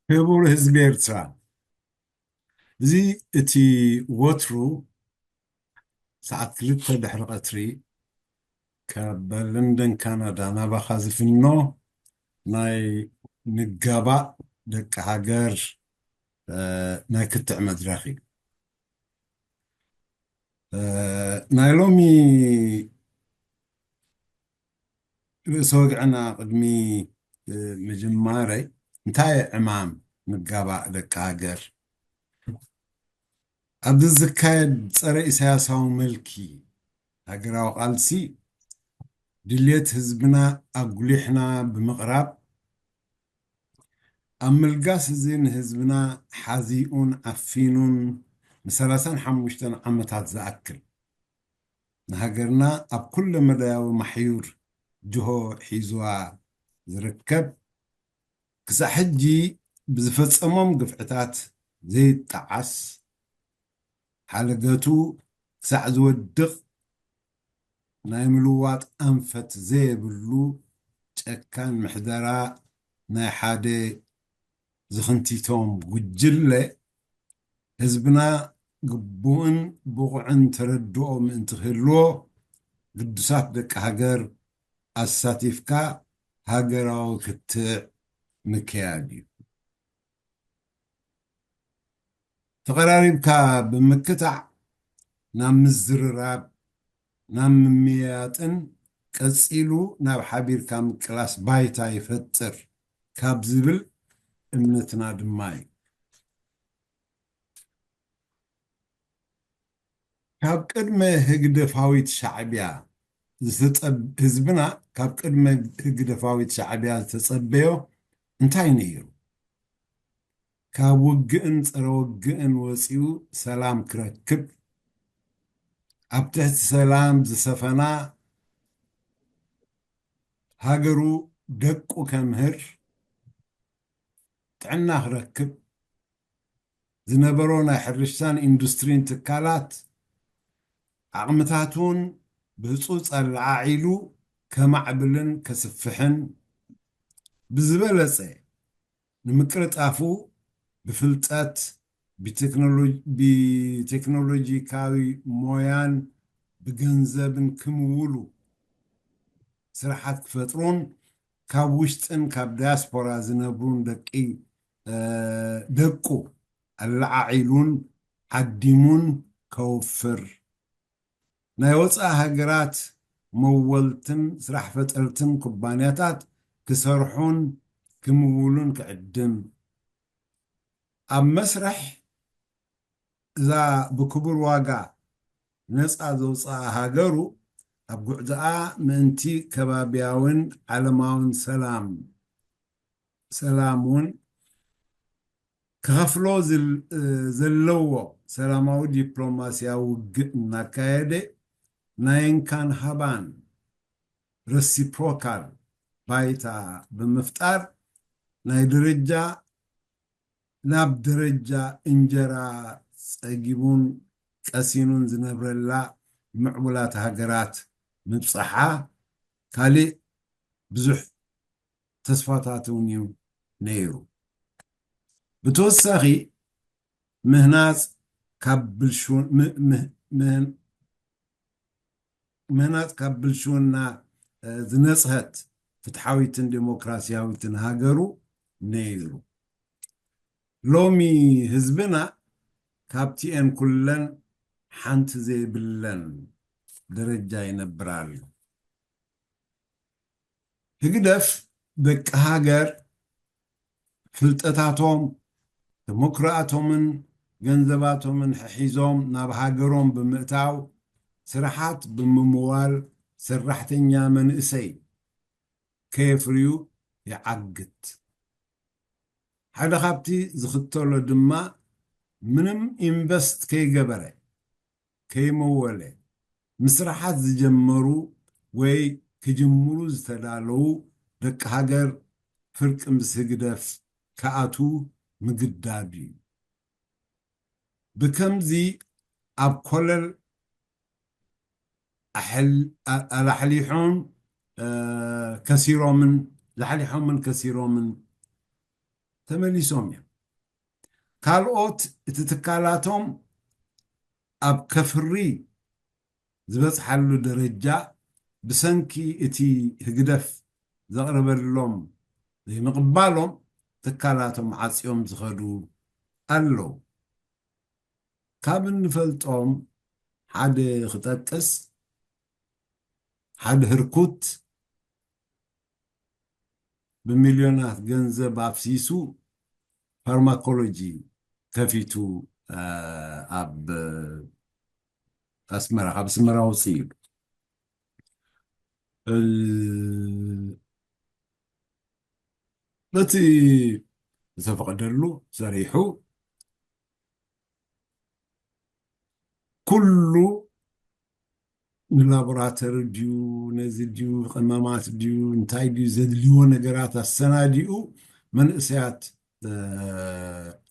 ክቡር ህዝቢ ኤርትራ እዚ እቲ ወትሩ ሰዓት 2 ድሕሪ ቀትሪ ካብ ለንደን ካናዳ ናባኻ ዝፍኖ ናይ ምጋባእ ደቂ ሃገር ናይ ክትዕ መድረኽ እዩ። ናይ ሎሚ ርእሰ ወግዕና ቅድሚ ምጅማረይ እንታይ ዕማም ምጋባእ ደቂ ሃገር ኣብዚ ዝካየድ ፀረ ኢሳያሳዊ መልኪ ሃገራዊ ቃልሲ ድሌት ህዝብና ኣጉሊሕና ብምቕራብ ኣብ ምልጋስ እዚ ንህዝብና ሓዚኡን ዓፊኑን ን35 ዓመታት ዝኣክል ንሃገርና ኣብ ኩለ መዳያዊ ማሕዩር ጅሆ ሒዝዋ ዝርከብ ክሳብ ሕጂ ብዝፈፀሞም ግፍዕታት ዘይጠዓስ ሓለገቱ ክሳዕ ዝወድቕ ናይ ምልዋጥ ኣንፈት ዘይብሉ ጨካን ምሕደራ ናይ ሓደ ዝኽንቲቶም ጉጅለ ህዝብና ግቡእን ብቑዕን ተረድኦ ምእንቲ ክህልዎ ቅዱሳት ደቂ ሃገር ኣሳቲፍካ ሃገራዊ ክትዕ ምክያድ እዩ። ተቐራሪብካ ብምክታዕ ናብ ምዝርራብ ናብ ምምያጥን ቀፂሉ ናብ ሓቢርካ ምቅላስ ባይታ ይፈጥር ካብ ዝብል እምነትና ድማ እዩ። ካብ ቅድመ ህግደፋዊት ሻዕብያ ህዝብና ካብ ቅድመ ህግደፋዊት ሻዕብያ ዝተፀበዮ እንታይ ነይሩ? ካብ ውግእን ፀረ ውግእን ወፂኡ ሰላም ክረክብ ኣብ ትሕቲ ሰላም ዝሰፈና ሃገሩ ደቁ ከምህር ጥዕና ክረክብ ዝነበሮ ናይ ሕርሻን ኢንዱስትሪን ትካላት ዓቕምታቱን ብህፁፅ ኣላዓዒሉ ከማዕብልን ከስፍሕን ብዝበለፀ ንምቅርጣፉ ብፍልጠት ብቴክኖሎጂካዊ ሞያን ብገንዘብን ክምውሉ ስራሓት ክፈጥሩን ካብ ውሽጥን ካብ ዲያስፖራ ዝነብሩን ደቁ ኣላዓዒሉን ዓዲሙን ከውፍር ናይ ወፃኢ ሃገራት መወልትን ስራሕ ፈጠርትን ኩባንያታት ክሰርሑን ክምውሉን ክዕድም ኣብ መስርሕ እዛ ብክቡር ዋጋ ነፃ ዘውፅኣ ሃገሩ ኣብ ጉዕዛኣ ምእንቲ ከባብያውን ዓለማውን ሰላም እውን ክኸፍሎ ዘለዎ ሰላማዊ ዲፕሎማስያዊ ውግእ እናካየደ ናይንካን ሃባን ረሲፕሮካል ባይታ ብምፍጣር ናይ ደረጃ ናብ ደረጃ እንጀራ ፀጊቡን ቀሲኑን ዝነብረላ ምዕቡላት ሃገራት ምብፅሓ ካሊእ ብዙሕ ተስፋታት እውን እዩ ነይሩ። ብተወሳኺ ምህናፅ ካብ ብልሽውና ዝነፅሀት ፍትሓዊትን ዲሞክራስያዊትን ሃገሩ ነይሩ። ሎሚ ህዝብና ካብቲአን ኩለን ሓንቲ ዘይብለን ደረጃ ይነብራሉ። ህግደፍ ደቂ ሃገር ፍልጠታቶም ተሞክሮኣቶምን ገንዘባቶምን ሕሒዞም ናብ ሃገሮም ብምእታው ስራሓት ብምምዋል ሰራሕተኛ መንእሰይ ከየፍርዩ ይዓግት። ሓደ ካብቲ ዝኽተሎ ድማ ምንም ኢንቨስት ከይገበረ ከይመወለ ምስራሓት ዝጀመሩ ወይ ክጅምሩ ዝተዳለዉ ደቂ ሃገር ፍርቂ ምስ ህግደፍ ከኣቱ ምግዳድ እዩ። ብከምዚ ኣብ ኮለል ለሓሊሖምን ከሲሮምን ተመሊሶም እዮም ካልኦት እቲ ትካላቶም ኣብ ከፍሪ ዝበፅሓሉ ደረጃ ብሰንኪ እቲ ህግደፍ ዘቕርበሎም ዘይምቕባሎም ትካላቶም ዓፂኦም ዝኸዱ ኣለዉ ካብ እንፈልጦም ሓደ ክጠቅስ ሓደ ህርኩት بمليونات جنزب أفسيسو فارماكولوجي كفيتو أب أسمرا وصيب التي تفقدلو صريحو كله لابراتور ديو نزل ديو قمامات ديو انتاي ديو زدليو نقرات السنة ديو من اسيات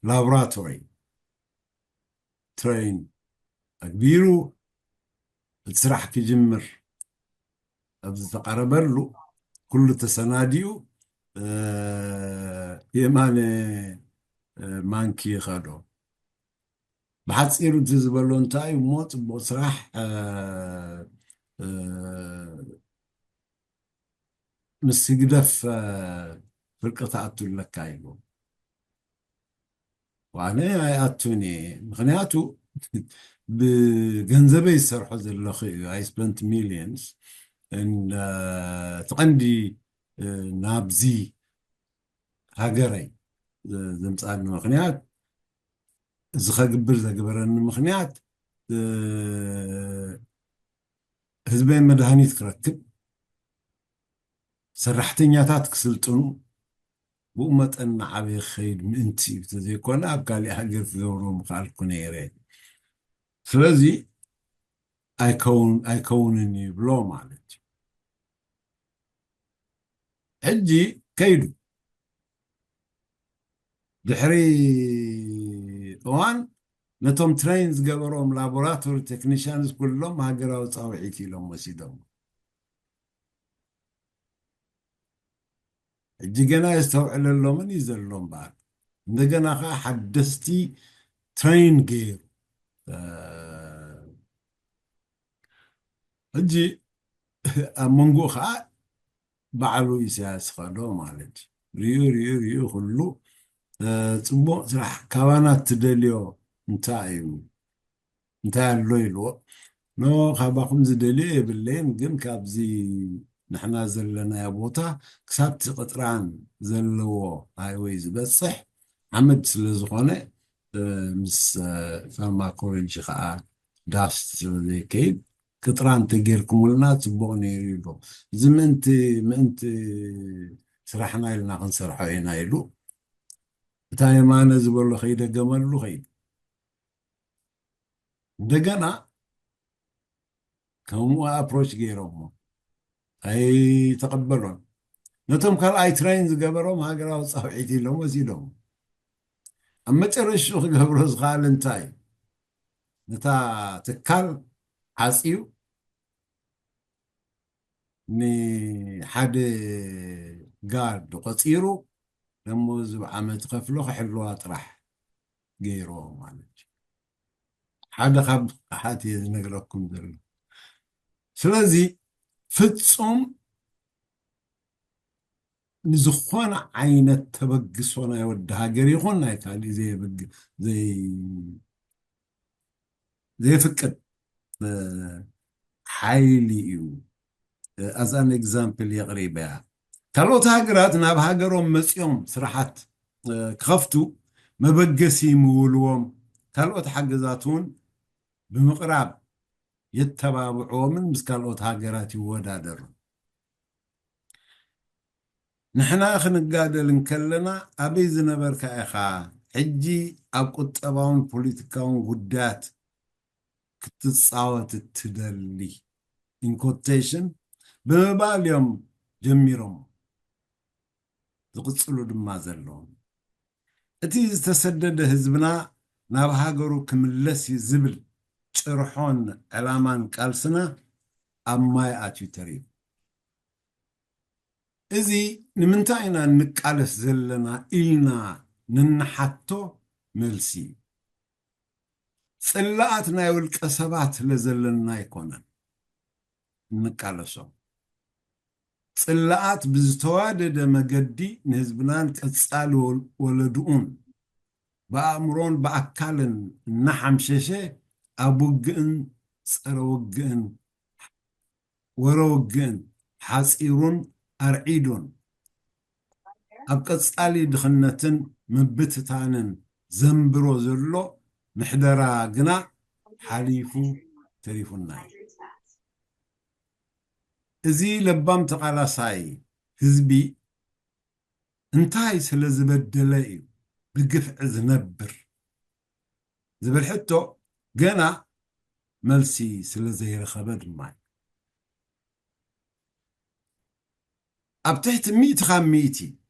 لابراتوري ترين كبيرو تسرح كجمر ابز تقربلو كل تسناديو يماني مانكي خادو بحصيرو تزبلو انتاي موت بصراح مسجدف في القطعة لك عيبو وانا اتوني مغنياتو بجنزبي يسرحو زي اللخي I spent millions and تقندي نابزي هاجري زمصان مغنيات زخا قبل ذا قبرن مغنيات هزبين مدهانيت كركب سرحتنياتات كسلطنو بأمت أن عبي خيد منتي بتزي كون أبقالي حاجة ذورو مخالكو نيرين سلازي أيكونني بلو مالتي عجي كيدو دحري وان نتوم ترينز قبروم لابوراتوري تكنيشانز كلهم هاقراو تصاوحيتي لهم وسيدهم الجيجنا يستوعل اللهم من يزل اللهم بعد عندنا خا حدستي ترين جير اجي منقو خا بعلو يساس خدو مالتي ريو كله صبو صراح كوانات تدليو انتاي اللويلو نو خاباكم زدلي بالليل قم كابزي نحنا زلنا يا بوتا كسبت قطران زلو هاي ويز بصح عمد سلزخونه مس فارماكولوجي خا داست زي كيد قطران تجيركم لنا تبوني يلو زمنت منت سرحنا لنا نسرحو هنا يلو تاي ما نزبل خيد جمل خيد دغنا كم ابروش غيرهم اي تقبلون نتم كان اي ترينز قبرهم هاقراو صاحيتي لهم وزيدهم اما ترشو قبرز قال انتاي نتا تكال عصيو ني حد قارد قصيرو لما زب عمل تخفلو حلوها طرح غيرو مالك حدا خب حاتي نقرأكم دل سلازي فتصوم نزخونا عينة تبقصونا يودها قريخونا يكالي زي فكت حيلي يو as an example يقريبها كالو تاقرات ناب هاقروم مسيوم سرحات كخفتو مبقسي مولوم كالو تحقزاتون بمقراب يتبابعوا من مسكالو تاقرات يودادر نحنا اخن قادل نكلنا ابي زنبر كايخا حجي ابقط اباون بوليتيكاون قدات كتصاوت التدلي in quotation بمبال يوم جميرهم تقصلوا دما زلهم اتي تسدد حزبنا ناب هاغرو كملس يزبل چرحون علامان قالسنا اماي اتي تريب إذي نمنتعنا نقالس زلنا إلنا ننحتو ملسي صلااتنا يولك أسبات لزلنا يكونن نقالسو صلاات بزتوادد مجدي نهزبنان كتسالو ولدؤون بأمرون بأكالن نحم شيشة أبوغن سروغن وروغن حاسيرون أرعيدون أبقصالي دخنتن مبتتانن زنبرو زلو محدرا قنا حليفو تريفونا إزي لبام تقالاساي هزبي انتاي سلزبدلائي بقفع زنبر زبل حتو قنا ملسي سلزي رخبد ماي أبتحت 100 خاميتي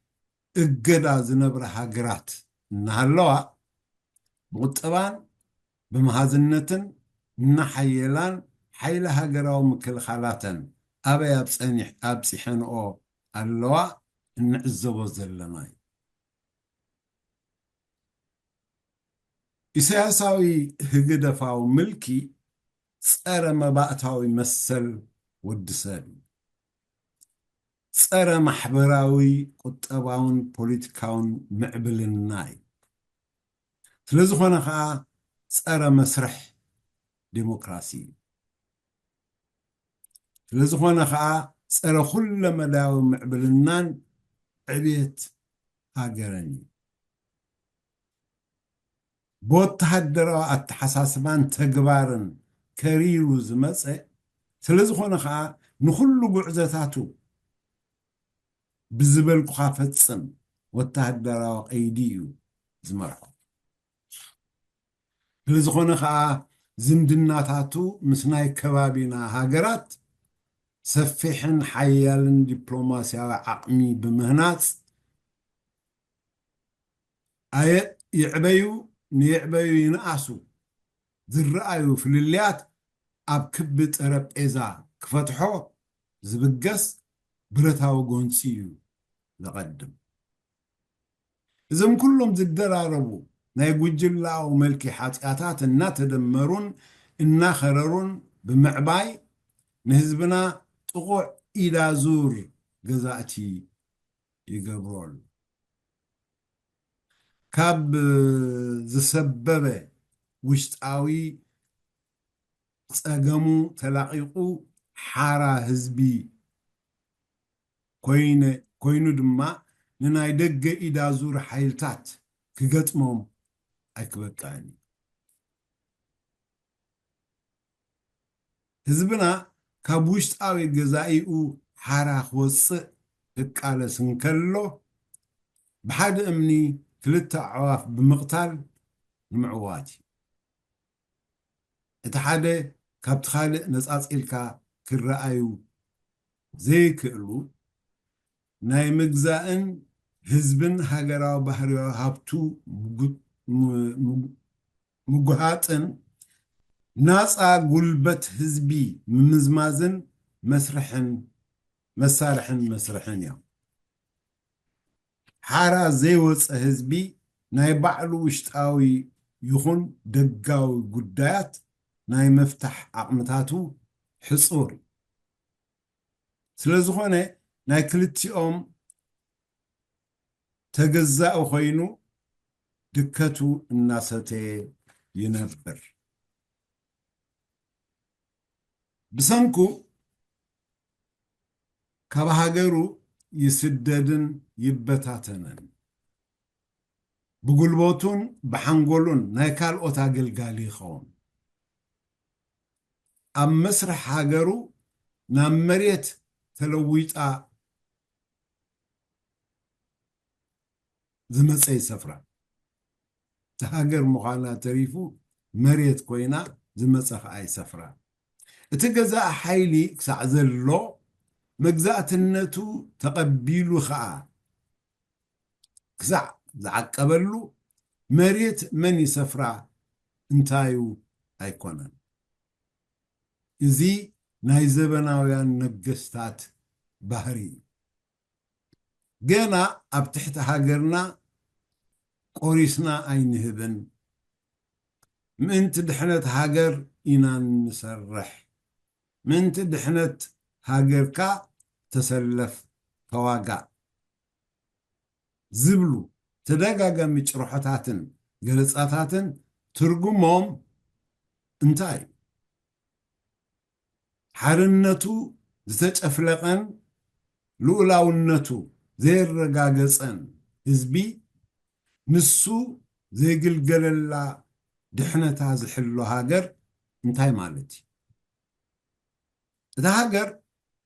እገዳ ዝነብረ ሃገራት እናሃለዋ ብቁጠባን ብመሃዝነትን እናሓየላን ሓይሊ ሃገራዊ ምክልኻላተን ኣበይ ኣብፂሐንኦ ኣለዋ እንዕዘቦ ዘለና እዩ ኢሳያሳዊ ህግደፋዊ ምልኪ ፀረ መባእታዊ መሰል ወዲ ሰብ ፀረ ማሕበራዊ ቁጠባውን ፖለቲካውን ምዕብልና እዩ ስለዝኾነ ከዓ ፀረ መስርሕ ዲሞክራሲ ስለዝኾነ ከዓ ፀረ ኩለመዳያዊ ምዕብልናን ዕብየት ሃገረን እዩ ብወተሃደራዊ ኣተሓሳስባን ተግባርን ከሪሩ ዝመፀ ስለዝኾነ ከዓ ንኩሉ ጉዕዘታቱ بزبالكو خافتسن وتهدراو ايديو زمرحو بلزخونا خا زمدناتاتو مسناي كبابينا هاجرات سفيحن حيالن دبلوماسيا عقمي بمهنات اي يعبيو نيعبيو ينقاسو ذرأيو في الليات اب كبت رب ايزا كفتحو زبقس برتاو قونسيو لقدم إذا كلهم تدراربوا نايقوج الله وملكي حاتياتات النا تدمرون النا خررون بمعباي نهزبنا تقوع إلى زور قزاتي يقبرون كاب زسببه وشتاوي تساقمو تلاقيقو حارا هزبي كوينو دما نناي دقة إدا زور حيلتات كقطمهم أكبقاني هزبنا كابوشت آوي قزائيو حراخ وصق إقالة سنكالو بحاد أمني كلتا عواف بمقتال المعواتي اتحادي كابت خالق نساس إلكا كالرأيو زي كألو ناي مجزاءن هزبن هاجراو بحريو هابتو مجهاتن ناسا قلبت هزبي ممزمازن مسارحن يوم حارا زيوز هزبي ناي بعلو وشتاوي يخون دقاوي قدات ناي مفتح عقمتاتو حصوري سلازخونه ناي كلتيوم تجزاء خوينو دكتو الناسته ينبر بسانكو كبهاجرو يسددن يبتاتنن بقلبوتون بحنقولون نايكال اوتا قلقالي خون ام مسرح هاجرو نام مريت تلويتا زمصي سفرة تهاجر مخانا تريفو مريت كوينا زمصخ اي سفرة اتجزا حيلي كسعزلو مجزاتنتو تقبيلو خا كسع زعقبلو مريت مني سفرة انتايو ايكونن ازي ناي زبناويان نقستات بحري جينا أبتحت هاجرنا قريسنا أينهبن من تدحنت هاجر إنا نسرح من تدحنت هاجر كا تسلف تواقع زبلو تدقاقا مجروحاتاتن قلصاتاتن ترقمهم انتاي حرنتو زتج أفلقن لولاونتو زير رقاقصن هزبي نسو زي قلقللا دحنتا زحلو هاجر انتاي مالتي إذا هاجر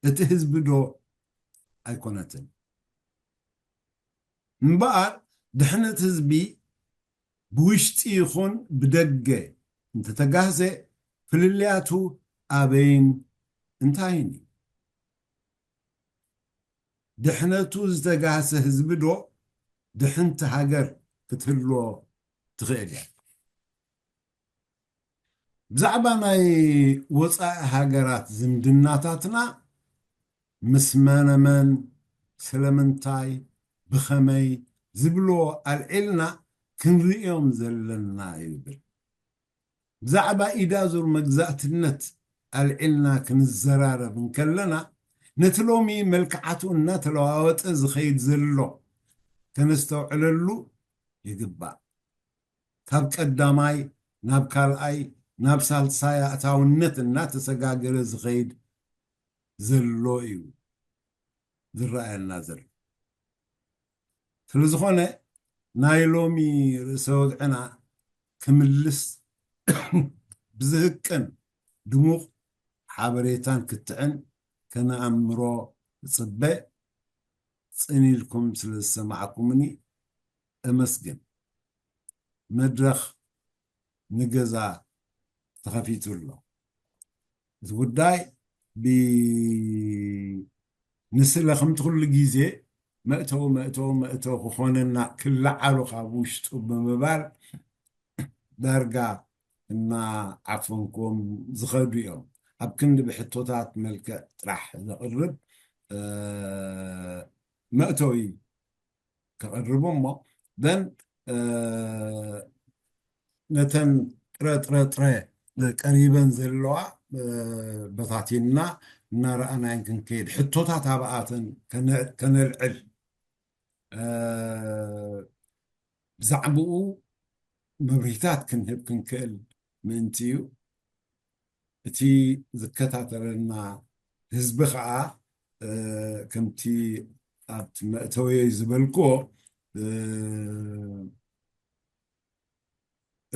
اتهزب دو أيقونتن مبار دحنت هزبي بوشتي يخون بدقة انت تقهزي فللياتو أبين انتايني دحنتو زتقهزي هزبدو دحنت هاجر كتهلو تغير بزعبا ناي وصاء هاجرات زمدناتاتنا مسمانا من سلمنتاي بخمي زبلو العلنا كنريهم زلنا يبل بزعبا إدازور مجزات النت العلنا كنزرارة بنكلنا نتلومي ملكعاتو النتلو آوات ازخيد زلو كنستو عللو يقبع كاب قداماي ناب كالأي ناب سالسايا أتاو النت النات سقاقر ازخيد زلو إيو ذرائي النازل فلزخونة نايلومي رسوق أنا كملس بزهكن دموغ حابريتان كتعن كان أمرو صبي صيني لكم سلسة معكمني أمسجن مدرخ نجزا تخفيتو الله زوداي نسلا خمت كل جيزة مأتو خوننا كل عالو خابوشت بمبال درجة إن عفونكم زخدوا يوم أبكن بحطوتات ملكة راح نقرب مأتوي كقربهم ما دن نتن ترى قريبا زلوا بتاعتنا نرى أنا يمكن كيد حطوتات هبقاتن كان العل زعبوا مبريتات كنهب كنكل منتيو تي زكتات لنا هزب خاء كمتي أبت مأتوي زبلكو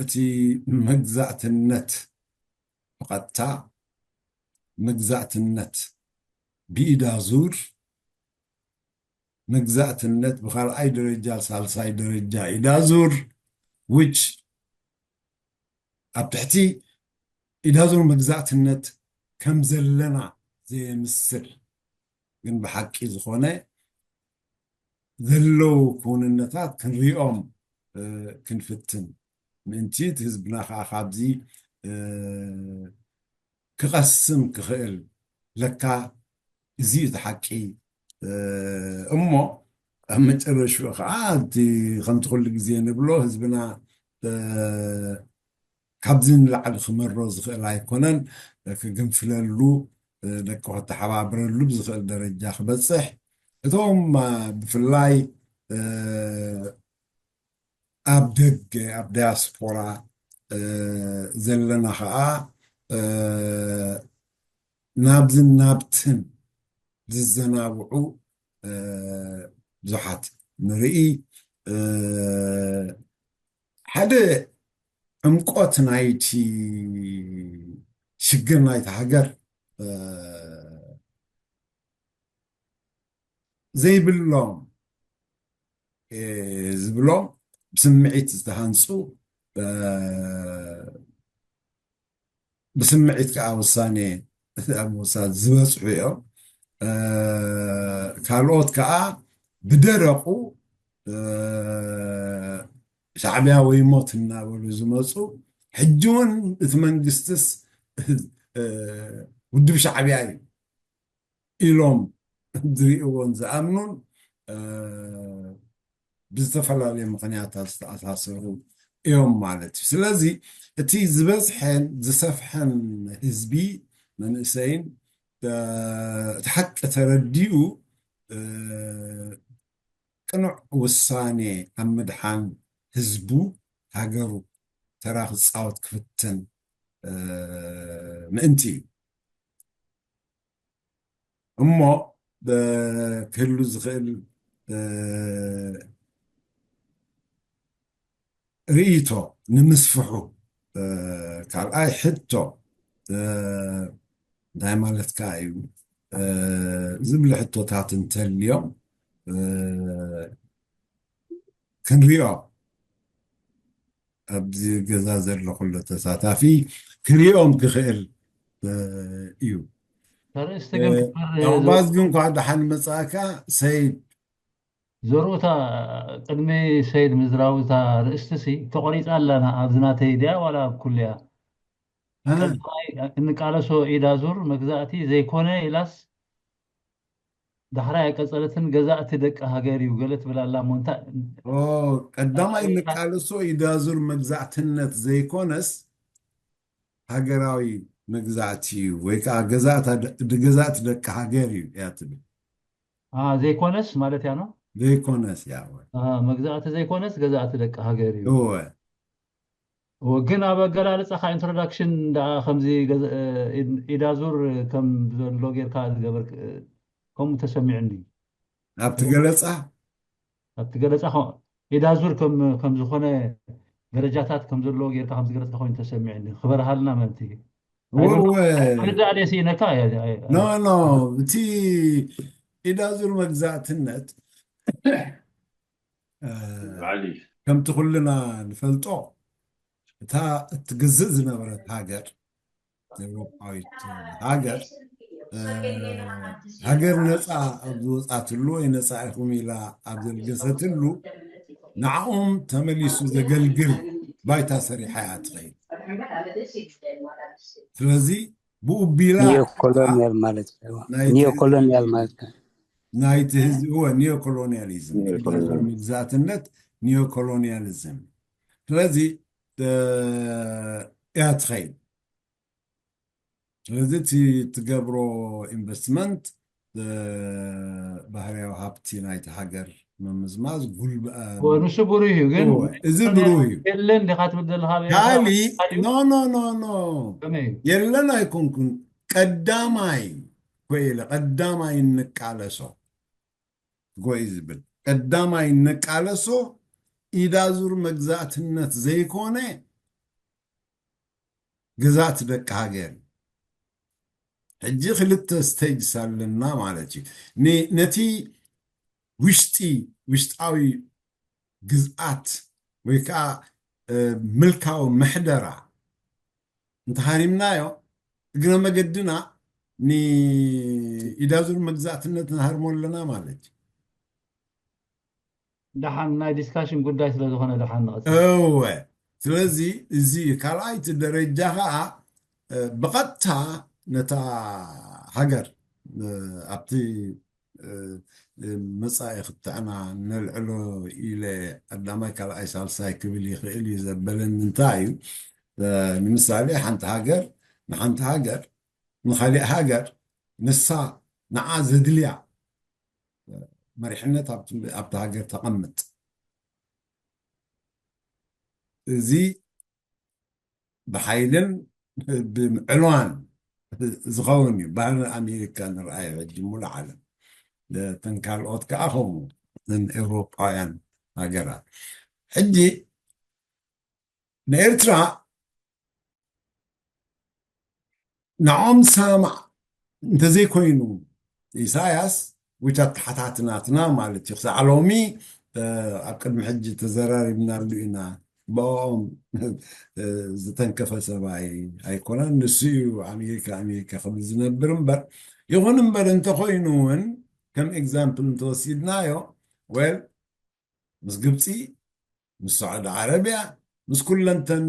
تي مجزعة النت فقط تا مجزعة النت بإيدا زور مجزعة النت بخال أي درجة سالساي درجة إيدا زور which أبتحتي إذا زور مجزعة النت كم زلنا زي مسل من بحكي زخونة ذلو كون النتات كن ريوم كنفتن من تيت هزبنا خابزي كقسم كخيل لكا زيد حكي أمه متقرش عادي خمت خلق زين بلو هزبنا كابزين لعب خمر زخيل هيكونن كجنفللو لك وقت حبابر اللبز خيل درجة خبصح توم بفلاي أبدق أبداسبورا زلنا خاء نابزن نابتن ززنابعو زحات نرئي حدا أمقوت نايتي شجر نايت هاجر زي باللوم زبلوم بسمعيت استهانسو بسمعيت كأوصاني أموساد زبصحو يوم كالوت كأ بدرقو شعبيا ويموتنا ولزمصو حجون اتمنجستس ودب شعبيا إلوم دريقون زأمنون ብዝተፈላለዩ ምኽንያታት ዝተኣሳሰሩ እዮም ማለት እዩ። ስለዚ እቲ ዝበዝሐን ዝሰፍሐን ህዝቢ መንእሰይን እቲ ሓቂ ተረዲኡ ቅኑዕ ውሳኔ ኣብ ምድሓን ህዝቡ ሃገሩ ተራ ክፃወት ክፍትን ምእንቲ እዩ እሞ ክህሉ ዝኽእል ርእይቶ ንምስፍሑ ካልኣይ ሕቶ እንታይ ማለትካ እዩ ዝብሊ ሕቶታት እንተልዮም ክንሪኦ ኣብዚ ገዛ ዘሎ ኩሎ ተሳታፊ ክሪኦም ክኽእል እዩ ተርእስቲ ግን ባዝ ግን ኳ ድሓን መፃእካ ሰይድ ዘርእታ ቅድሚ ሰይድ ምዝራውታ ርእስትሲ ተቆሪፃ ኣለና ኣብዚ ናተይ ድያ ዋላ ኩልያ ቀዳማይ እንቃለሶ ኢዳ ዙር መግዛእቲ ዘይኮነ ኢላስ ዳሕራይ ቀፀለትን ገዛእቲ ደቂ ሃገር እዩ ገለ ትብል ኣላ እሞ እንታይ ቀዳማይ እንቃለሶ ኢዳ ዙር መግዛእትነት ዘይኮነስ ሃገራዊ መግዛእቲ እዩ ወይ ከዓ ገዛእቲ ደቂ ሃገር እዩ እያ ትብል ዘይኮነስ ማለት ያ ነው ዘይኮነስ ያ መግዛእቲ ዘይኮነስ ገዛእቲ ደቂ ሃገር እዩ እወ ግን ኣብ ኣገላልፃኻ ኢንትሮዳክሽን ከምዚ ኢዳ ዙር ከም ዘሎ ጌርካ ዝገበር ከምኡ ተሰሚዕኒ ኣብቲ ገለፃ ኢዳ ዙር ከም ዝኾነ ደረጃታት ከም ዘለዎ ጌርካ ከም ዝገለፅካ ኮይኑ ተሰሚዕኒ ክበረሃልና ማለት እዩ ርዳእ ደሲእነካ ኖ እቲ ኢዳ ዙር መግዛእትነት ከምቲ ኩልና ንፈልጦ እታ እትግዝእ ዝነበረት ሃገር ኤውሮጳዊት ሃገር ነፃ ኣብ ዝወፃትሉ ወይ ነፃ ኢኹም ኢላ ኣብ ዘልገሰትሉ ንዓኦም ተመሊሱ ዘገልግል ባይታ ሰሪሓ እያ ትኸይድ ስለዚ ብኡቢላ ኒዮኮሎኒያል ማለት ናይቲ ህዝቢ እወ ኒዮኮሎኒያሊዝም ምግዛእትነት ኒዮኮሎኒያሊዝም ስለዚ እያ ትኸይድ ስለዚ እቲ ትገብሮ ኢንቨስትመንት ባህርያዊ ሃብቲ ናይቲ ሃገር ምምዝማዝ ንሱ ብሩህ እዩ ግን እዚ ብሩህ እዩ የለን ዲኻ ትብል ዘለካ ካሊእ ኖ የለን ኣይኮንኩን ቀዳማይ ኮይለ ቀዳማይ እንቃለሶ ጎይ ዝብል ቀዳማይ እንቃለሶ ኢዳ ዙር መግዛእትነት ዘይኮነ ግዛእቲ ደቂ ሃገር ሕጂ ክልተ ስቴጅስ ኣለና ማለት እዩ ነቲ ውሽጣዊ ግዝኣት ወይ ከዓ ምልካዊ ምሕደራ እንተሃሪምናዮ እግረ መገድና ንኢዳ ዙር መግዛእትነት ንሃርሞ ኣለና ማለት እዩ ድሓን ናይ ዲስካሽን ጉዳይ ስለ ዝኾነ ድሓን ንቐፅል እወ ስለዚ እዚ ካልኣይቲ ደረጃ ከዓ ብቐጥታ ነታ ሃገር ኣብቲ መፃኢ ክትዕና ነልዕሎ ኢለ ቀዳማይ ካልኣይ ሳልሳይ ክብል ይኽእል እዩ ዘበለኒ እንታይ እዩ ንምሳሌ ሓንቲ ሃገር ንሓንቲ ሃገር ንካሊእ ሃገር ንሳ ንዓ ዘድልያ መሪሕነት ኣብቲ ሃገር ተቐምጥ እዚ ብሓይልን ብምዕልዋን ዝኸውን እዩ ባህሊ ኣሜሪካ ንርኣዮ ሕጂ ሙሉእ ዓለም ተን ካልኦት ከዓ ከምኡ ኤውሮጳውያን ሃገራት ሕጂ ንኤርትራ ንዖም ሰማዕ እንተዘይኮይኑ ኢሳያስ ውሻት ተሓታትናትና ማለት እዩ ክሳዕ ሎሚ ኣብ ቅድሚ ሕጂ ተዘራሪብናሉ ኢና ብኦም ዝተንከፈ ሰብኣይ ኣይኮነን ንሱ እዩ ኣሜሪካ ክብል ዝነብር እምበር ይኹን እምበር እንተኮይኑ እውን ከም ኤግዛምፕል እንተወሲድናዮ ወል ምስ ግብፂ ምስ ሳዑዲ ዓረብያ ምስ ኩለንተን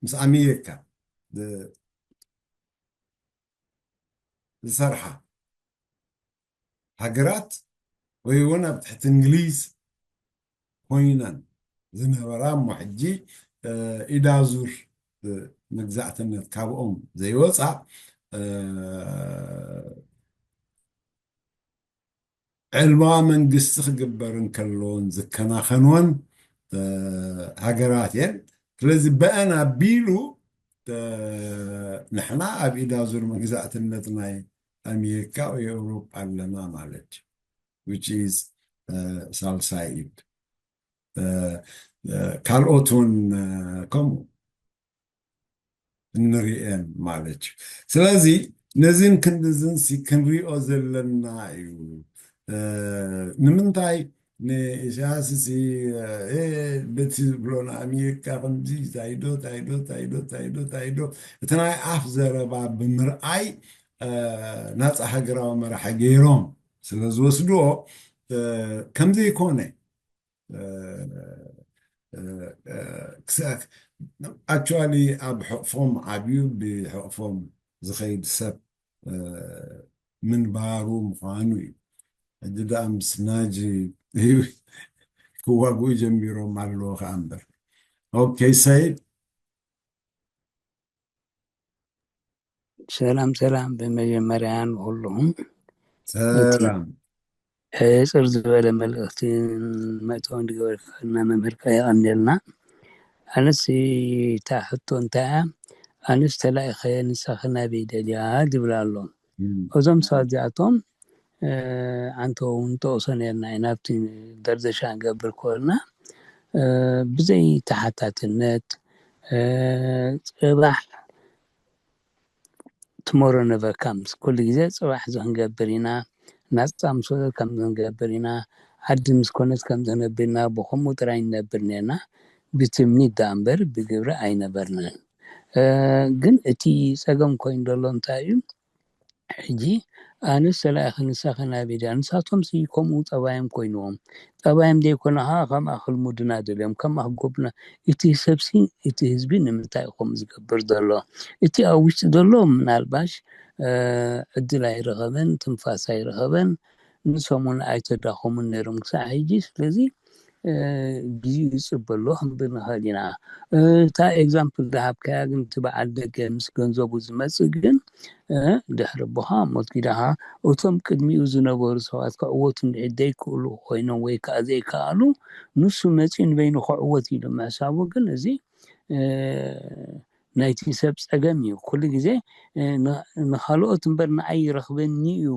ምስ ኣሜሪካ ዝሰርሓ ሃገራት ويونا بتحت إنجليز ኮይነን ዝነበራ እሞ ሕጂ ኢዳዙር መግዛእትነት ካብኦም ዘይወፃእ ዕልባዋ መንግስቲ ክግበር እንከሎን ዝከናኸንዎን ሃገራት እየን ስለዚ በአን ኣቢሉ ንሕና ኣብ ኢዳዙር መግዛእትነት ናይ ኣሜሪካ ወይ ኤውሮጳ ኣለና ማለት which is ሳልሳይ ኢድ ካልኦቱን ከምኡ እንሪአን ማለት እዩ ስለዚ ነዚን ክንድዝን ክንሪኦ ዘለና እዩ ንምንታይ ንኢሳያስ በቲ ዝብሎ ንኣሜሪካ ከምዚ ታይዶ እቲ ናይ ኣፍ ዘረባ ብምርኣይ ናፃ ሃገራዊ መራሒ ገይሮም ስለ ዝወስድዎ ከምዘይኮነ actually ኣብ ሕቕፎም ዓብዩ ብሕቕፎም ዝኸይድ ሰብ ምንባሩ ምዃኑ እዩ ሕጂ ደኣ ምስ ናጂ ክዋግኡ ጀሚሮም ኣለዎ ከዓ እምበር ኦኬ ሰይድ ሰላም በመጀመርያን ሁሉም ሰላም ሕፅር ዝበለ መልእኽቲ መእተዊ እንዲገበርና መምህርካ ይቐኒልና ኣነስ እታ ሕቶ እንታይ እያ ኣነስ ተላኢኸ ንሳኺ ናበይ ደልያ ዝብል ኣሎ እዞም ሰባት እዚኣቶም ኣንተ እውን ተወሶ ነርና ናብቲ ደርዘሻ ንገብር ኮልና ብዘይ ተሓታትነት ፅባሕ tomorrow never comes ኩሉ ግዜ ፅባሕ ክንገብር ኢና ናፃ ምስ ወለድ ከም ክንገብር ኢና ዓዲ ምስ ኮነት ከም ዝነብር ኢና ብከምኡ ጥራይ ንነብር ነርና ብትምኒ ዳ እምበር ብግብሪ ኣይነበርናን ግን እቲ ፀገም ኮይኑ ዘሎ እንታይ እዩ ሕጂ ኣነስ ተላኢኸ ንሳኺ ናበይ ደልያ ንሳቶም ከምኡ ጠባዮም ኮይኖም ጠባዮም ዘይኮነ ከዓ ከምኣ ክልሙድና ደልዮም ከምኣ ክጎብና እቲ ሰብሲ እቲ ህዝቢ ንምንታይ ከምኡ ዝገብር ዘሎ እቲ ኣብ ውሽጢ ዘሎ ምናልባሽ ዕድል ኣይረኸበን ትንፋስ ኣይረኸበን ንሶሙን ኣይተዳኸሙን ነይሮም ክሳዕ ሕጂ ስለዚ ግዜኡ ይፅበሎ ክንብል ንኽእል ኢና እታ ኤግዛምፕል ዝሃብካያ ግን እቲ በዓል ደገ ምስ ገንዘቡ ዝመፅእ ግን ድሕሪ ቦኻ ሞትጊዳኻ እቶም ቅድሚኡ ዝነበሩ ሰባት ክዕወቱ ዘይክእሉ ኮይኖም ወይ ከዓ ዘይከኣሉ ንሱ መፂኡ ንበይኑ ክዕወት ኢሉ ምሕሳቡ ግን እዚ ናይቲ ሰብ ፀገም እዩ ኩሉ ግዜ ንካልኦት እምበር ንዓይ ይረኽበኒ እዩ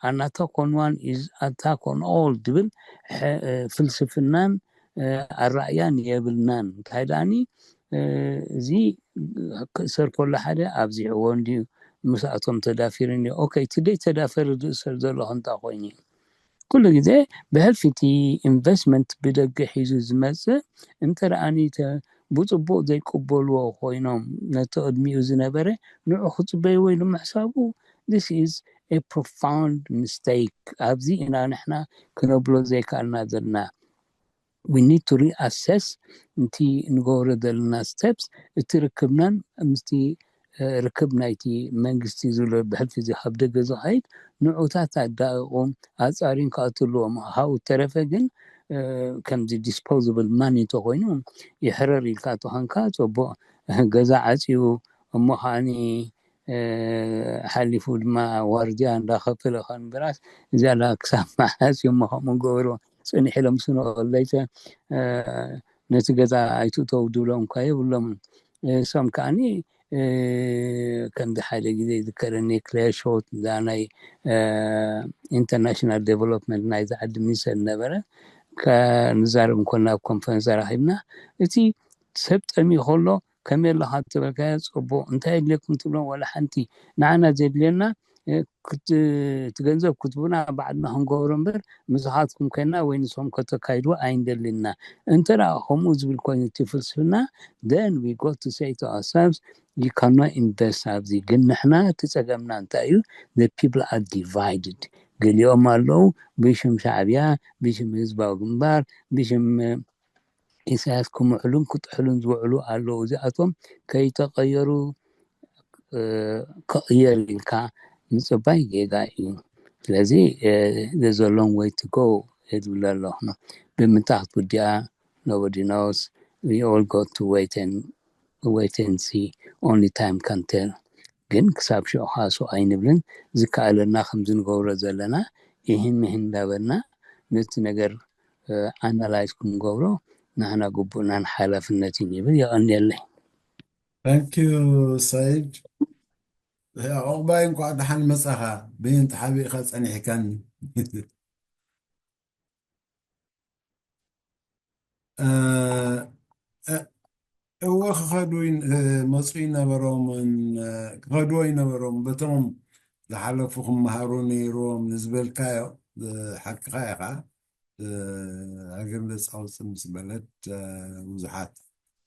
ኣናታ ኮንዋን ኢዝ ኣታክ ኦን ኦል ድብል ፍልስፍናን ኣራእያን የብልናን እንታይ ዳኣኒ እዚ ክእሰር ከሎ ሓደ ኣብዚሕዎ እንድዩ ምስኣቶም ተዳፊርኒ ኦኬ ትደይ ተዳፈር ዝእሰር ዘሎ እንታይ ኮይኑ ኩሉ ግዜ ብሕልፊ እቲ ኢንቨስትመንት ብደገ ሒዙ ዝመፅእ እንተደኣኒ ብፅቡቅ ዘይቅበልዎ ኮይኖም ነቲ ቅድሚኡ ዝነበረ ንዑ ክፅበይዎ ኢሉ ምሕሳቡ this is a profound mistake ኣብዚ ኢና ንሕና ክነብሎ ዘይከኣልና ዘለና we need to reassess እቲ ንገብሮ ዘለና steps እቲ ርክብናን ምስቲ ርክብ ናይቲ መንግስቲ ዝብሎ ብሕልፊ እዚ ካብ ደገ ዝኸይድ ንዑታት ኣዳቂቑ ኣፃሪን ከኣትልዎም ካብኡ ተረፈ ግን ከምዚ ዲስፖዝብል ማኒ እንተኮይኑ ይሕረር ኢልካ ተኾንካ ፅቡቅ ገዛ ዓፅዩ እሞ ከዓኒ ሓሊፉ ድማ ዋርድያ እንዳኸፈለ ከንብራስ እዚኣላ ክሳብ መዓዝ እሞ ከምኡ ገበሮ ፅንሕ ኢሎም ስንቀለይተ ነቲ ገዛ ኣይትእተው ድብሎም እኳ የብሎም እሶም ከዓኒ ከምዚ ሓደ ግዜ ዝከረኒ ክሌር ሾት እዛ ናይ ኢንተርናሽናል ዴቨሎፕመንት ናይ ዝዓዲ ሚኒስተር ነበረ ንዛረብ እንኮልና ኣብ ኮንፈረንስ ረኺብና እቲ ሰብ ጠምዩ ከሎ ከመይ ኣለካ ትበልካዮ ፅቡቅ እንታይ የድልየኩም ትብሎም ወላ ሓንቲ ንዓና ዘድልየና ትገንዘብ ክትቡና ባዕድና ክንገብሮ እምበር ምስኻትኩም ከና ወይ ንስኹም ከተካይድዎ ኣይንደልና እንተዳ ከምኡ ዝብል ኮይኑ እቲ ፍልስፍና then we got to say to ourselves you cannot invest ኣብዚ ግን ንሕና እቲ ፀገምና እንታይ እዩ the people are divided ገሊኦም ኣለው ብሽም ሻዕብያ ብሽም ህዝባዊ ግንባር ብሽም ኢሳያስ ክምዕሉን ክጥሕሉን ዝውዕሉ ኣለው እዚኣቶም ከይተቀየሩ ክቅየር ኢልካ ምፅባይ ጌጋ እዩ ስለዚህ there's a long way to go ይብል ኣለኹ ብምንታይ ክትጉዲኣ nobody knows we all got to wait and see only time can tell ግን ክሳብ ሽዑ ካሱ ኣይንብልን ዝከኣለና ከምዚ ንገብሮ ዘለና ይህን እንዳበልና ነቲ ነገር ኣናላይዝ ክንገብሮ ንሕና ግቡእናን ሓላፍነት ይብል የቐኒየለይ Thank you, Said. أقبل قاعد حن مسخة بنت حبي خاص أنا حكاني. هو خدوين مصريين بروم خدوين بروم بتوم لحلفهم مهاروني روم نزبل كايو حق خايقة أجل لسه مسبلت وزحات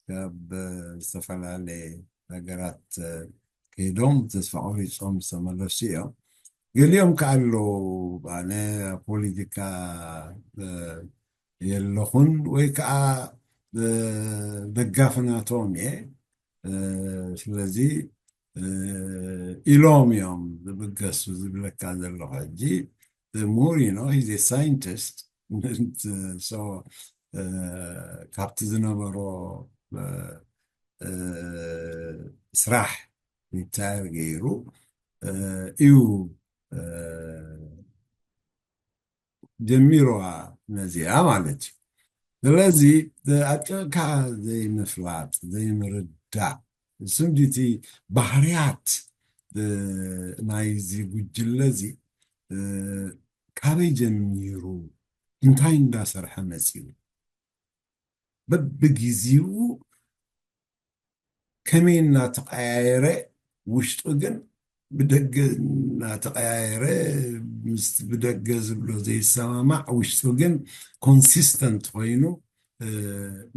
كاب استفعل عليه هجرات كيدوم تسمعوا لي صوم سمالوسيا قال يوم كعلو أنا بوليتيكا يلخون ويكا دقافنا تومي ስለዚህ ኢሎም እዮም ዝብገሱ ዝብለካ ዘለኹ ሕጂ more you know he's a scientist so ካብቲ ዝነበሮ ስራሕ ሪታየር ገይሩ እዩ ጀሚሮዋ ነዚኣ ማለት እዩ ስለዚህ ኣጭቕካ ዘይምፍላጥ ዘይምርዳእ ስምዲቲ ባህርያት ናይዚ ጉጅለ እዚ ካበይ ጀሚሩ እንታይ እንዳሰርሐ መፂኡ በብግዚኡ ከመይ እናተቀያየረ ውሽጡ ግን ብደገ እናተቀያየረ ብደገ ዝብሎ ዘይሰማማዕ ውሽጡ ግን ኮንሲስተንት ኮይኑ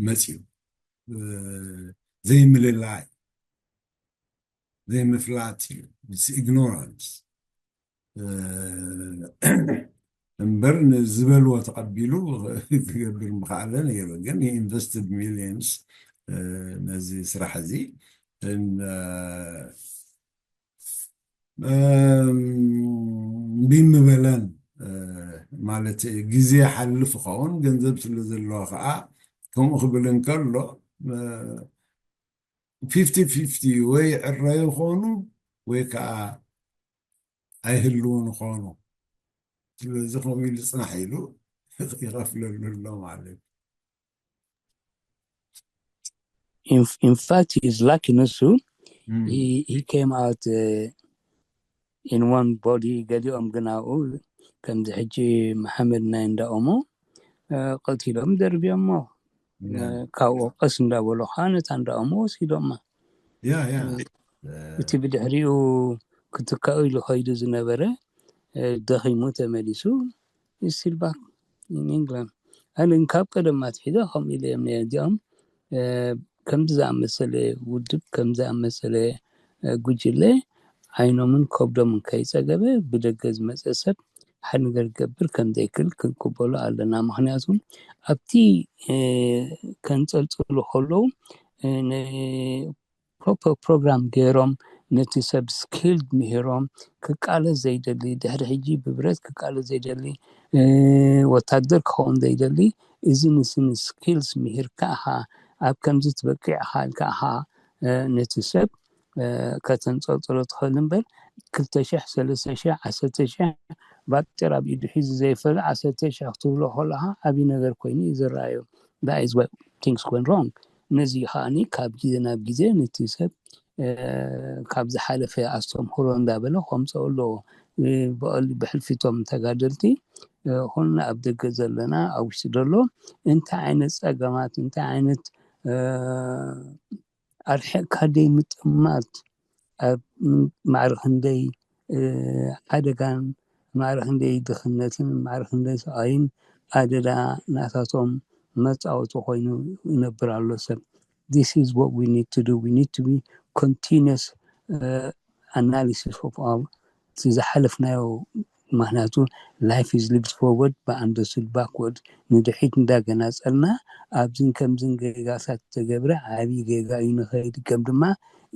መፂኡ ዘይምልላይ ዘይምፍላጥ እዩ ኢግኖራንስ እምበር ንዝበልዎ ተቐቢሉ ክገብር ምኽኣለ ነይሩ ግን ኢንቨስትድ ሚሊየንስ ነዚ ስራሕ እዚ ብምበለን ማለት ግዜ ሓልፍ ኸውን ገንዘብ ስለ ዘለዎ ከዓ ከምኡ ክብል እንከሎ 50-50 ወይ ዕረ ይኾኑ ወይ ከዓ ኣይህልውን ይኾኑ ስለዚ ከምኡ ኢሉ ፅናሕ ኢሉ ይኸፍለሉ ኣሎ ማለት in fact he's lucky Nusu he came out in one body ገሊኦም ግና ከም ሕጂ መሐመድ ናይ እንዳኦሞ ቀቲሎም ደርብዮሞ ካብኡ ቀስ እንዳበሉ ነታ እንዳኦሞ ወሲዶማ እቲ ብድሕሪኡ ክትካኡ ኢሉ ኸይዱ ዝነበረ ደኺሙ ተመሊሱ still back in England ኣነ ካብ ቀደም ኣትሒዘ ከምኡ ኢለ እዮም ነዚኦም ከምዚ ዝኣመሰለ ውድብ ከምዚ ዝኣመሰለ ጉጅለ ዓይኖምን ከብዶምን ከይፀገበ ብደገ ዝመፀ ሰብ ሓደ ነገር ገብር ከም ዘይክእል ክንቅበሎ ኣለና ምክንያቱ ኣብቲ ከንፀልፅሉ ከለዉ ፕሮፐር ፕሮግራም ገይሮም ነቲ ሰብ ስኪልድ ምሂሮም ክቃለስ ዘይደሊ ድሕሪ ሕጂ ብብረት ክቃለስ ዘይደሊ ወታደር ክኸውን ዘይደሊ እዚ ንስኒ ስኪልስ ምሂርካ ኢኻ ኣብ ከምዚ ትበቂዕኻ ኢልካ ኢኻ ነቲ ሰብ ከተንፀልፅሎ ትኽእል እምበር 2,000 3,000 10,000 ባጭር ኣብ ኢዱ ሒዙ ዘይፈል 10,000 ክትብሎ ከለኻ ዓብዪ ነገር ኮይኑ እዩ ዝረኣዩ that is where things went wrong ነዚ ከዓኒ ካብ ግዜ ናብ ግዜ ነቲ ሰብ ካብ ዝሓለፈ ኣስተምህሮ እንዳበለ ከምፀኦ ኣለዎ ብሕልፊቶም ተጋደልቲ ኩልና ኣብ ደገ ዘለና ኣብ ውሽጢ ዘሎ እንታይ ዓይነት ፀገማት እንታይ ዓይነት ኣርሕቕካ ደይምጥማት ኣብ ማዕርኽ እንደይ ሓደጋን ማዕርኽ እንደይ ድኽነትን ማዕርኽ እንደይ ሰቃይን ኣደዳ ናታቶም መፃወቲ ኮይኑ ይነብር ኣሎ ሰብ this is what we need to do we need to be continuous analysis of our ዝሓለፍናዮ ምክንያቱ life is lived forward but understood backward ንድሒት እንዳገናፀልና ኣብዝን ከምዝን ጌጋታት ተገብረ ዓብዪ ጌጋ እዩ ንኸይድ ከም ድማ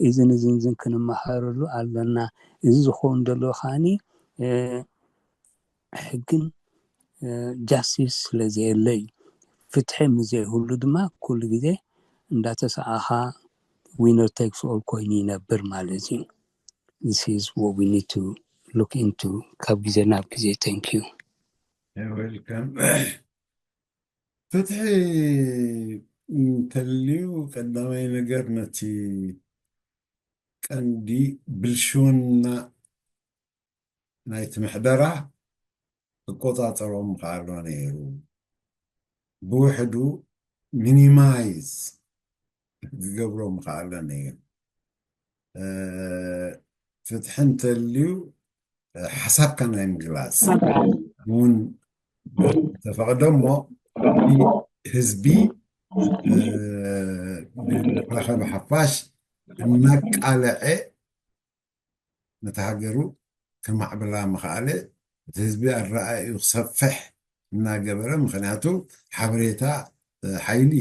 እዝን ክንመሃረሉ ኣለና እዚ ዝኸውን ዘሎ ከዓኒ ሕግን ጃስቲስ ስለዘየለይ ፍትሒ ምዘይህሉ ድማ ኩሉ ግዜ እንዳተሰኣኻ ዊነር ቴክስ ኦል ኮይኑ ይነብር ማለት እዩ። This is what we need to look into ካብ ግዜ ናብ ግዜ thank you ዌልካም ፍትሒ እንተልዩ ቀዳማይ ነገር ነቲ ቀንዲ ብልሽውና ናይቲ ምሕደራ ክቆፃፀሮም ካሎ ነይሩ ብውሕዱ ሚኒማይዝ ዝገብሮም ካለ ነይሩ ፍትሒ እንተልዩ ሓሳብካ ናይ ምግላፅ እውን ተፈቅዶ እሞ ህዝቢ ብረኸበ ሓፋሽ እናቃልዐ ነቲ ሃገሩ ከማዕብላ ምኽኣለ እቲ ህዝቢ ኣረኣዩ ክሰፍሕ እናገበረ ምክንያቱ ሓበሬታ ሓይሊ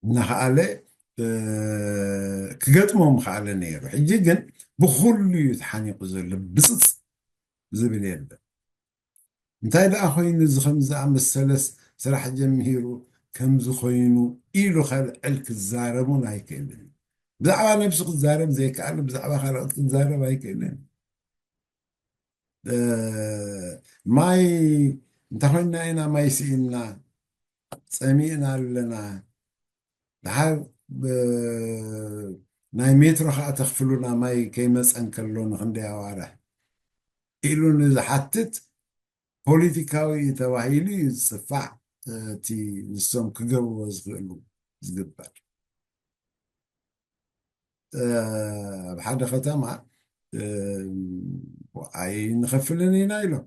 እናኸኣለ ክገጥሞ ምኽኣለ ነይሩ ሕጂ ግን ብኩሉ እዩ ተሓኒቁ ዘሎ ብፅፅ ዝብል የለን እንታይ ደኣ ኮይኑ እዚ ከምዝኣመሰለ ስራሕ ጀሚሩ ከምዚ ኮይኑ ኢሉ ከልዕል ክዛረቡን ኣይክእልን ብዛዕባ ነብሱ ክዛረብ ዘይከኣለ ብዛዕባ ካልኦት ክዛረብ ኣይክእልን ማይ እንታይ ኮይና ኢና ማይ ስኢና ፀሚእና ኣለና ድሓር ናይ ሜትሮ ከዓ ተኽፍሉና ማይ ከይመፀን ከሎ ንክንደይ ኣዋርሕ ኢሉ ንዝሓትት ፖለቲካዊ ተባሂሉ ዝፅፋዕ እቲ ንሶም ክገብርዎ ዝኽእሉ ዝግበር ኣብ ሓደ ከተማ ኣይንኸፍልን ኢና ኢሎም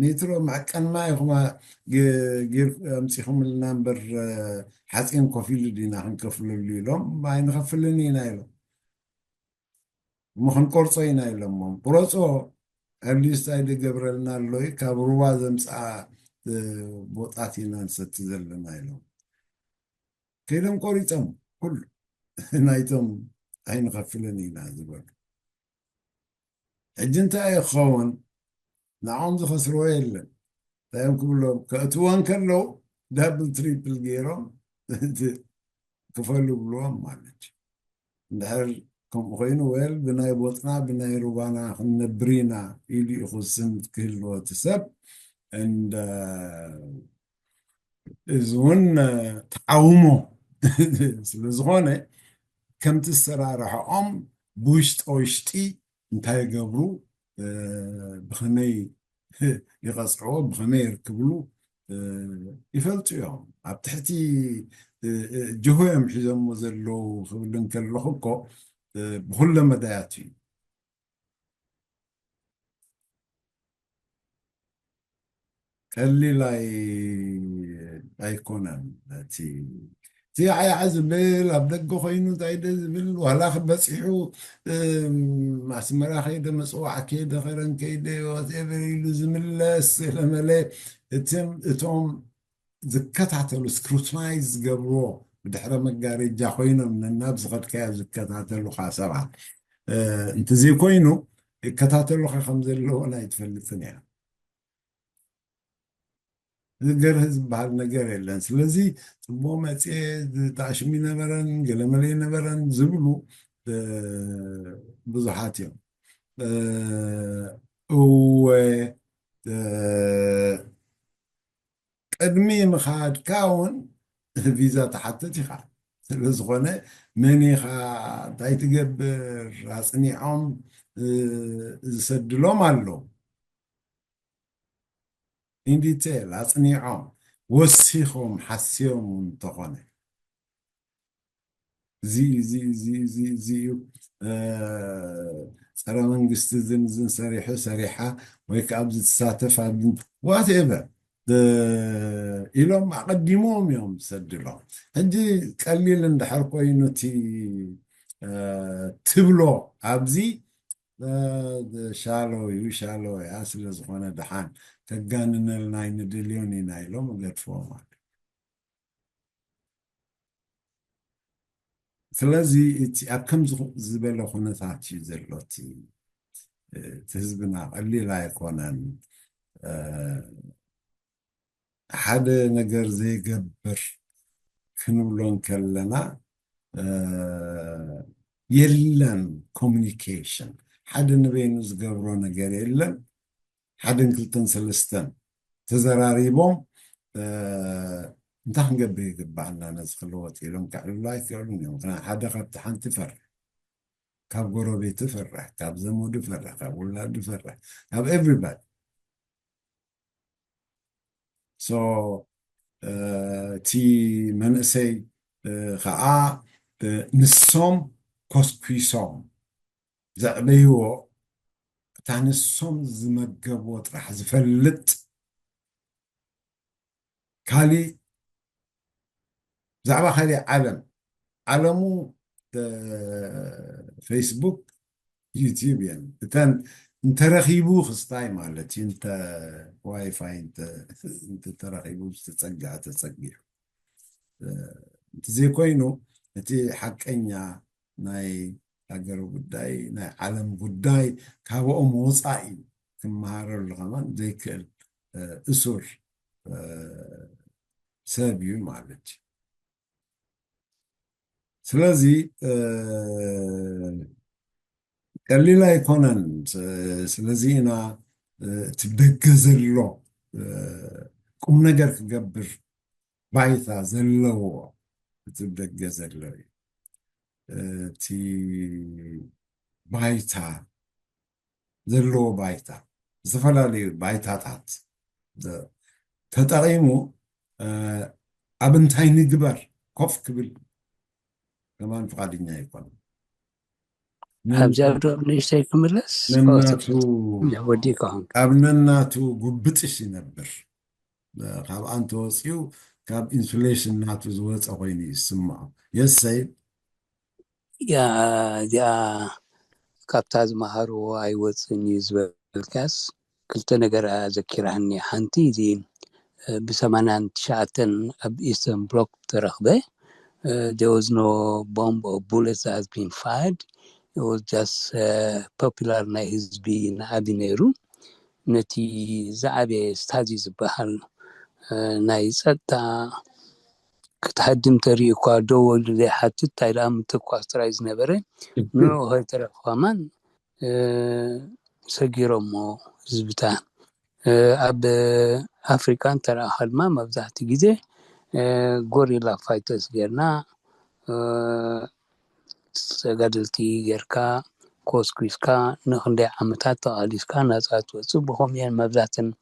ሜትሮ ማዕቀን ማይ ኹማ ኣምፂኹምልና እምበር ሓፂን ኮፍ ኢሉ ዲና ክንከፍለሉ ኢሎም ኣይንኸፍልን ኢና ኢሎም እሞ ክንቆርፆ ኢና ኢሎሞም ቁረፆ ኣድሊስታይ ደገብረልና ኣሎይ ካብ ሩባ ዘምፅኣ ቦጣት ኢና ንሰቲ ዘለና ኢሎም ከይዶም ቆሪፆም ኩሉ ናይቶም ኣይንኸፍልን ኢና ዝበሉ ሕጂ እንታይ ክኸውን ንዖም ዝኸስርዎ የለን እንታዮም ክብሎም ከእትዎን ከለዉ ዳብል ትሪፕል ገይሮም ክፈሉ ብልዎም ማለት እንድሕር ከምኡ ኮይኑ ወል ብናይ ቦጥና ብናይ ሩባና ክንነብር ኢና ኢሉ ይኹስን ክህልዎ እቲ ሰብ እዚ እውን ተቃውሞ ስለዝኾነ ከምቲ ዝተራርሐኦም ብውሽጢ ውሽጢ እንታይ ገብሩ ብኸመይ ይቐፅዕዎ ብኸመይ ይርክብሉ ይፈልጡ እዮም ኣብ ትሕቲ ጅሆዮም ሒዞሞ ዘለዉ ክብል እንከለኹ እኮ ብኩለ መዳያት እዩ ቀሊል ኣይኮነን እቲ ዓያዓ ዝብል ኣብ ደገ ኮይኑ እንታይ ዝብል ዋላ ክበፂሑ ማስመራ ከይደ መፅዋዕ ከይደ ኸረን ከይደ ዋትኤቨር ኢሉ ዝምለስ ለመለ እቶም ዝከታተሉ ስክሩትናይዝ ዝገብርዎ ብድሕረ መጋረጃ ኮይኖም ነናብ ዝኸድካዮ ዝከታተሉካ ሰባት እንተዘይኮይኑ ይከታተሉካ ከም ዘለዎን ኣይትፈልጥን እያ ዝገርህ ዝበሃል ነገር የለን ስለዚ ፅቡቅ መፅአ ተኣሽሚ ነበረን ገለመለይ ነበረን ዝብሉ ብዙሓት እዮም ቅድሚ ምኻድካ እውን ቪዛ ተሓትት ኢኻ ስለዝኾነ መን ኢኻ እንታይ ትገብር ኣፅኒዖም ዝሰድሎም ኣለዉ ኢንዲቴል ኣፅኒዖም ወሲኾም ሓስዮም እንተኾነ እዚ እዩ ፀረ መንግስቲ ዝን ሰሪሓ ወይ ከዓ ዝትሳተፍ ዋትኤቨር ኢሎም ኣቐዲሞም እዮም ዝሰድሎም ሕጂ ቀሊል እንድሕር ኮይኑ እቲ ትብሎ ኣብዚ ሻሎ እያ ስለዝኾነ ድሓን ተጋንነልና ይንድልዮን ኢና ኢሎም ገድፎም ኣለ ስለዚ እቲ ኣብ ከምዚ ዝበለ ኩነታት እዩ ዘሎ እቲ تهزبنا قليل يكونن حدا نجر زي جبر كنولون كلنا يلن communication حدا نبين زقبرو نجر يلن حدا نكلتن سلستن تزراريبهم انت حنقبي يقبعنا ناس خلوات يلون كعلو لايك يقولون يوم حدا قد حان تفرح كاب قروبي تفرح كاب زمود تفرح كاب ولاد تفرح كاب everybody so تي منسي خاء نسوم كوسكويسوم زعبيو تاع نسوم زمقبوت راح زفلت كالي زعبا خالي علمو فيسبوك يوتيوب يعني كان انت رخيبو خصتاي مالتي انت واي فاي انت ترخيبو تتسقع انت زي كوينو انتي حقنيا ناي هاجر ጉዳይ ናይ ዓለም ጉዳይ ካብኦም ወፃኢ ክመሃረሉ ከመን ዘይክእል እሱር ሰብ እዩ ማለት እዩ ስለዚ ቀሊል ኣይኮነን ስለዚ ኢና ትደገ ዘሎ ቁም ነገር ክገብር ባይታ ዘለዎ ትደገ ዘሎ እዩ እቲ ባይታ ዘለዎ ባይታ ዝተፈላለዩ ባይታታት ተጠቂሙ ኣብ እንታይ ንግበር ኮፍ ክብል كمان فقادين يكون أبجد نشتي كملس نناتو وديك هون أبنناتو قبتش ينبر كاب أنتو سيو كاب إنسوليشن ناتو زوات أغيني يسمعوا يس سيد يا كابتاز مهارو أيوة نيوز بالكاس كلت نجر أذكرني حنتي دي بسمانان شاتن أب إيسترن بلوك ترخبه there was no bomb or bullets that has been fired. It was just popular na hizbi na abineru. Nati zaabe studies bahal na isata كتحدم تاريخ دول اللي حتى تايلام تكواسترايز نبره نو هاي ترى خامان سجيرمو زبطان أب أفريقيا ترى حلما مبزحت جدي غوريلا فايترز غيرنا سجادلتي غيركا كوسكويسكا نخندي عمتات تقاليسكا نازات وصبهم يعني مبزحتن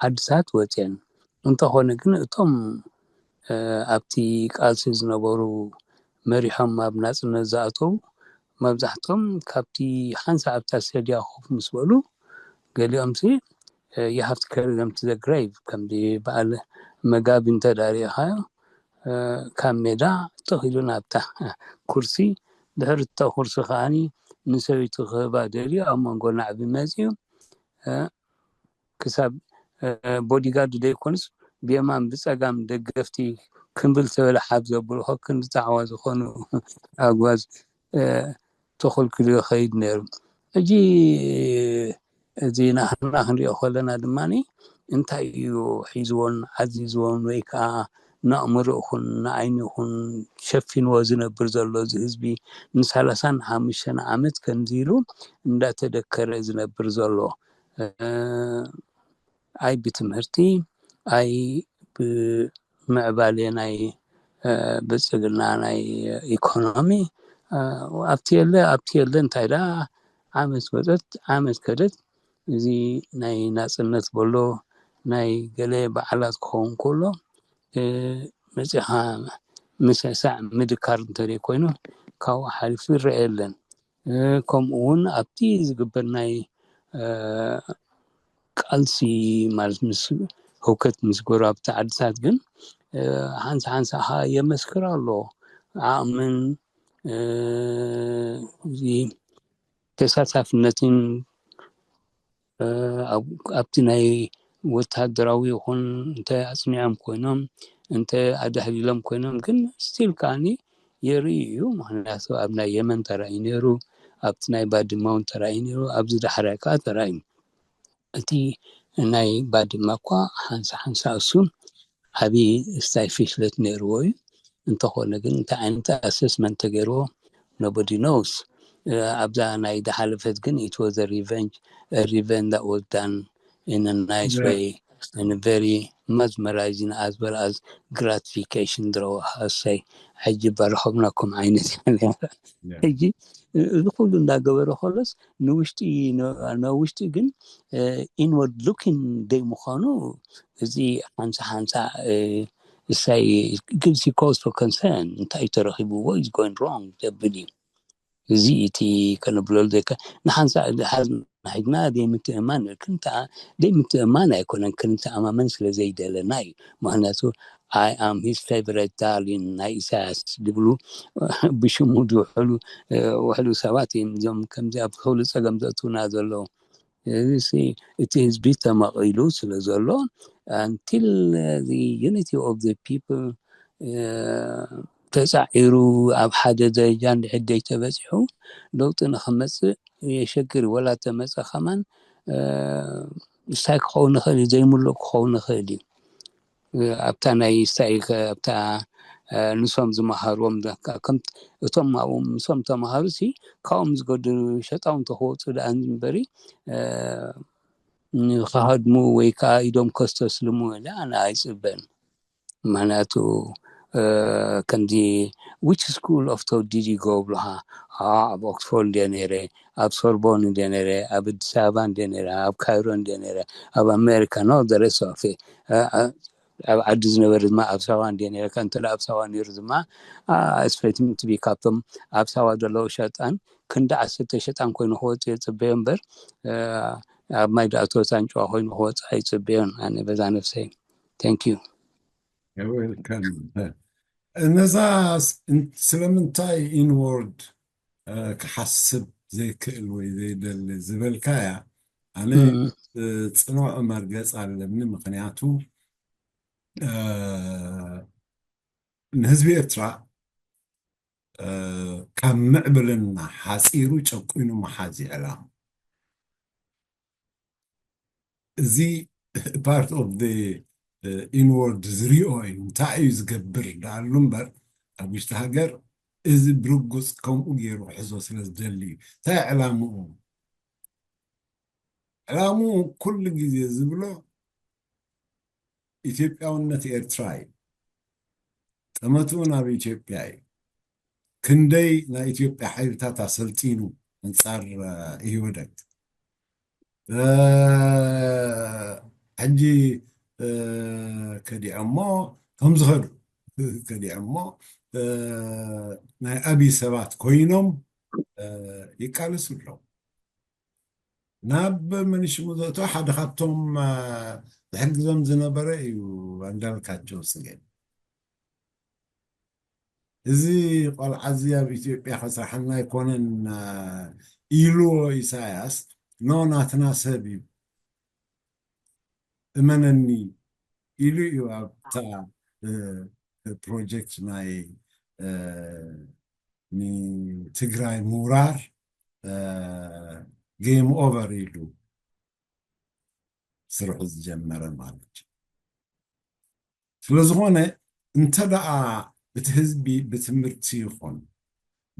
عدسات وتين انت هون ግን እቶም ኣብቲ ቃልሲ ዝነበሩ መሪሖም ኣብ ናጽነት ዝኣተው መብዛሕትኦም ካብቲ ሓንሳ ኣብታ ሰድያ ኮፍ ምስ በሉ ገሊኦምሲ you have to carry them to the grave ከምዚ በዓል መጋቢ እንተዳሪኻዮ ካብ ሜዳ ተኺሉ ናብታ ኩርሲ ድሕሪ እታ ኩርሲ ከዓኒ ንሰበይቲ ክህባ ደልዩ ኣብ መንጎ ናዕቢ መፂኡ ክሳብ ቦዲጋርድ ደይኮንስ ብየማን ብፀጋም ደገፍቲ ክንብል ተበለ ሓብ ዘብሉ ክንዲ ዛዕዋ ዝኾኑ ኣጓዝ ተኸልክሉ ይኸይድ ነይሩ እጂ እዚ ናህና ክንሪኦ ከለና ድማኒ እንታይ እዩ ሒዝዎን ዓዚዝዎን ወይ ከዓ ንኣእምሮ ይኹን ንዓይኒ ይኹን ሸፊንዎ ዝነብር ዘሎ እዚ ህዝቢ ን35 ዓመት ከምዚ ኢሉ እንዳተደከረ ዝነብር ዘሎ ኣይ ብትምህርቲ ኣይ ብምዕባለ ናይ ብልፅግና ናይ ኢኮኖሚ ኣብቲ የለ እንታይ ዳ ዓመት ወፀት ዓመት ከደት እዚ ናይ ናጽነት በሎ ናይ ገለ በዓላት ክኸውን ከሎ መፅኻ ምሰሳዕ ምድካር እንተደይ ኮይኑ ካብኡ ሓሊፉ ይረአ የለን ከምኡ እውን ኣብቲ ዝግበር ናይ ቃልሲ ማለት ምስ ህውከት ምስ ጎሩ ኣብቲ ዓድታት ግን ሓንሳ የመስክር ኣሎ ዓቕምን እዚ ተሳታፍነትን ኣብቲ ናይ ወታደራዊ ይኹን እንተ ኣጽኒዖም ኮይኖም እንተ ኣዳህሊሎም ኮይኖም ግን ስቲል ከዓኒ የርኢ እዩ ምክንያቱ ኣብ ናይ የመን ተራእዩ ነይሩ أبتناي بعد ما ترايني أبزد حركات تراين أتي ناي بعد ما قا حنسا أسون أبي استيفيش لتنيروي أنت خلنا أنت أنت assessment تجرو nobody knows أبدا ناي ده حلفت جن it was a revenge that was done in a nice way and a very mesmerizing as well as gratification draw I say حجي برحبناكم عينتي ሕጂ እዚ ኩሉ እንዳገበረ ከሎስ ንውሽጢ ግን ኢንወርድ ሉኪን ዘይምዃኑ እዚ ሓንሳ እሳይ gives you cause for concern እንታይ እዩ ተረኺብዎ is going wrong ዘብል እዩ እዚ እቲ ከነብለሉ ዘይከ ንሓንሳ ሓዝና ዘይምትእማን ዘይምትእማን ኣይኮነን ክንተኣማመን ስለ ዘይደለና እዩ ምክንያቱ I am his favorite darling ናይ ኢሳያስ ዝብሉ ብሽሙ ዝውሕሉ ውሕሉ ሰባት እዮም እዞም ከምዚ ኣብ ክውሉ ፀገም ዘእትውና ዘለዉ እቲ ህዝቢ ተመቒሉ ስለ ዘሎ until the unity of the people ተፃዒሩ ኣብ ሓደ ደረጃ ንድሕደይ ተበፂሑ ለውጢ ንኽመፅእ የሸግር ወላ ተመፀ ኸማን እንታይ ክኸውን ይኽእል እዩ ዘይምሉእ ክኸውን ይኽእል እዩ ኣብታ ናይ ስታይ ኣብታ ንሶም ዝመሃርዎም እቶም ኣብኦም ንሶም ተመሃሩ ሲ ካብኦም ዝገድሉ ሸጣውንቲ ክወፁ ደኣ እምበሪ ንኸሃድሙ ወይ ከዓ ኢዶም ከስተስልሙ ኣነ ኣይፅበን ምክንያቱ ከምዚ which school of thought did you go ብልሃ ኣብ ኦክስፎርድ እንድየ ነይረ ኣብ ሶርቦን እንድየ ነይረ ኣብ ኣዲስ ኣበባ እንድየ ነይረ ኣብ ካይሮ እንድየ ነይረ ኣብ ኣሜሪካ ኖ the rest of it ኣብ ዓዲ ዝነበረ ድማ ኣብ ሳዋ እንድየ ነይረ ከንተላ ኣብ ሳዋ ነይሩ ድማ ኣስፈትም ትቢ ካብቶም ኣብ ሳዋ ዘለዉ ሸጣን ክንዲ 10 ሸጣን ኮይኑ ክወፅ የፅበዮ እምበር ኣብ ማይ ዳእቶ ሳንጭዋ ኮይኑ ክወፅ ኣይፅበዮን ኣነ በዛ ነፍሰይ thank you welcome እነዛ ስለምንታይ ኢንዎርድ ክሓስብ ዘይክእል ወይ ዘይደሊ ዝበልካያ ኣነ ፅኑዕ መርገፅ ኣለኒ ምክንያቱ ንህዝቢ ኤርትራ ካብ ምዕብልና ሓፂሩ ጨቂኑ መሓዝ ይዕላም እዚ part of the inward ዝሪኦ እዩ እንታይ እዩ ዝገብር ዳሉ እምበር ኣብ ውሽጢ ሃገር እዚ ብርጉፅ ከምኡ ገይሩ ሕዞ ስለ ዝደሊ እዩ እንታይ ዕላምኡ ኩሉ ግዜ ዝብሎ ኢትዮጵያውነት ኤርትራ እዩ ጠመቱ ናብ ኢትዮጵያ እዩ ክንደይ ናይ ኢትዮጵያ ሓይልታት ኣሰልጢኑ አንጻር ይወደቅ ሕጂ ከዲዕሞ ከም ዝኸዱ ከዲዕሞ ናይ ኣብይ ሰባት ኮይኖም ይቃለሱ ኣለዉ ናብ መንሽሙ ዘእቶ ሓደ ካብቶም ዝሕግዞም ዝነበረ እዩ እንዳልካቸው ጽጌን እዚ ቆልዓ እዚ ኣብ ኢትዮጵያ ከስራሕና ኣይኮነን ኢሉ ኢሳያስ ኖ ናትና ሰብ እዩ እመነኒ ኢሉ እዩ ኣብታ ፕሮጀክት ናይ ትግራይ ምውራር ጌም ኦቨር ኢሉ ስርሑ ዝጀመረ ማለት ስለዝኾነ እንተደኣ እቲ ህዝቢ ብትምህርቲ ይኹን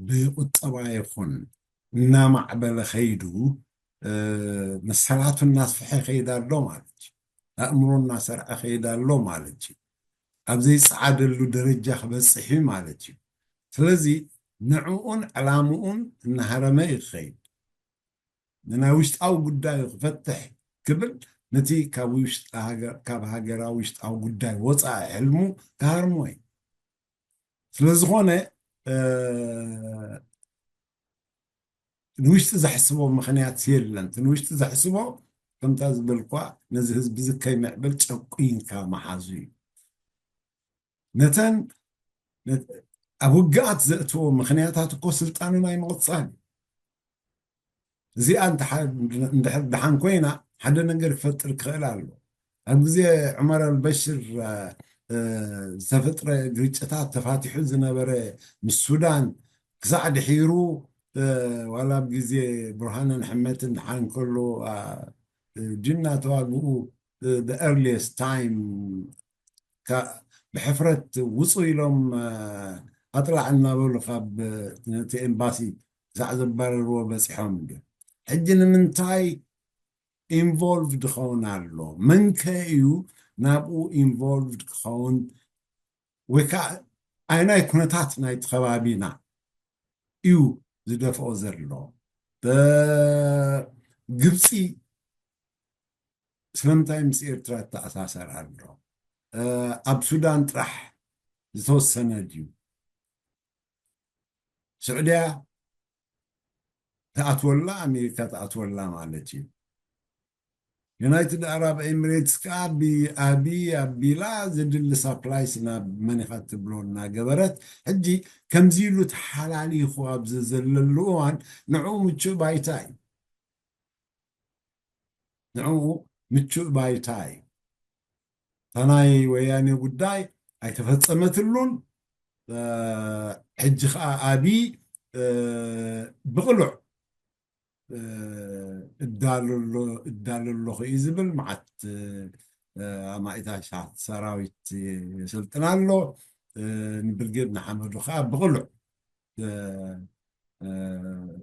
ብቁጠባ ይኹን እናማዕበለ ኸይዱ መሰላቱ እናስፍሐ ኸይዳ ኣሎ ማለት እዩ ኣእምሮ እናሰርዐ ኸይዳ ኣሎ ማለት እዩ ኣብ ዘይፀዓደሉ ደረጃ ክበፅሕ ማለት እዩ ስለዚ ንዕኡን ዕላምኡን እናሃረመ ይኸይድ ንናይ ውሽጣዊ ጉዳይ ክፈትሕ ክብል ነቲ ካብ ሃገራዊ ውሽጣዊ ጉዳይ ወፃኢ ሕልሙ ክሃርሞ እዩ ስለዝኾነ ንውሽጢ ዘሕስቦ ምክንያት የለን ንውሽጢ ዘሕስቦ ከምታ ዝበልኳ ነዚ ህዝቢ ከይምዕብል ጨቂንካ መሓዙ እዩ ነተን ኣብ ውግኣት ዘእትዎ ምክንያታት እኮ ስልጣኑ ናይ ምቕፃል እዚኣ እንድሕር ድሓን ኮይና ሓደ ነገር ክፈጥር ክኽእል ኣሎ ኣብ ግዜ ዑመር አልበሽር ዝተፈጥረ ግጭታት ተፋቲሑ ዝነበረ ምስ ሱዳን ክሳዕ ድሒሩ ولا بجزء برهان حمات امتحان كله جنة تواجهوا the earliest time بحفرة وصلوا لهم أطلع لنا بقول خاب نتي إمباسي زعزع برر بس حمد حجنا من تاي involved خون على من كأيو نابو involved خون وكا أنا يكونتات نايت خوابينا إيو زدف أزر له جبسي sometimes إيرترا تأساسر على أب سودان طرح زتوسنه ديو سعودية تأتولى أمريكا تأتولى مالتي يونايتد عرب إميريتس كابي أبي لا زدل سبلايس نا مني خدت بلونا جبرت حجي كم زيلو تحلالي خواب زللوان نعو متشو بايتاي نعو متشو بايتاي تناي وياني قداي أي تفتصمت اللون حجي أبي بغلع الدال خيزبل معت ما إذا شات سراويت سلطنا له نبرجيد نحمد خاب بغلع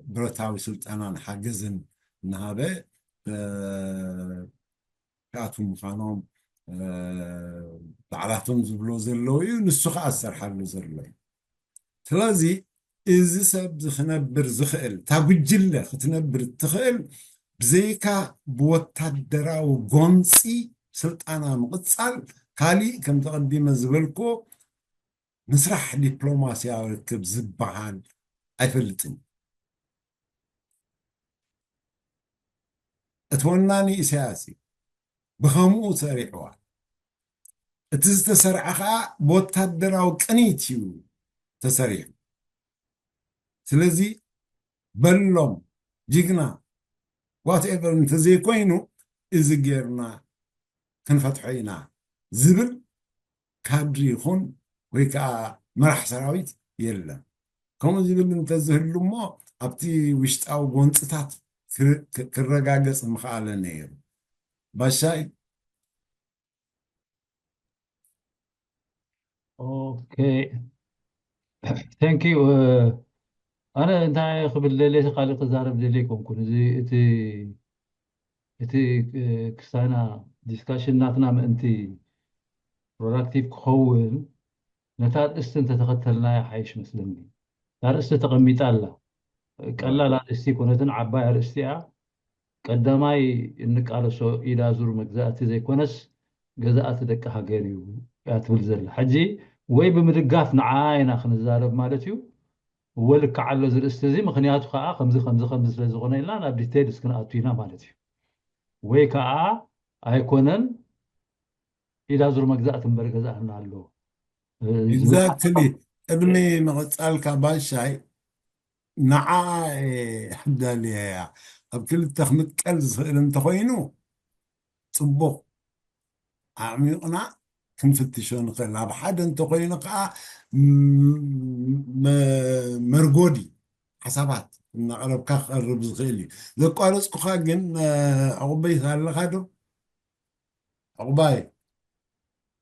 برتاوي سلطنا حاجزن نهابه كاتهم مخانهم تعالاتهم زبلو زلوي ونسخ أثر حلو زلوي تلازي إذا سب خنبر زخيل تاججله ختنبر تخيل بزيكا بوتادرا وغونسي سلطانا مقصال كالي كم تقدم زبلكو مسرح دبلوماسيا وركب زبعان أفلتن أتوناني سياسي بخمو سريحوا تستسرعها بوتادرا وكنيتيو تسريح سلازي بلوم جيجنا وات ايفر انت زي كوينو إذا جيرنا كنفتحينا زبل كادري يخون ويكا مرح سراويت يلا كما زبل انت زهلو ما ابتي وشت او بونتات كرقاقص مخالة نير باشاي اوكي ثانك يو انا انت قبل ليش قال تزارب دليكم كون زي اتي كسانا ديسكشن ناتنا ما انت برودكتيف كون نتاد استنت تقتلنا يا حيش مسلمي دار است تقميط الله قلال استي كونتن عباي رستيا قدماي انقالسو إيدا زور مجزات زي كونس جزاءات دك هاجريو يا تبل زل حجي وي بمدقاف نعاينا خنزارب مالتيو ولك على زر استزي مخنياتو خا خمز لزغنا إلا أنا بديتيلز كنا أتوينا مالتيو وي كا أيكونن إيدا زور مجزات مبرجزاتنا له exactly ابني مغسالك باشاي نعاي حدالي يا بكل تخمت كلز انت خوينو صبو عميقنا كنفتشو نقل هذا حد انت خوينو مرقودي حسابات نقرب كاخ الرب زغيلي ذو قارس كوخا جن عقباي ثالة خادو عقباي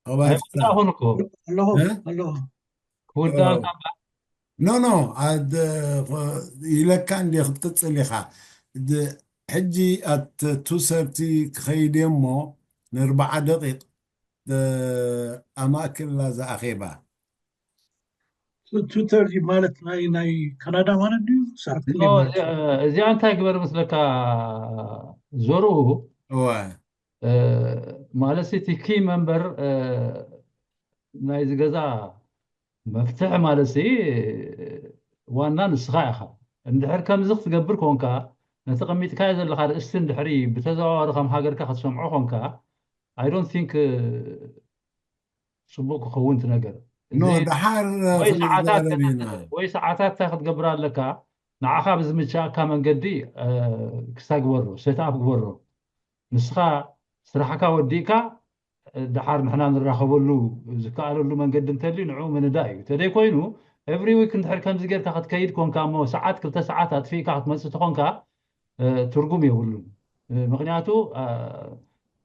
هاي فتاة بدا هونكو الله ها الله كولتا نو عاد إلا كان لي خطط اللي حجي ات 2:30 خيد يمو نربع دقيق أماكن لا أخيبة 2:30 مالت ناي كندا مالت ديو ساعت كلي نو مالت زي أنت أكبر مثلك زورو هو مالسيتي كي ممبر نايز جزا مفتاح مالسي وانا نسخة أخا اندحر كم زخت تقبر كونكا نتقميت كايز اللي خار استندحري بتزوار رقم حاجر كا خسمعو كونكا I don't think سبوك خونت نقر نو زي دحار وي خلص ساعاتات داربينا وي ساعاتات تاخذ قبران لك نعخا بزمتشا كمان قدي كستاق ورو سيتاب ورو نسخة سرحكا وديكا دحار نحنا نراخبلو زكالو من قدم تلي نعو من داي تدي كوينو every week እንድሕር ከምዚ ጌርካ ክትከይድ ኮንካ እሞ ሰዓት 2 ሰዓት ኣጥፊእካ ክትመፅእ ተኾንካ ትርጉም የብሉን ምክንያቱ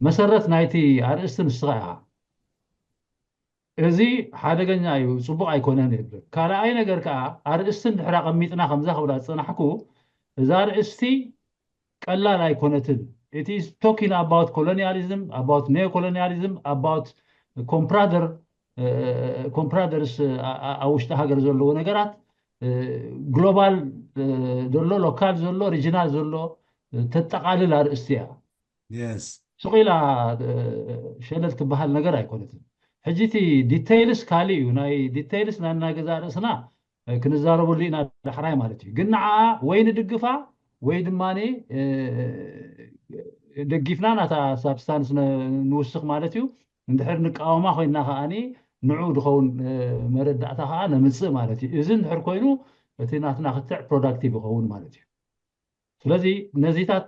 መሰረት ናይቲ ኣርእስቲ ንስኻ ኢኻ እዚ ሓደገኛ እዩ ፅቡቅ ኣይኮነን ይብል ካልኣይ ነገር ከዓ ኣርእስቲ እንድሕር ኣቐሚጥና ከምዛ ክብላ ዝፅናሕኩ እዛ ኣርእስቲ ቀላል ኣይኮነትን it is talking about colonialism about neo-colonialism about compradors ኣብ ውሽጢ ሃገር ዘለዎ ነገራት ግሎባል ዘሎ ሎካል ዘሎ ሪጅናል ዘሎ ተጠቃልል ኣርእስቲ እያ yes ስቂላ ሸለል ትበሃል ነገር ኣይኮነትን ሕጂቲ ዲቴይልስ ካሊ እዩ ናይ ዲቴይልስ ናና ገዛ ርእስና ክንዛረበሉ ኢና ዳሕራይ ማለት እዩ ግን ንዓ ወይ ንድግፋ ወይ ድማኒ ደጊፍና ናታ ሳብስታንስ ንውስኽ ማለት እዩ እንድሕር ንቃወማ ኮይና ከዓኒ ንዑ ድኸውን መረዳእታ ከዓ ነምፅእ ማለት እዩ እዚ እንድሕር ኮይኑ እቲ ናትና ክትዕ ፕሮዳክቲቭ ይኸውን ማለት እዩ ስለዚ ነዚታት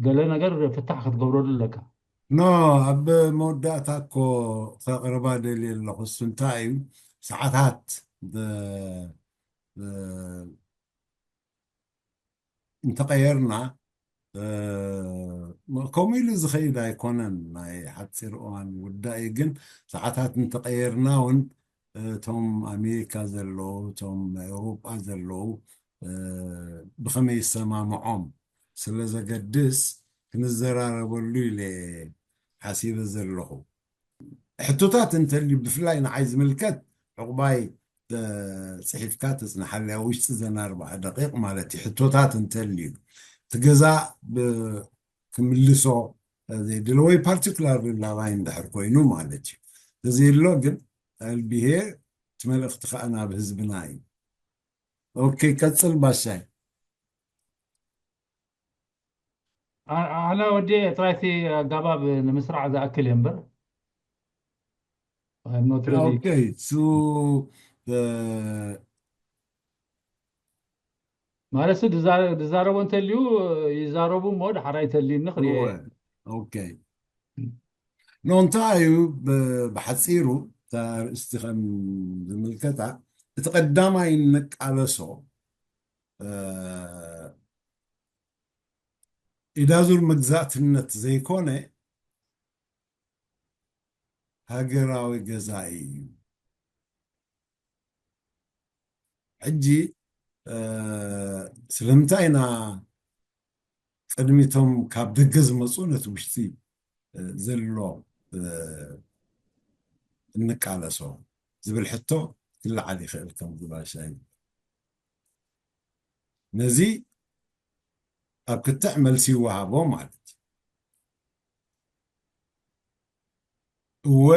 ገለ ነገር ፍታሕ ክትገብረሉ ኣለካ ኖ ኣብ መወዳእታ እኮ ከቕርባ ደልየ ኣለኹ እሱ እንታይ እዩ ሰዓታት እንተቀየርና ከምኡ ኢሉ ዝኸይድ ኣይኮነን ናይ ሓፂር እዋን ጉዳይ ግን ሰዓታት እንተቀየርና እውን እቶም ኣሜሪካ ዘለዉ እቶም ኤውሮጳ ዘለዉ ብኸመይ ይሰማምዖም ስለ ዘገድስ ክንዘራረበሉ ኢለ ሓሲበ ዘለኹ ሕቶታት እንተልዩ ብፍላይ ንዓይ ዝምልከት ዕቑባይ ፅሒፍካ ተፅናሓልያ ውሽጢ ዘና 4 ደቂቕ ማለት እዩ ሕቶታት እንተልዩ ትገዛእ ክምልሶ ዘይድለ ወይ ፓርቲኩላር ላባይ እንድሕር ኮይኑ ማለት እዩ ተዘይሎ ግን ኣልቢሄር ትመልእኽቲ ከዓ ናብ ህዝብና እዩ ኦኬ ቀፅል ባሻይ ኣነ ወዲ ጥራይቲ ኣጋባብ ንምስራዕ ዝኣክል እየ እምበር I'm not ready. Okay, so ማለት ድዛረቡ እንተልዩ ይዛረቡ እሞ ድሓራ ይተልዩኒ ክሪአ okay. ኖ እንታይ እዩ ብሓፂሩ ርእስቲ ከም ዝምልከታ እቲ ቀዳማይ ንቃለሶ ኢዳዙር መግዛእትነት ዘይኮነ ሃገራዊ ገዛኢ እዩ ሕጂ ስለምንታይ ኢና ቅድሚቶም ካብ ደገ ዝመፁ ነቲ ውሽጢ ዘሎ እንቃለሶ ዝብል ሕቶ ክለዓል ይኽእል ከም ዝባሻይ ነዚ ኣብ ክትዕ መልሲ ይወሃቦ ማለት እወ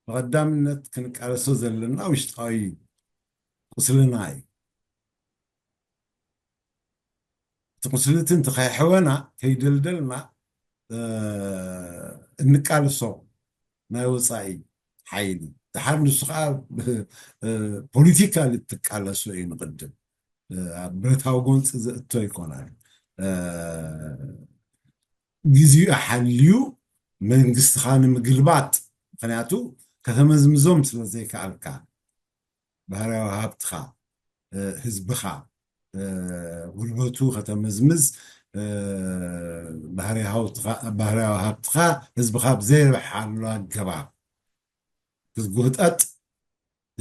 ብቐዳምነት ክንቃለሶ ዘለና ውሽጣዊ ቁስልና እዩ እቲ ቁስልቲ እንተኸይሕወና ከይደልደልና እንቃልሶ ናይ ወፃኢ ሓይሊ ድሓር ንሱ ከዓ ፖለቲካሊ እትቃለሶ እዩ ንቅድም ኣብ ብረታዊ ጎንፂ ዘእቶ ይኮናል ግዚኡ ሓልዩ መንግስትኻ ንምግልባጥ ምክንያቱ ከተመዝምዞም ስለ ዘይከኣልካ ባህርያዊ ሃብትኻ ህዝብኻ ጉልበቱ ከተመዝምዝ ባህርያዊ ሃብትኻ ህዝብኻ ብዘይረብሓሉ ኣገባብ ክትጉህጠጥ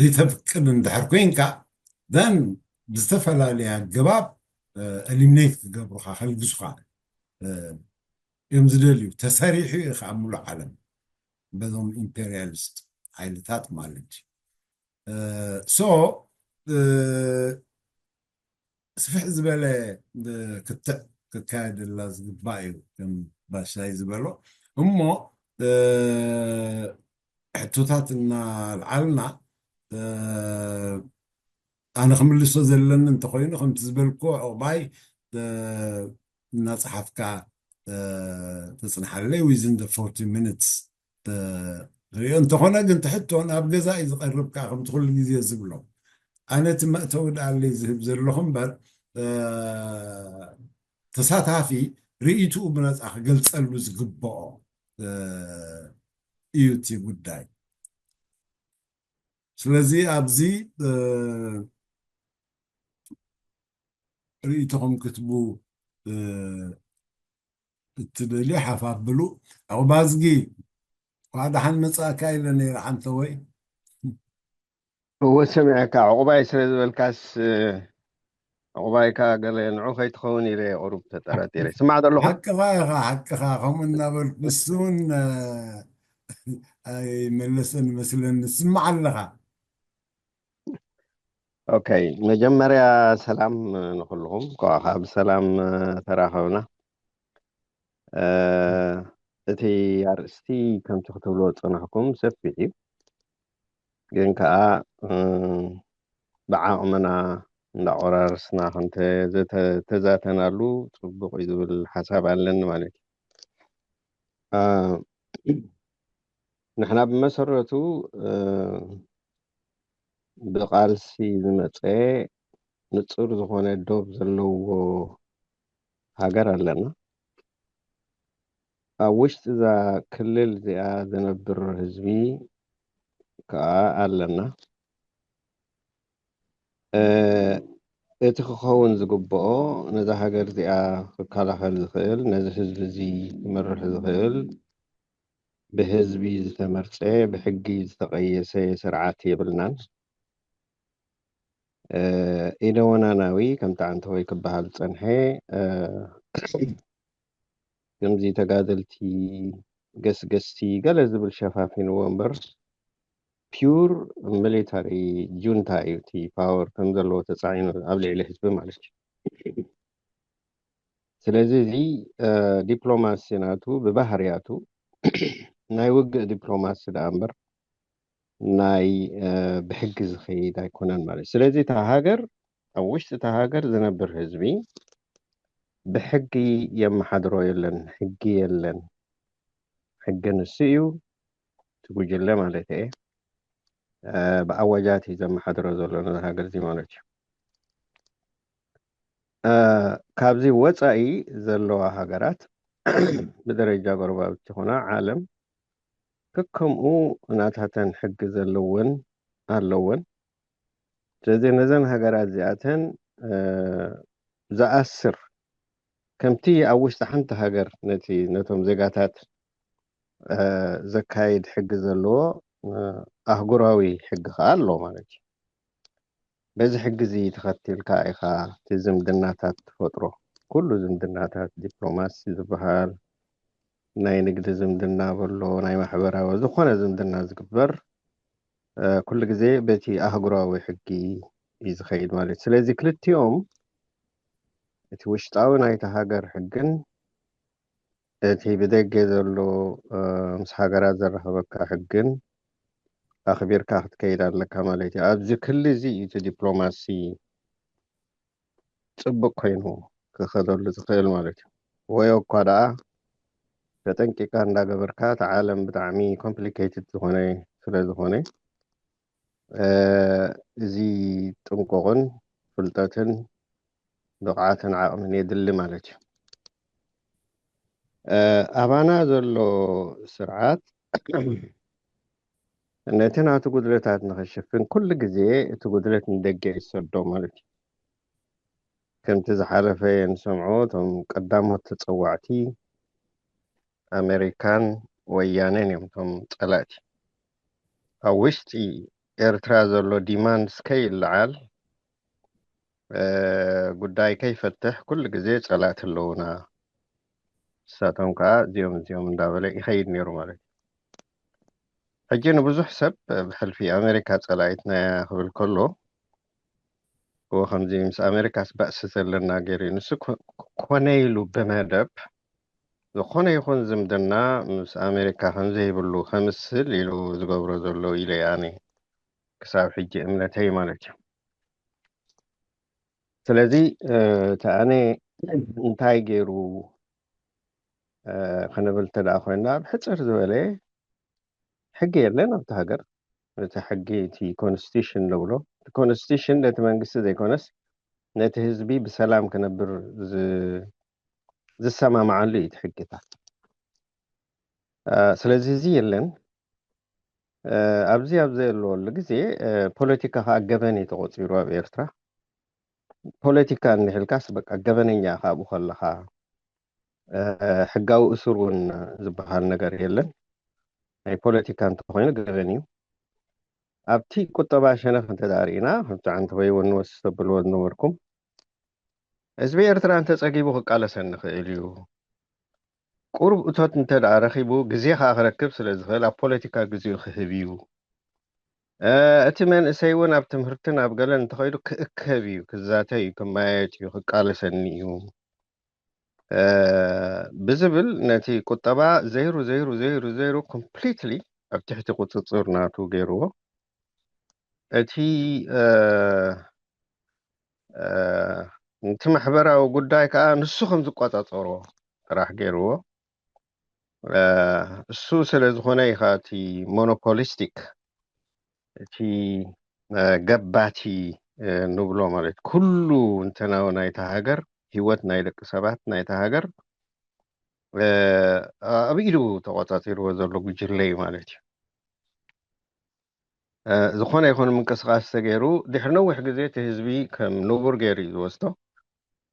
ዘይተፍቅድ እንድሕር ኮንካ ደን ብዝተፈላለየ ኣገባብ ኤሊሚኔት ክገብሩኻ ከልግሱኻ እዮም ዝደልዩ ተሰሪሑ እዩ ከዓ ሙሉእ ዓለም በዞም ኢምፔሪያሊስት ሓይልታት ማለት እዩ ሶ ስፍሕ ዝበለ ክትዕ ክካየደላ ዝግባእ እዩ ከም ባሻይ ዝበሎ እሞ ሕቶታት እናልዓልና ኣነ ክምልሶ ዘለኒ እንተኮይኑ ከምቲ ዝበልኮ ዕቑባይ እናፀሓፍካ ተፅንሓለይ ዊዝን 40 minutes ሪኦ እንተኾነ ግን ትሕቶን ኣብ ገዛ እዩ ዝቐርብካ ከምቲ ኩሉ ግዜ ዝብሎ ኣነ እቲ መእተዊ ድኣለይ ዝህብ ዘለኹ እምበር ተሳታፊ ርእይትኡ ብነፃ ክገልፀሉ ዝግብኦ እዩ እቲ ጉዳይ ስለዚህ ኣብዚ ርእይቶኹም ክትቡ እትደልዩ ሓፋፍሉ ኣቕባዝጊ ዋዳሓን መጻእካ ኢለ ነይረ ሓንተ ወይ هو سمعك عقباي سرد بالكاس عقبايك قال نعو خيتخون إلى أوروبا ترى سمعت له حقኻ ከምኡ እናበልኩ ንሱን ኣይመለሰን ይመስለን ንስማዕ ኣለኻ اوكي مجمريا سلام نخلهم كوخا بسلام تراخونا እቲ ኣርእስቲ ከም ትኽትብሎ ፀናሕኩም ሰፊሕ እዩ ግን ከዓ ብዓቕምና እንዳቆራርስና ክንተ ተዛተናሉ ፅቡቅ እዩ ዝብል ሓሳብ ኣለኒ ማለት እዩ ንሕና ብመሰረቱ ብቃልሲ ዝመፀ ንፁር ዝኾነ ዶብ ዘለዎ ሃገር ኣለና ኣብ ውሽጢ እዛ ክልል እዚኣ ዝነብር ህዝቢ ከዓ ኣለና እቲ ክኸውን ዝግብኦ ነዛ ሃገር እዚኣ ክከላኸል ዝኽእል ነዚ ህዝቢ እዚ ክመርሕ ዝኽእል ብህዝቢ ዝተመርፀ ብሕጊ ዝተቐየሰ ስርዓት የብልናን ኢደወናናዊ ከምቲ ዓንተ ወይ ክበሃል ፀንሐ ከምዚ ተጋደልቲ ገስገስቲ ገለ ዝብል ሸፋፊንዎ እምበር ፒውር ሚሊታሪ ጁንታ እዩ እቲ ፓወር ከም ዘለዎ ተፃዒኑ ኣብ ልዕሊ ህዝቢ ማለት እዩ ስለዚ እዚ ዲፕሎማሲ ናቱ ብባህርያቱ ናይ ውግእ ዲፕሎማሲ ዳ እምበር ናይ ብሕጊ ዝኸይድ ኣይኮነን ማለት ስለዚ እታ ሃገር ኣብ ውሽጢ እታ ሃገር ዝነብር ህዝቢ ብሕጊ የመሓድሮ የለን ሕጊ የለን ሕጊ ንሱ እዩ ትጉጅለ ማለት እየ ብኣዋጃት ዘመሓድሮ ዘሎ ነዛ ሃገር እዚ ማለት እዩ ካብዚ ወፃኢ ዘለዋ ሃገራት ብደረጃ ጎረባብቲ ኾና ዓለም ከከምኡ ናታተን ሕጊ ዘለወን ኣለወን ስለዚ ነዘን ሃገራት እዚኣተን ዝኣስር ከምቲ ኣብ ውሽጢ ሓንቲ ሃገር ነቶም ዜጋታት ዘካይድ ሕጊ ዘለዎ ኣህጉራዊ ሕጊ ከዓ ኣሎ ማለት እዩ በዚ ሕጊ እዚ ተኸቲልካ ኢኻ እቲ ዝምድናታት ትፈጥሮ ኩሉ ዝምድናታት ዲፕሎማሲ ዝበሃል ናይ ንግዲ ዝምድና በሎ ናይ ማሕበራዊ ዝኾነ ዝምድና ዝግበር ኩሉ ግዜ በቲ ኣህጉራዊ ሕጊ እዩ ዝኸይድ ማለት ስለዚ ክልቲኦም እቲ ውሽጣዊ ናይቲ ሃገር ሕግን እቲ ብደገ ዘሎ ምስ ሃገራት ዘራኸበካ ሕግን ኣኽቢርካ ክትከይድ ኣለካ ማለት እዩ ኣብዚ ክሊ እዚ እቲ ዲፕሎማሲ ፅቡቅ ኮይኑ ክኸደሉ ዝኽእል ማለት እዩ ወይ እኳ ደኣ ተጠንቂቃ እንዳገበርካ እቲ ዓለም ብጣዕሚ ኮምፕሊኬትድ ዝኾነ ስለዝኾነ እዚ ጥንቁቕን ፍልጠትን ብቕዓትን ዓቕምን የድሊ ማለት እዩ ኣባና ዘሎ ስርዓት ነቲ ናቱ ጉድለታት ንኽሽፍን ኩሉ ግዜ እቲ ጉድለት ንደገ ይሰዶ ማለት እዩ ከምቲ ዝሓለፈ ንሰምዖ እቶም ቀዳሞት ተፀዋዕቲ ኣሜሪካን ወያነን እዮም እቶም ፀላእቲ ኣብ ውሽጢ ኤርትራ ዘሎ ዲማንድ ከይልዓል ጉዳይ ከይፈትሕ ኩሉ ግዜ ፀላእቲ ኣለውና ንሳቶም ከዓ እዚኦም እንዳበለ ይኸይድ ነይሩ ማለት እዩ ሕጂ ንብዙሕ ሰብ ብሕልፊ ኣሜሪካ ፀላኢትና ክብል ከሎ ወኸምዚ ምስ ኣሜሪካስ ባእሲ ዘለና ገይሩ ንሱ ኮነ ኢሉ ብመደብ ዝኾነ ይኹን ዝምድና ምስ ኣሜሪካ ከምዘይብሉ ከምስል ኢሉ ዝገብሮ ዘሎ ኢለ ኣነ ክሳብ ሕጂ እምነተይ ማለት እዩ ስለዚ እቲ ኣነ እንታይ ገይሩ ክንብል ተደኣ ኮይና ብሕፅር ዝበለ ሕጊ የለን ኣብቲ ሃገር እቲ ሕጊ እቲ ኮንስቲቱሽን ንብሎ እቲ ኮንስቲቱሽን ነቲ መንግስቲ ዘይኮነስ ነቲ ህዝቢ ብሰላም ክነብር ዝሰማማዓሉ እዩ እቲ ሕግታት ስለዚ እዚ የለን ኣብዚ ዘለወሉ ግዜ ፖለቲካ ከዓ ገበን ተቆፂሩ ኣብ ኤርትራ ፖለቲካ እንሕልካስ በቃ ገበነኛ ካብኡ ከለካ ሕጋዊ እስር እውን ዝበሃል ነገር የለን ናይ ፖለቲካ እንተኮይኑ ገበን እዩ ኣብቲ ቁጠባ ሸነኽ እንተዳሪእና ከምቲ ዓንቲ ወይ እውን ወስ ተብልዎ ዝነበርኩም ህዝቢ ኤርትራ እንተፀጊቡ ክቃለሰን ንኽእል እዩ ቁሩብ እቶት እንተደኣ ረኺቡ ግዜ ከዓ ክረክብ ስለ ዝኽእል ኣብ ፖለቲካ ግዜኡ ክህብ እዩ እቲ መንእሰይ እውን ኣብ ትምህርትን ኣብ ገለን እንተኸይዱ ክእከብ እዩ ክዛተይ እዩ ክማየጥ እዩ ክቃለሰኒ እዩ ብዝብል ነቲ ቁጠባ ዘይሩ ዘይሩ ዘይሩ ዘይሩ ኮምፕሊትሊ ኣብ ትሕቲ ቁፅፅር ናቱ ገይርዎ እቲ ነቲ ማሕበራዊ ጉዳይ ከዓ ንሱ ከም ዝቆፃፀሮ ጥራሕ ገይርዎ እሱ ስለ ዝኾነ ኢኻ እቲ ሞኖፖሊስቲክ እቲ ገባቲ ንብሎ ማለት ኩሉ እንተናው ናይታ ሃገር ሂወት ናይ ደቂ ሰባት ናይታ ሃገር ኣብ ኢዱ ተቆፃፂርዎ ዘሎ ጉጅለ እዩ ማለት እዩ ዝኾነ ይኹን ምንቅስቃስ ተገይሩ ድሕሪ ነዊሕ ግዜ እቲ ህዝቢ ከም ንቡር ገይሩ እዩ ዝወስዶ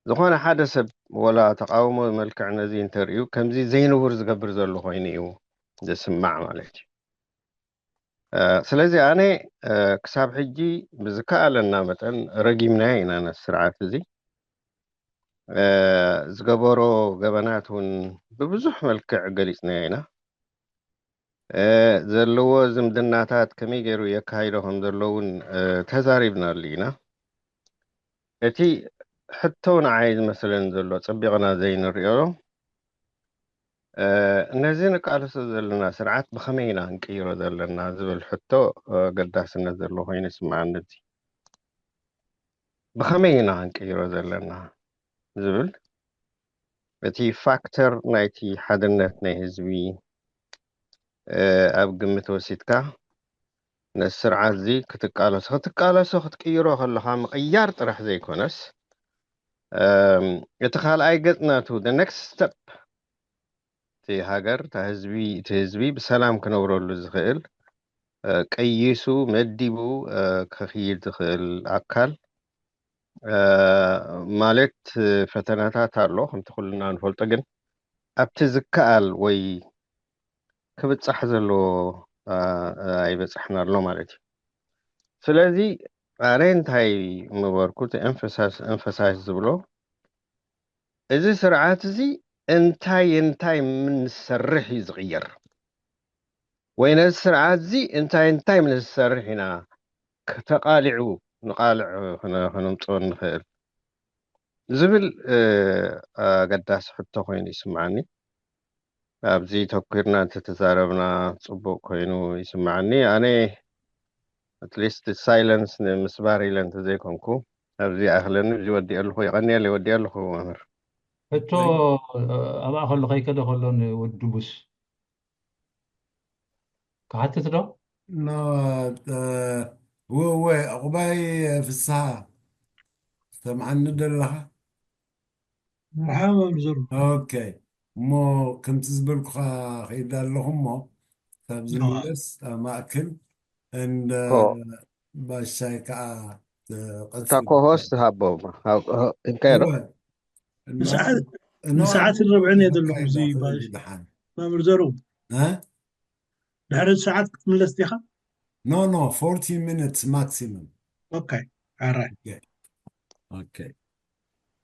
ዝኾነ ሓደ ሰብ ወላ ተቃውሞ መልክዕ ነዚ እንተርእዩ ከምዚ ዘይንቡር ዝገብር ዘሎ ኮይኑ እዩ ዝስማዕ ማለት እዩ ስለዚ ኣነ ክሳብ ሕጂ ብዝከኣለና መጠን ረጊምና ኢና ነቲ ስርዓት እዚ ዝገበሮ ገበናት እውን ብብዙሕ መልክዕ ገሊፅና ኢና ዘለዎ ዝምድናታት ከመይ ገይሩ የካይዶ ከም ዘሎ እውን ተዛሪብናሉ ኢና እቲ ሕቶ ንዓይ ዝመስለን ዘሎ ፀቢቕና ዘይንሪኦ ነዚ ንቃልሶ ዘለና ስርዓት ብኸመይ ኢና ክንቅይሮ ዘለና ዝብል ሕቶ ገዳስነት ዘሎ ኮይኑ ይስምዓኒ እዚ ብኸመይ ኢና ክንቅይሮ ዘለና ዝብል እቲ ፋክተር ናይቲ ሓድነት ናይ ህዝቢ ኣብ ግምት ወሲድካ ነቲ ስርዓት እዚ ክትቃለሶ ክትቅይሮ ከለካ ምቕያር ጥራሕ ዘይኮነስ እቲ ካልኣይ ገፅ ናቱ the next step እቲ ሃገር እቲ ህዝቢ ብሰላም ክነብረሉ ዝኽእል ቀይሱ መዲቡ ክኽይድ ዝኽእል ኣካል ማለት ፈተናታት ኣሎ ከምቲ ኩልና ንፈልጦ ግን ኣብቲ ዝከኣል ወይ ክብፃሕ ዘለዎ ኣይበፅሕና ኣሎ ማለት እዩ ስለዚ ኣነ እንታይ ምበርኩ ኤንፈሳይዝ ዝብሎ እዚ ስርዓት እዚ እንታይ ምንሰርሕ እዩ ዝቕየር ወይ ነዚ ስርዓት እዚ እንታይ ምንሰርሕ ኢና ተቃሊዑ ንቃልዕ ክነምፅኦ ንኽእል ዝብል ኣገዳሲ ሕቶ ኮይኑ ይስምዓኒ ኣብዚ ተኪርና እንተተዛረብና ፅቡቅ ኮይኑ ይስምዓኒ ኣነ ኣትሊስት ሳይለንስ ንምስባር ኢለ እንተዘይኮንኩ ኣብዚ ኣኽለኒ እዚ ወዲእ ኣለኹ ይቐኒየለ ይወዲእ ኣለኹ መምህር ሕቶ ኣብኣ ከሎ ከይከደ ከሎ ንወድቡስ ክሓትት ዶ ዕቁባይ ፍስሓ ሰምዓኒ ደለኻ مرحبا مزور ኦኬ እሞ ከምቲ ዝበልኩኻ ከይዳ ኣለኹ እሞ ካብ ዝምለስ ማእክል እንደ ባሻይ ከዓ እታ ኮሆስት ሃቦም እንካይሮ ساعات الربعين يدلهم زي باش ما مرزرو دحر ساعات من الاستيخاء No, 40 minutes maximum. اوكي alright Okay.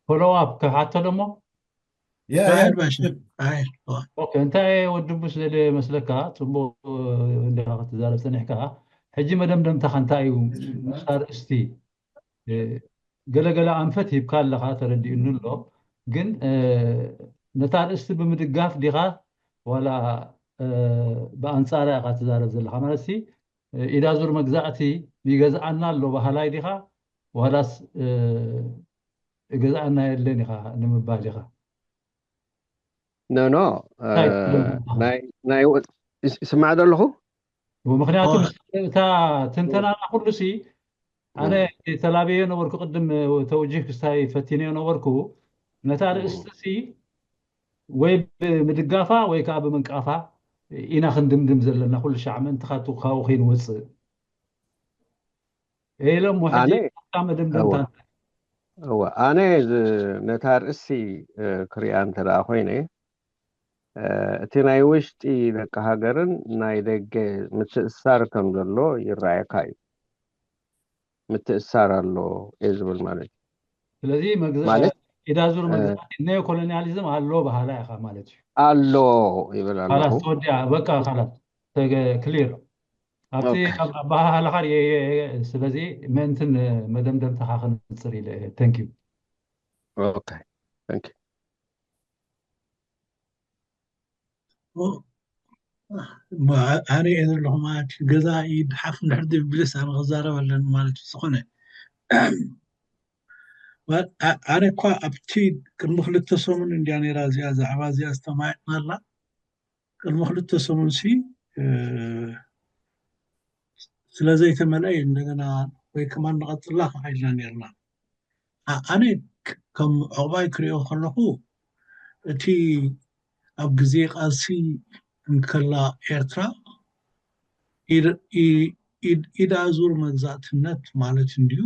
فولو اب كحتى دمو هاي باشا هاي اوكي انت ودبس لدي مسلكا تبو اللي تزارب سنحكا حجي مدمدم تخنتايو مختار استي قلقلا أنفت يبقى لها تردي إنه له جن نتار است بمدقاف ديها ولا بأنصارها قاتزار زل حماسي إذا زور مجزاتي بيجزعنا له بحلاي ديها ولا جزعنا اللي نها نمبالغها نو ناي سمع له ومخنياتهم تا تنتنا كل شيء أنا تلابيه نوركو قدم توجيه كستاي فتيني نوركو نتار استسي وي مدقافا وي كاب من قافا ኢና ክንድምድም ዘለና ኩሉ ሻዕ ምእንትኻቱ ካብኡ ከይንወፅእ ኢሎም ኣነ وحدي መደምደምታ ኣነ ነታ ርእሲ ክሪኣ እንተደኣ ኮይነ እቲ ናይ ውሽጢ ደቂ ሃገርን ናይ ደገ ምትእስሳር ከም ዘሎ ይረኣየካ እዩ ምትእስሳር ኣሎ እየ ዝብል ማለት እዩ ስለዚ ማለት ኢዳ ዙር መግዛእቲ ነዮ ኮሎኒያሊዝም ኣሎ ባህላ ኢኻ ማለት እዩ ኣሎ ይብል ኣለኹ خلاص تودع بقى خلاص كلير ኣብቲ ባህላኻ ስለዚ ምእንትን መደምደምታ ክንፅር ኢለ ቴንክ ዩ ኦኬ ቴንክ ዩ ኣነ እየ ዘለኹ ማለት እዩ ገዛ ይድሓፍ ንድሕር ብልስ ኣነ ክዛረብ ኣለኒ ማለት እዩ ዝኾነ ኣነ እኳ ኣብቲ ቅድሚ 2 ሰሙን እንድያ ነይራ እዚኣ ዛዕባ እዚኣ ዝተማዕጥና ኣላ ቅድሚ 2 ሰሙን ሲ ስለዘይተመልአ እንደገና ወይ ከማን ንቐፅላ ኢልና ነርና ኣነ ከም ዕቑባይ ክሪኦ ከለኹ እቲ ኣብ ግዜ ቃልሲ እንከላ ኤርትራ ኢዳ ዙር መግዛእትነት ማለት እንድዩ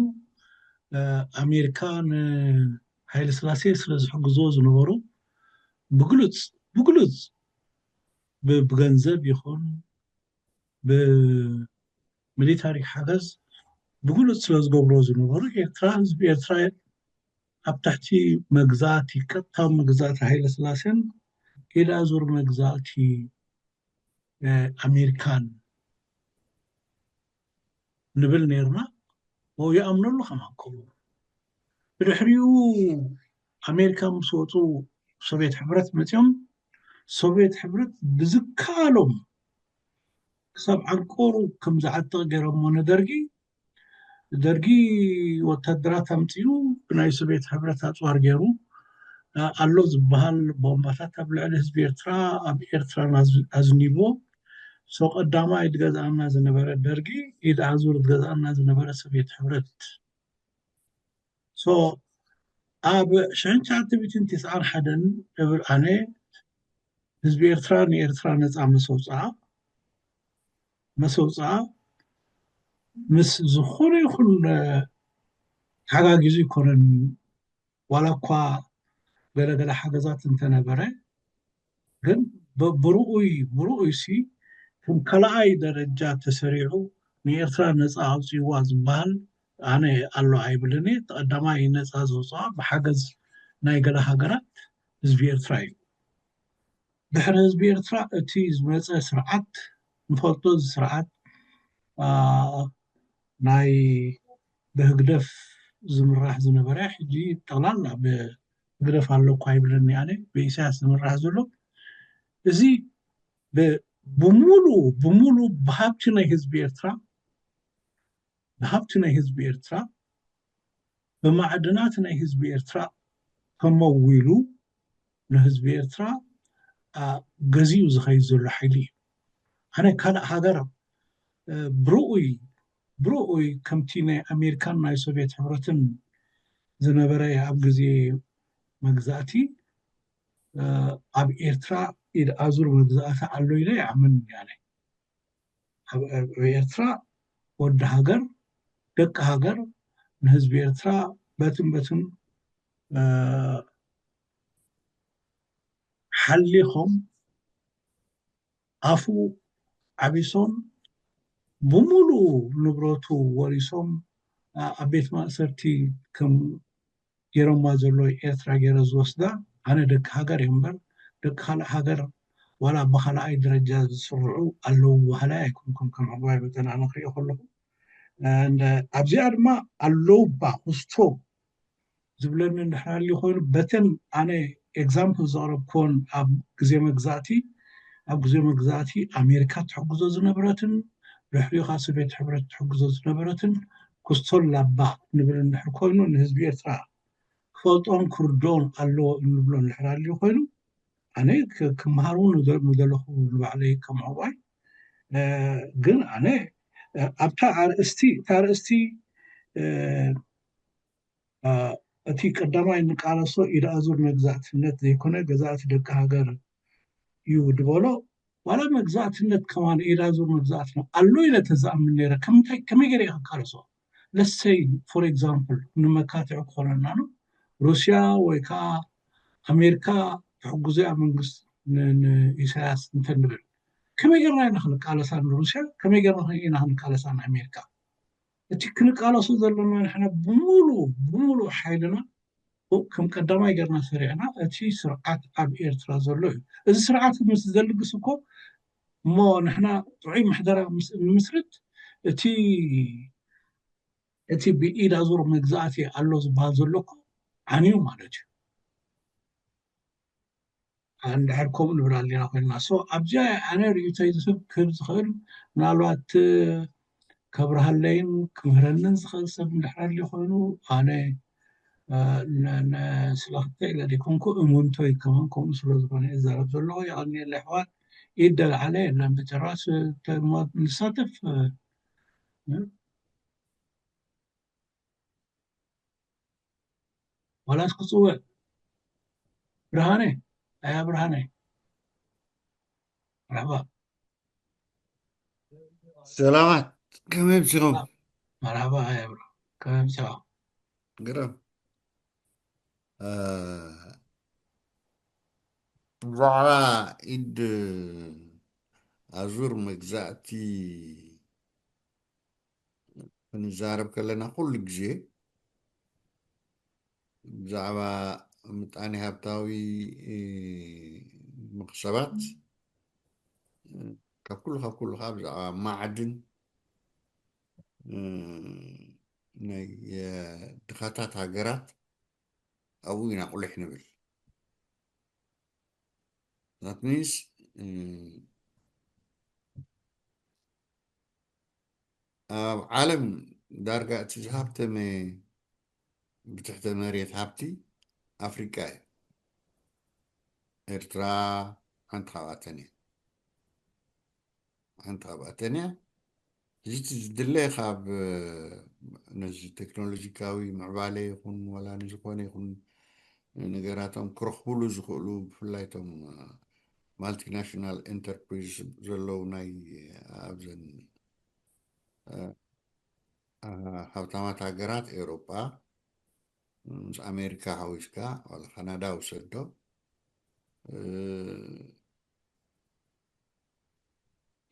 ኣሜሪካ ንሃይለ ስላሴ ስለ ዝሕግዞ ዝነበሩ ብግሉፅ ብገንዘብ ይኹን ብሚሊታሪ ሓገዝ ብግሉፅ ስለ ዝገብሮ ዝነበሩ ኤርትራ ህዝቢ ኤርትራ ኣብ ታሕቲ መግዛእቲ ቀጥታዊ መግዛእቲ ሃይለ ስላሴን ኢዳ ዙር መግዛእቲ ኣሜሪካን ንብል ነርና ይኣምነሉ ከማከሉ ብድሕሪኡ ኣሜሪካ ምስ ወፁ ሶቪየት ሕብረት መፅኦም ሶቪየት ሕብረት ብዝካሎም ክሳብ ዓንቆሩ ከም ዝዓጥቕ ገይሮሞ ደርጊ ወታደራት ኣምፅኡ ብናይ ሶቪየት ሕብረት ኣፅዋር ገይሩ ኣሎ ዝበሃል ቦምባታት ኣብ ልዕሊ ህዝቢ ኤርትራ ኣብ ኤርትራ ኣዝኒቦ ቀዳማይ ዝገዝኣና ዝነበረ ደርጊ ኢድ ኣዙር ዝገዝኣና ዝነበረ ሶቪየት ሕብረት ኣብ 1991 እብል ኣነ ህዝቢ ኤርትራ ንኤርትራ ነፃ መሰውፅኣ ምስ ዝኾነ ይኹን ሓጋጊዙ ይኮነን ዋላ እኳ ገለገለ ሓገዛት እንተነበረ ግን ብርኡይ ሲ ከም ካልኣይ ደረጃ ተሰሪዑ ንኤርትራ ነፃ ኣውፅዋ ዝበሃል ኣነ ኣሎ ኣይብልኒ ተቐዳማይ ነፃ ዘውፅኣ ብሓገዝ ናይ ገለ ሃገራት ህዝቢ ኤርትራ እዩ ድሕሪ ህዝቢ ኤርትራ እቲ ዝመፀ ስርዓት ንፈልጦ ስርዓት ናይ ብህግደፍ ዝምራሕ ዝነበረ ሕጂ ጠቕላላ ብህግደፍ ኣሎ እኳ ይብለኒ ኣነ ብኢሳያስ ዝምራሕ ዘሎ እዚ ብሙሉ ብሃብቲ ናይ ህዝቢ ኤርትራ ብማዕድናት ናይ ህዝቢ ኤርትራ ከመዊሉ ንህዝቢ ኤርትራ ገዚኡ ዝኸይድ ዘሎ ሓይሊ እዩ ኣነ ካልእ ሃገር ብርኡይ ከምቲ ናይ ኣሜሪካን ናይ ሶቪየት ሕብረትን ዝነበረ ኣብ ግዜ መግዛእቲ ኣብ ኤርትራ ኢድ ኣዙር መግዛእቲ ኣሎ ኢለ ይኣምን ያለ ኣብ ኤርትራ ወዲ ሃገር ደቂ ሃገር ንህዝቢ ኤርትራ በትን ሓሊኾም ኣፉ ዓቢሶም ብሙሉ ንብረቱ ወሪሶም ኣብ ቤት ማእሰርቲ ከም ገይሮማ ዘሎ ኤርትራ ገይረ ዝወስዳ ኣነ ደቂ ሃገር እየ እምበር ደቂ ካልእ ሃገር ዋላ ብካልኣይ ደረጃ ዝስርዑ ኣለዉ ባህላ ኣይኮንኩም ከም ዕቡይ በተን ኣነ ክሪኦ ከለኹ ኣብዚኣ ድማ ኣለዉ ባክስቶ ዝብለኒ እንድሕር ኮይኑ በተን ኣነ ኤግዛምፕል ዘቕረብክዎን ኣብ ግዜ መግዛእቲ ኣሜሪካ ትሕግዞ ዝነበረትን ድሕሪኻ ሶቪየት ሕብረት ትሕግዞ ዝነበረትን ክስቶላ ባ ንብል እንድሕር ኮይኑ ንህዝቢ ኤርትራ ክፈልጦን ክርዶን ኣለዎ እንብሎ እንድሕር ሃልዩ ኮይኑ ኣነ ክመሃር እውን ንደለኹ ንባዕለይ ከም ዕቡይ ግን ኣነ ኣብታ ኣርእስቲ እቲ ቀዳማይ ንቃለሶ ኢድ ኣዙር መግዛእትነት ዘይኮነ ገዛእቲ ደቂ ሃገር እዩ ድበሎ ዋላ መግዛእትነት ከማን ኢዳ ዙር መግዛእትና አሎ ኢለ ተዛእምን ነይረ ከመይ ገይረ ኢኻ ካልሶ ለሰይ ፎር ኤግዛምፕል ንመካትዑ ክኾነና ነው ሩስያ ወይ ከዓ ኣሜሪካ ትሕግዙ እያ መንግስቲ ንኢሳያስ እንተንብል ከመይ ጌርና ኢና ክንቃለሳ ንሩስያ ከመይ ጌርና ኢና ክንቃለሳ ንኣሜሪካ እቲ ክንቃለሱ ዘለና ንሕና ብሙሉእ ሓይልና ከም ቀዳማይ ጌርና ሰሪዕና እቲ ስርዓት ኣብ ኤርትራ ዘሎ እዩ እዚ ስርዓት ምስ ዘልግስ እኮ እሞ ንሕና ጥዑይ ማሕደራ ንምስርት እቲ ብኢድ ኣዙር መግዛእቲ ኣሎ ዝበሃል ዘሎ እኮ ዓንዩ ማለት እዩ እንድሕር ከምኡ ንብል ኣለና ኮይንና ኣብዚ ኣነ ርዩተይ ዝህብ ክህብ ዝኽእል ምናልባት ከብርሃለይን ክምህረንን ዝኽእል ሰብ እንድሕር ኣድልዩ ኮይኑ ኣነ ስለክተ ኢለ ደይኮንኩ እሙንቶይ ከመን ከምኡ ስለ ዝኾነ ይዛረብ ዘለኹ ይቐኒየለ ኣሕዋት ይደልዓለ የለን ብጭራሽ ንሳተፍ ዋላስ ክፅውዕ ብርሃነ ኣያ ብርሃነ مرحبا سلامات كمين بسيغم مرحبا يا برو كيف سوا قرب زعرا إد أزور مجزاتي نزارب كلنا كل جزء زعرا متعني هبتاوي مقصبات كلها بزعرا معدن دخاتات هاجرات أوين أقول إحنا بال that means عالم دارجة تجهبت من بتحت مريت هابتي أفريقيا إرترا عند خواتني جيت دلي خاب نجي تكنولوجيكاوي معبالي يكون ولا نجيكون يكون نجاراتهم كرخبولو زخولو فلايتهم مالتي ناشونال انتربريز زلو ناي أبزن هاوتامات هاجرات أوروبا أمريكا هاويسكا ولا كندا وسدو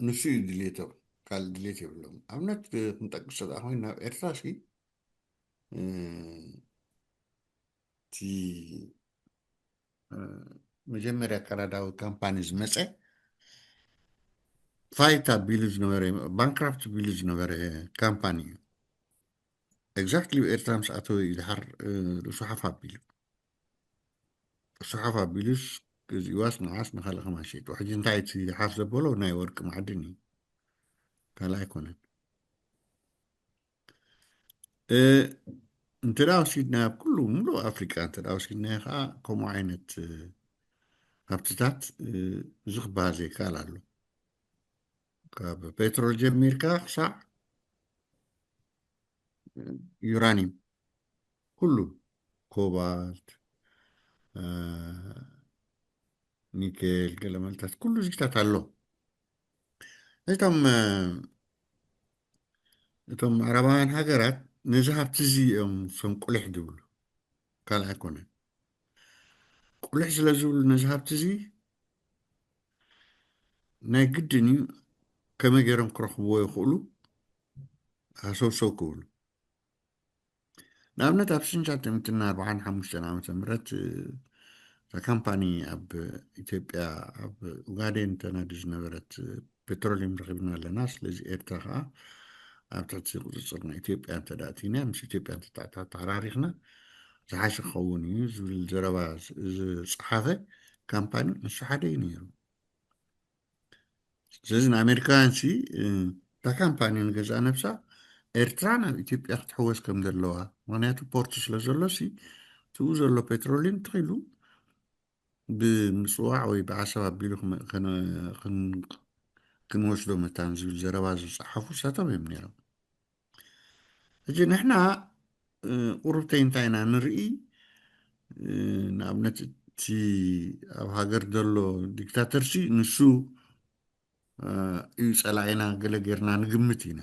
نسي دليتو قال دليتي بلهم أمنت كنتاك صدا هنا إرتاشي تي مجمرة كندا وكامبانيز مسح فايتا بيلز نوري بانكرافت بيلز نوري كامباني exactly إرتامس أتو يدهر صحافة بيلو صحافة بيلز كزيواس نعاس نخلق ماشيت وحجين تايت حافظة بولو ناي ورك معدني كلا يكونن انت راو سيدنا كله ملو أفريقيا انت راو سيدنا خا كومو عينت هبتتات زخ بازي كالالو كاب بترول جميركا صح يورانيم كله كوبالت نيكل كلامالتات كله زيكتات اللو እቶም ዓረባውያን ሃገራት ነዚ ሃብቲ እዚ እዮም som ቁልሕ ዝብሉ ካልእ ኣይኮነን ቁልሕ ስለ ዝብሉ ነዚ ሃብቲ እዚ ናይ ግድን እዩ ከመይ ገይሮም ክረኽብዎ ይኽእሉ ሃሰብሰብ ክብሉ ንኣብነት ኣብ 1945 ዓመተ ምህረት እታ ካምፓኒ ኣብ ኢትዮጵያ ኣብ ኡጋዴን ተናዲ ዝነበረት ፔትሮሊየም ረኺብና ኣለና ስለዚ ኤርትራ ከዓ ኣብ ትሕቲ ቁፅፅርና ኢትዮጵያ እንተዳእቲና ምስ ኢትዮጵያ ተራሪኽና ዝሓሸ ክኸውን እዩ ዝብል ዘረባ ዝፀሓፈ ካምፓኒ ንሱ ሓደ እዩ ነይሩ ስለዚ ንኣሜሪካውያን እታ ካምፓኒ ንገዛእ ነብሳ ኤርትራ ናብ ኢትዮጵያ ክትሕወስ ከም ዘለዋ ምክንያቱ ፖርት ስለ ዘሎ ትኡ ዘሎ ፔትሮሊየም ትኽኢሉ ብምፅዋዕ ወይ ብዓሰብ ኣቢሉ ክንወስዶ መታን ዝብል ዘረባ ዝፀሓፉ ሳቶም እዮም ነይሮም ሕጂ ንሕና ቁርብተይ እንታይ ኢና ንርኢ ንኣብነት እቲ ኣብ ሃገር ዘሎ ዲክታተርሲ ንሱ እዩ ፀላኢና ገለ ጌርና ንግምት ኢና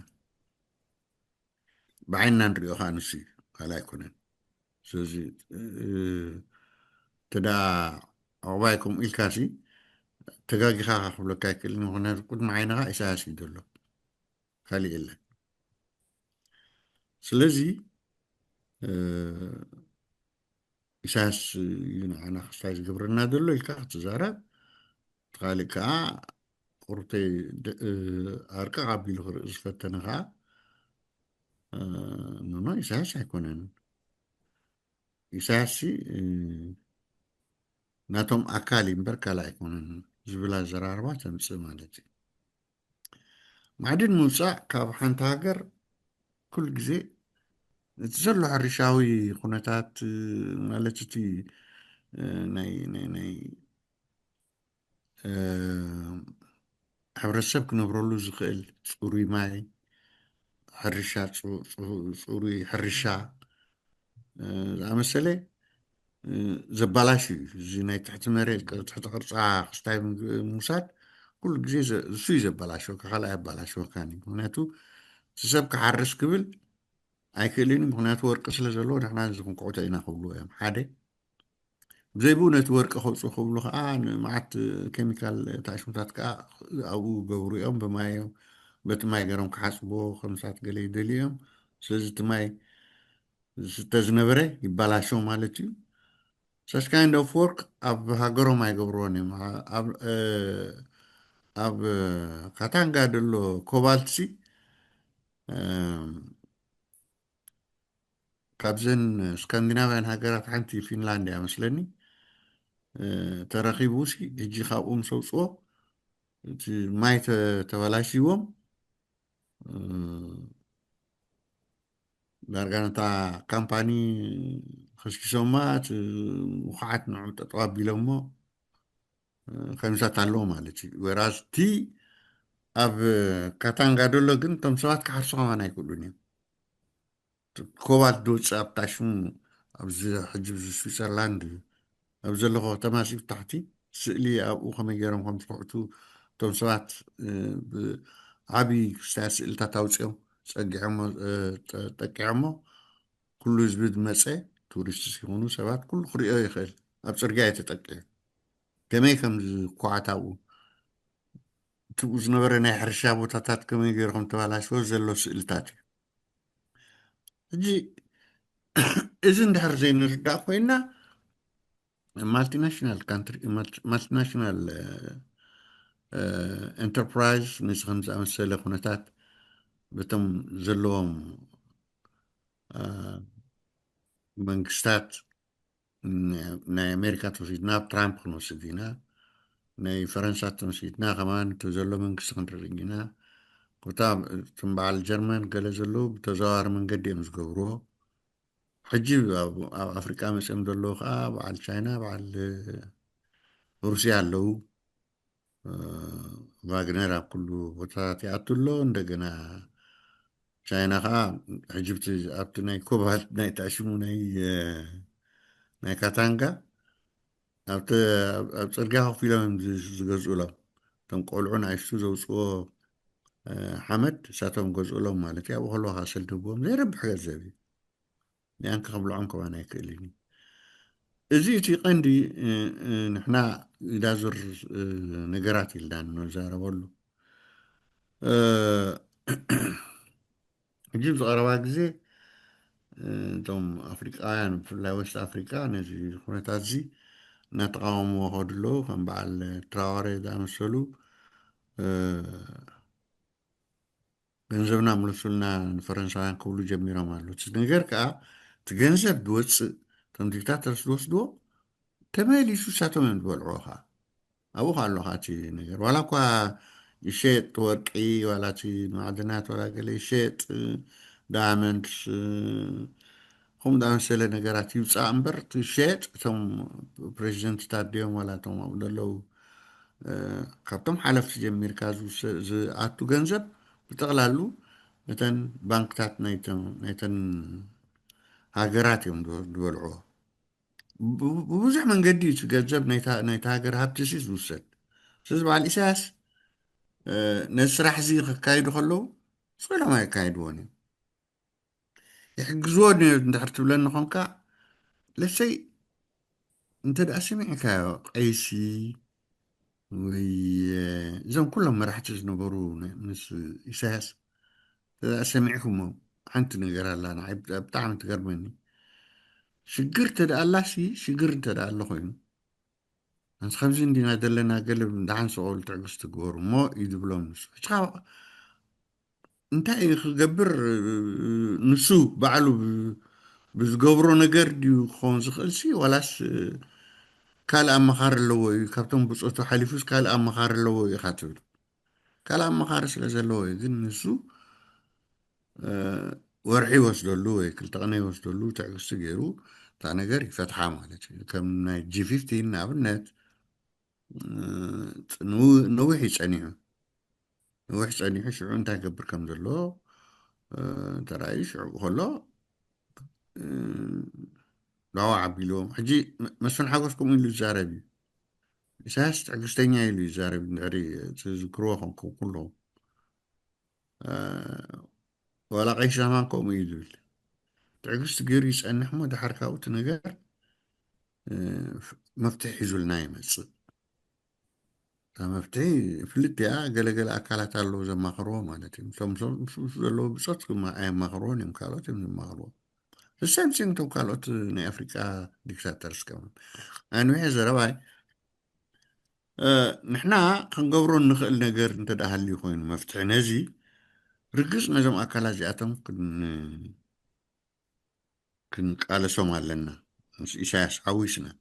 ብዓይንና ንሪኦ ከዓ ንሱ እዩ ካልእ ኣይኮነን ስለዚ ተዳ ኣቕባይ ከምኡ ኢልካሲ ተጋጊኻ ክብለካ ይክእልን ምክንያቱ ቅድሚ ዓይንኻ ኢሳያስ እዩ ዘሎ ካልእ የለን ስለዚ ኢሳያስ እዩ ንዓና ክስታይ ዝግብረና ዘሎ ኢልካ ክትዛረብ ትካሊእ ከዓ ቁርተይ ኣርቃ ኣቢሉ ክርኢ ዝፈተነ ከዓ ኖ ኢሳያስ ኣይኮነን ኢሳያስ ናቶም ኣካል እምበር ካልእ ኣይኮነን ዝብላ ዘራርባ ተምፅእ ማለት እዩ ማዕድን ምውፃእ ካብ ሓንቲ ሃገር ኩሉ ግዜ እቲ ዘሎ ሕርሻዊ ኩነታት ማለት እቲ ናይ ሕብረተሰብ ክነብረሉ ዝኽእል ፅሩይ ማይ ሕርሻ ፅሩይ ሕርሻ ዝኣመሰለ ዘባላሽ እዩ እዚ ናይ ትሕቲ መሬት ትሕቲ ቅርፃ ክስታይ ምውሳድ ኩሉ ግዜ እሱ እዩ ዘባላሸወካ ካልኣይ ኣባላሸወካኒ ምክንያቱ እቲ ሰብ ክሓርስ ክብል ኣይክእልን ምክንያቱ ወርቂ ስለ ዘለዎ ንሕና ዝክንኩዕቶ ኢና ክብልዎ እዮም ሓደ ብዘይብኡ ነቲ ወርቂ ከውፅኡ ክብሉ ከዓ ንመዓት ኬሚካል ተኣሽሙታት ከዓ ኣብኡ ገብሩ እዮም ብማይ በቲ ማይ ገይሮም ክሓፅብዎ ከምሳት ገለ ይደልዩ እዮም ስለዚ እቲ ማይ ዝስተ ዝነበረ ይባላሾ ማለት እዩ such kind of work ኣብ ሃገሮም ኣይገብርዎን እዮም ኣብ ካታንጋ ደሎ ኮባልትሲ ካብዘን ስካንዲናብያን ሃገራት ሓንቲ ፊንላንድ እያ መስለኒ ተረኺቡ ሲ ሕጂ ካብኡ ምስ ኣውፅኦ እቲ ማይ ተበላሽዎም ዳርጋ ነታ ካምፓኒ ከስኪሶማ እቲ ውኩዓት ንዑ ጠጠው ኣቢሎሞ ከምሳት ኣለዎ ማለት እዩ ወራስ እቲ ኣብ ካታንጋ ደሎ ግን እቶም ሰባት ክሓርሱ ከማን ኣይክእሉን እዮም ኮባልት ድውፅእ ኣብ ታሽሙ ኣብዚ ሕጂ ስዊትዘርላንድ ኣብ ዘለኹ ከተማሲ ብታሕቲ ስእሊ ኣብኡ ከመይ ገይሮም ከም ዝኩዕቱ እቶም ሰባት ብዓብዪ ክስታይ ስእልታት ኣውፅኦም ፀጊዖሞ ጠቂዖሞ ኩሉ ህዝቢ ዝመፀ ቱሪስት ሲሆኑ ሰባት ኩሉ ክሪኦ ይኽእል ኣብ ፅርግያ የተጠቂዑ ከመይ ከም ዝኩዓት ኣብኡ ትብኡ ዝነበረ ናይ ሕርሻ ቦታታት ከመይ ገይሮም ተባላሽዎ ዘሎ ስእልታት እዩ ሕጂ እዚ እንድሕር ዘይንርዳእ ኮይና ማልቲናሽናል ኤንተርፕራይዝ ነዚ ከም ዝኣመሰለ ኩነታት በቶም ዘለዎም መንግስታት ናይ ኣሜሪካ ተወሲድና ትራምፕ ክንወስድ ኢና ናይ ፈረንሳ ተወሲድና ከማን እቲ ዘሎ መንግስቲ ክንርኢ ኢና ኩታ እቶም በዓል ጀርመን ገለ ዘለዉ ብተዘዋዋሪ መንገዲ እዮም ዝገብርዎ ሕጂ ኣብ ኣፍሪቃ መፅኦም ዘለዉ ከዓ በዓል ቻይና በዓል ሩስያ ኣለዉ ቫግነር ኣብ ኩሉ ቦታታት ይኣቱ ኣሎ እንደገና ቻይና ከዓ ሕጂ ኣብቲ ናይ ኮባልት ናይ ተኣሽሙ ናይ ካታንጋ ኣብ ፅርግያ ከፍ ኢሎም ዝገዝኡሎም እቶም ቆልዑ ንኣሽቱ ዘውፅዎ ሓመድ እሳቶም ገዝኡሎም ማለት እዩ ኣብኡ ከለዋ ሰልድብዎም ዘይረብሕ ገንዘብ እዩ ያን ክብልዖም ከማን ኣይክእልን እዚ እቲ ቀንዲ ንሕና ኢዳዙር ነገራት ኢልና ንዛረበሉ ሕጂ ዝቐረባ ግዜ እቶም ኣፍሪቃውያን ብፍላይ ወስት ኣፍሪቃ ነዚ ኩነታት እዚ እናተቃወምዎ ከድሎ ከም በዓል ትራዋሬ ዝኣመሰሉ ገንዘብና ምልሱልና ንፈረንሳውያን ክብሉ ጀሚሮም ኣሎ እቲ ነገር ከዓ እቲ ገንዘብ ዝወፅእ እቶም ዲክታተርስ ዝወስድዎ ተመሊሱ እሳቶም እዮም ዝበልዕዎ ከዓ ኣብኡ ኣሎ ከዓ እቲ ነገር ዋላ እኳ ይሸጥ ወርቂ ዋላ እቲ ማዕድናት ዋላ ገለ ይሸጥ ዳያመንድስ ከምኡ ዝኣመሰለ ነገራት ይውፃእ እምበር እቲ ሸጥ እቶም ፕሬዚደንትታት ድዮም ዋላ እቶም ኣብኡ ዘለዉ ካብቶም ሓለፍቲ ጀሚርካ ዝኣቱ ገንዘብ ብጠቕላሉ ነተን ባንክታት ናይተን ሃገራት እዮም ዝበልዕዎ ብብዙሕ መንገዲ እቲ ገንዘብ ናይቲ ሃገር ሃብቲ ሲ ዝውሰድ ስለዚ በዓል ኢሳያስ نسرح زي كايدو خلو سولا ما يكايدوني يحجزوني ندحرت بلن خنكا لسي انت دا سمعك قيسي وي زم كلهم ما راح تزنبرو نس إساس أسمعكم أنت نقرأ لنا عيب بتاعنا تقربني شجرت دا الله شجرت دا الله خوين نس خمسين دينا دلنا قلب دعان سؤال تعقص تقور ما يدبلون نس انت خبر نسو بعلو بزقبرو نقر ديو خونز خلسي ولاس كال أمخار اللوي كابتن بصوتو حليفوس كال أمخار اللوي خاتل كال أمخار سلازلوي قل نسو ورحي وصدلوي كل تغني وصدلو تعقص تقيرو تانا قري فتحة مالتي كم جي 15 نابنت نوحي سانيها نوحي سانيها شعون تاقبر كم دلو ترى شعو خلا لا عبيلوم حجي مسون حقوسكم اللي زاربي اساس تعقستنيا اللي زاربي ناري تذكروهم كلهم ولا قيش زمانكم يدل تعقست قريس ان احمد حركه وتنقر مفتاح يزولنا يمس مفتاحي فلتي قال اكلات له زي مغرو مالتي مش له بصوت ما اي مغروني مكالوتي من مغرو السامسونج تو كالوت افريكا ديكتاتورز كمان انا وحزه رواي نحنا كنقبرو نخل نجر انت ده اللي يكون مفتح نزي رقصنا زم اكلا زياتهم كن قال سوما لنا مش إشاش عويشنا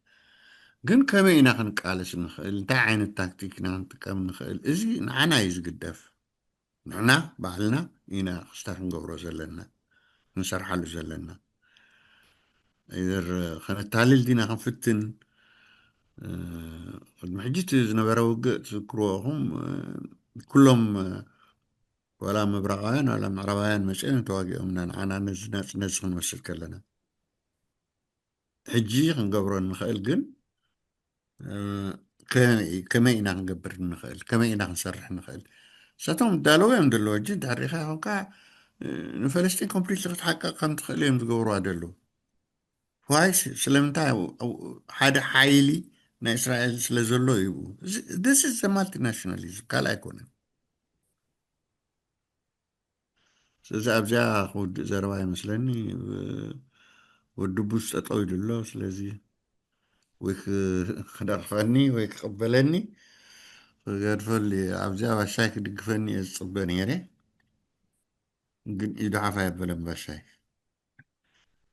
قن كمينا كن قال سنخل انت عين التكتيك نانت كم نخل ازي نعنا يزقدف نحنا بعلنا إنا خستاك نقبرو زلنا نسرح له زلنا إذا خنا التعليل دينا خنفتن قد ما حجيت نبرا وقت تذكروهم كلهم ولا مبرغان ولا معربان مسئلة تواجههم أنا نز نمثل كلنا حجي خنقبر النخيل قن كما إنا خنقبر النخيل كما إنا خنسرح النخيل ساتهم دالو يوم دلو جد عريخا هوكا نفلسطين كومبليت تحقق كانت خليهم تقبروا دلو وايش سلمتها أو حدا حايلي نا إسرائيل سلزلو يبو this is the multinationalism كالا يكون سلزا أبزا خود زرواي مثلني والدبوس أطوي دلو سلزي ويك خدرفني ويك قبلني فقال فلي أبزا باشاك دقفني الصباني يعني قد يدعى فيها بلن باشاك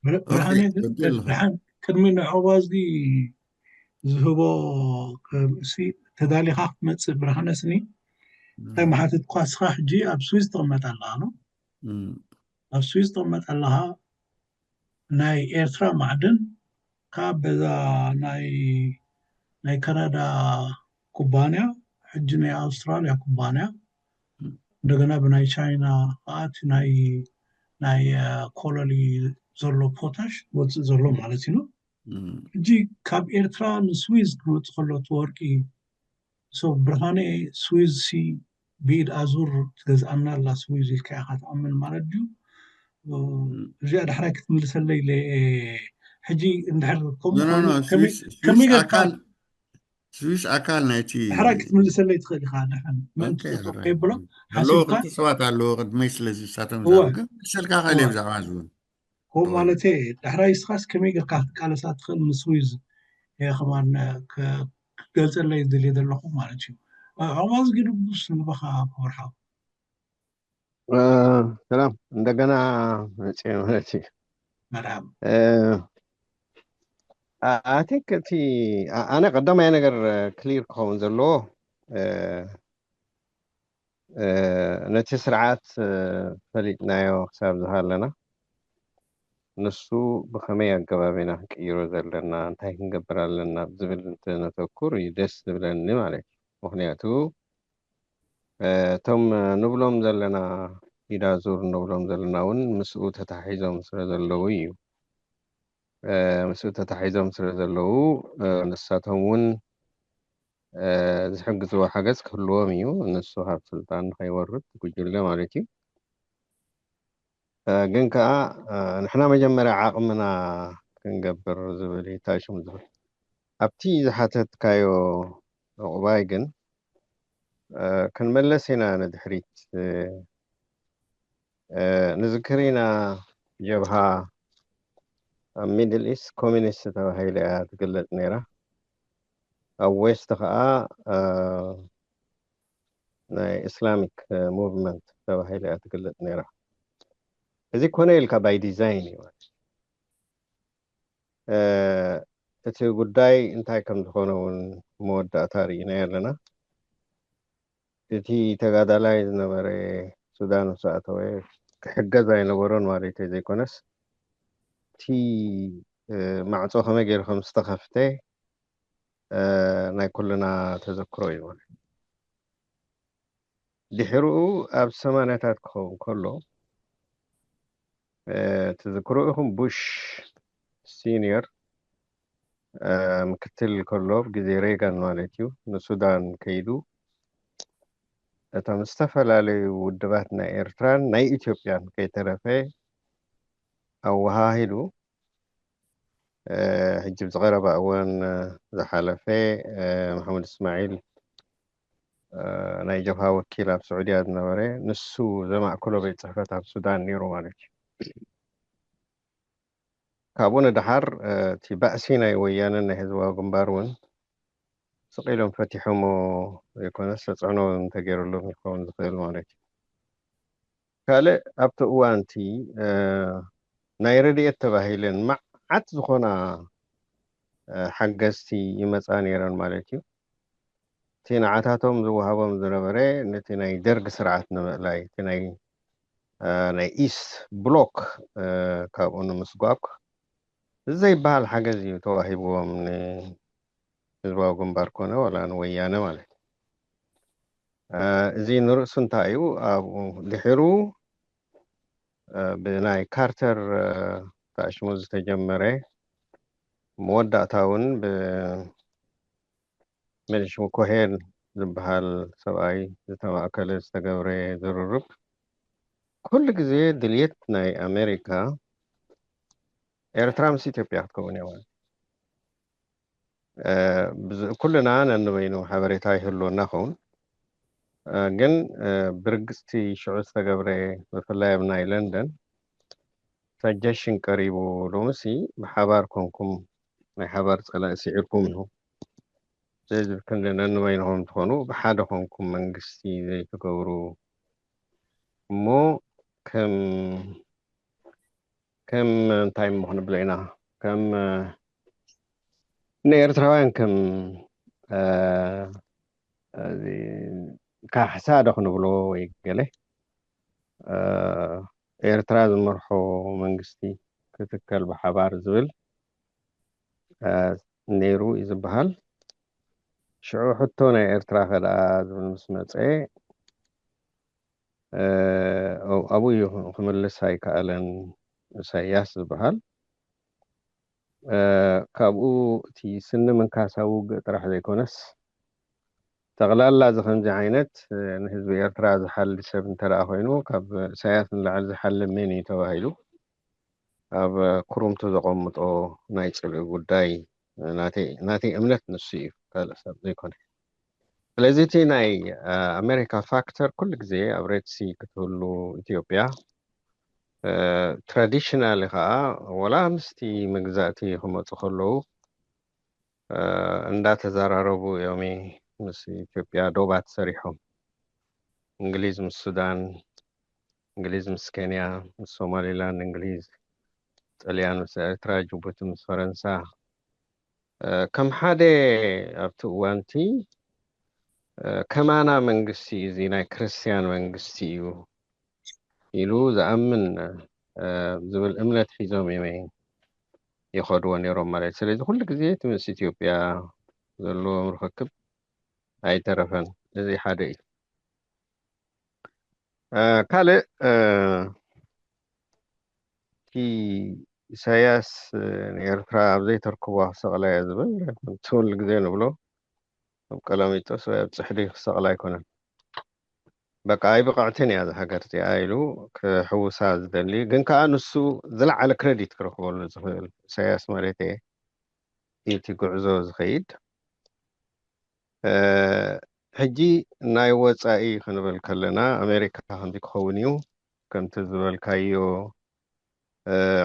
برهاني أوكي بدل برهان كرمين عواز دي زهبو سي تدالي متصل برهانة سني طيب ما حتتقاس خاح جي أب سويس طمت الله أب سويس طمت الله ناي إيرترا معدن كاب بذا ناي كندا كوبانيا حج ناي أستراليا كوبانيا دغنا بناي تشاينا آت ناي كولولي زرلو بوتاش وز زرلو مالتينو جي كاب إيرترا نسويز كنوت خلو توركي سو برهاني سويز سي بيد أزور تغزأنا لا سويز الكاخات أمن مالديو رجع دحرك تملس الليل حجي اندحر لا كمي قال سويس أكال نايتي دحرك تملس الليل تخلي خان دحن ما انت أوكي تقبله هلو حسبك قد سوات هلو قد ميس لزي ساتم هو زارقن سلكا غالي بزعوازون هو مالتي دحرا يسخاس كمي قال سات خل سويز يا خمان قلت اللي يدلي دلقو مالتي عواز قد بس نبخا بورحا ሰላም እንደገና መጽ ማለት مرحبا I think እቲ ኣነ ቀዳማይ ነገር ክሊር ክኸውን ዘለዎ ነቲ ስርዓት ፈሊጥናዮ ክሳብ ዝሃለና ንሱ ብኸመይ ኣገባብ ኢና ክንቅይሮ ዘለና እንታይ ክንገብር ኣለና ብዝብል እንተነተኩር እዩ ደስ ዝብለኒ ማለት እዩ ምክንያቱ እቶም ንብሎም ዘለና ኢዳዙር ንብሎም ዘለና እውን ምስኡ ተታሒዞም ስለ ዘለዉ እዩ ምስኡ ተታሒዞም ስለ ዘለዉ ንሳቶም እውን ዝሕግዝዎ ሓገዝ ክህልዎም እዩ ንሱ ሃብ ስልጣን ንኸይወርድ ጉጅለ ማለት እዩ ግን ከዓ ንሕና መጀመርያ ዓቕምና ክንገብር ዝብል ታሽሙ ዝብል ኣብቲ ዝሓተትካዮ ዕቑባይ ግን ክንመለስ ኢና ንድሕሪት ንዝክር ኢና ጀብሃ ኣብ ሚድል ኢስት ኮሚኒስት ተባሂላ እያ ትግለጽ ነይራ ኣብ ዌስት ከዓ ናይ ኢስላሚክ ሙቭመንት ተባሂላ እያ ትግለጽ ነይራ እዚ ኮነ ኢልካ ባይ ዲዛይን እዩ እቲ ጉዳይ እንታይ ከም ዝኾነ እውን መወዳእታ ርኢና ኣለና እቲ ተጋዳላይ ዝነበረ ሱዳን ውሳእተወ ክሕገዝ ኣይነበሮን ማለት ዘይኮነስ እቲ ማዕፆ ከመይ ገይሩ ከም ዝተኸፍተ ናይ ኩልና ተዘክሮ እዩ ድሕሪኡ ኣብ ሰማንያታት ክኸውን ከሎ ትዝክሮ ኢኹም ቡሽ ሲኒየር ምክትል ከሎ ግዜ ሬጋን ማለት እዩ ንሱዳን ከይዱ እቶም ዝተፈላለዩ ውድባት ናይ ኤርትራን ናይ ኢትዮጵያን ከይተረፈ ኣወሃሂዱ ሕጂ ዝቐረባ እዋን ዝሓለፈ መሐመድ እስማዒል ናይ ጀብሃ ወኪል ኣብ ስዑድያ ዝነበረ ንሱ ዘማእከሎ ቤት ጽሕፈት ኣብ ሱዳን ነይሩ ማለት እዩ ካብኡ ንድሓር እቲ ባእሲ ናይ ወያነን ናይ ህዝባዊ ግንባር እውን ስቂሎም ፈቲሖሞ ዘይኮነስ ተፅዕኖ እንተገይረሎም ይኸውን ዝኽእል ማለት እዩ ካልእ ኣብቲ እዋን እቲ ናይ ረድኤት ተባሂለን መዓት ዝኾና ሓገዝቲ ይመፃ ነይረን ማለት እዩ እቲ ንዓታቶም ዝወሃቦም ዝነበረ ነቲ ናይ ደርጊ ስርዓት ንምእላይ እቲ ናይ ኢስት ብሎክ ካብኡ ንምስጓግ ዘይበሃል ሓገዝ እዩ ተዋሂብዎም ንህዝባዊ ግንባር ኮነ ወላ ንወያነ ማለት እዚ ንርእሱ እንታይ እዩ ኣብኡ ድሕሩ ብናይ ካርተር ተኣሽሙ ዝተጀመረ መወዳእታ እውን ብመንሽሙ ኮሄን ዝበሃል ሰብኣይ ዝተማእከለ ዝተገብረ ዝርርብ ኩሉ ግዜ ድልየት ናይ ኣሜሪካ ኤርትራ ምስ ኢትዮጵያ ክትከውን እያ ማለት ኩልና ነንበይኑ ሓበሬታ ይህልወና ኸውን ግን ብርግፅቲ ሽዑ ዝተገብረ ብፍላይ ኣብ ናይ ለንደን ሰጀሽን ቀሪቡ ሎምሲ ብሓባር ኮንኩም ናይ ሓባር ፀላእ ስዒርኩም ኢኹም ስለዚ ክንዲ ነንበይንኹም ትኾኑ ብሓደ ኮንኩም መንግስቲ ዘይትገብሩ እሞ ከም እንታይ ምኽንብሎ ኢና ከም ንኤርትራውያን ከም ካሕሳ ዶ ክንብሎ ወይ ገለ ኤርትራ ዝመርሖ መንግስቲ ክትከል ብሓባር ዝብል ነይሩ እዩ ዝበሃል ሽዑ ሕቶ ናይ ኤርትራ ከደኣ ዝብል ምስ መፀ ኣብኡ ክምልስ ኣይከኣለን ኢሳያስ ዝበሃል ካብኡ እቲ ስኒ ምንካሳዊ ውግእ ጥራሕ ዘይኮነስ ጠቕላላ ዝኸምዚ ዓይነት ንህዝቢ ኤርትራ ዝሓሊ ሰብ እንተደኣ ኮይኑ ካብ ኢሳያስ ንላዕሊ ዝሓሊ መን እዩ ተባሂሉ ኣብ ኩሩምቱ ዘቐምጦ ናይ ፅልኢ ጉዳይ ናተይ እምነት ንሱ እዩ ካልእ ሰብ ዘይኮነ ስለዚ እቲ ናይ ኣሜሪካ ፋክተር ኩሉ ግዜ ኣብ ሬድሲ ክትህሉ ኢትዮጵያ ትራዲሽናሊ ከዓ ወላ ምስቲ መግዛእቲ ክመፁ ከለዉ እንዳተዘራረቡ እዮም ምስ ኢትዮጵያ ዶባት ሰሪሖም እንግሊዝ ምስ ሱዳን እንግሊዝ ምስ ኬንያ ምስ ሶማሊላንድ እንግሊዝ ጣልያን ምስ ኤርትራ ጅቡቲ ምስ ፈረንሳ ከም ሓደ ኣብቲ እዋንቲ ከማና መንግስቲ እዚ ናይ ክርስቲያን መንግስቲ እዩ ኢሉ ዝኣምን ዝብል እምነት ሒዞም እዮም ይኸድዎ ነይሮም ማለት ስለዚ ኩሉ ግዜ እቲ ምስ ኢትዮጵያ ዘለዎም ርክክብ ኣይተረፈን እዚ ሓደ እዩ ካልእ እቲ ኢሳያስ ንኤርትራ ኣብ ዘይተርክቦ ሰቕላ እያ ዝብል ኩሉ ግዜ ንብሎ قلاميطوس ويبصحدي خسقلا يكونن بقى اي بقعتين يا هاجرتي ايلو كحوسا زدلي ግን ከዓ ንሱ ዝለዓለ ክሬዲት ክረክበሉ ዝኽእል ኢሳያስ ማለት እየ እቲ ጉዕዞ ዝኸይድ ሕጂ ናይ ወፃኢ ክንብል ከለና ኣሜሪካ ከምዚ ክኸውን እዩ ከምቲ ዝበልካዮ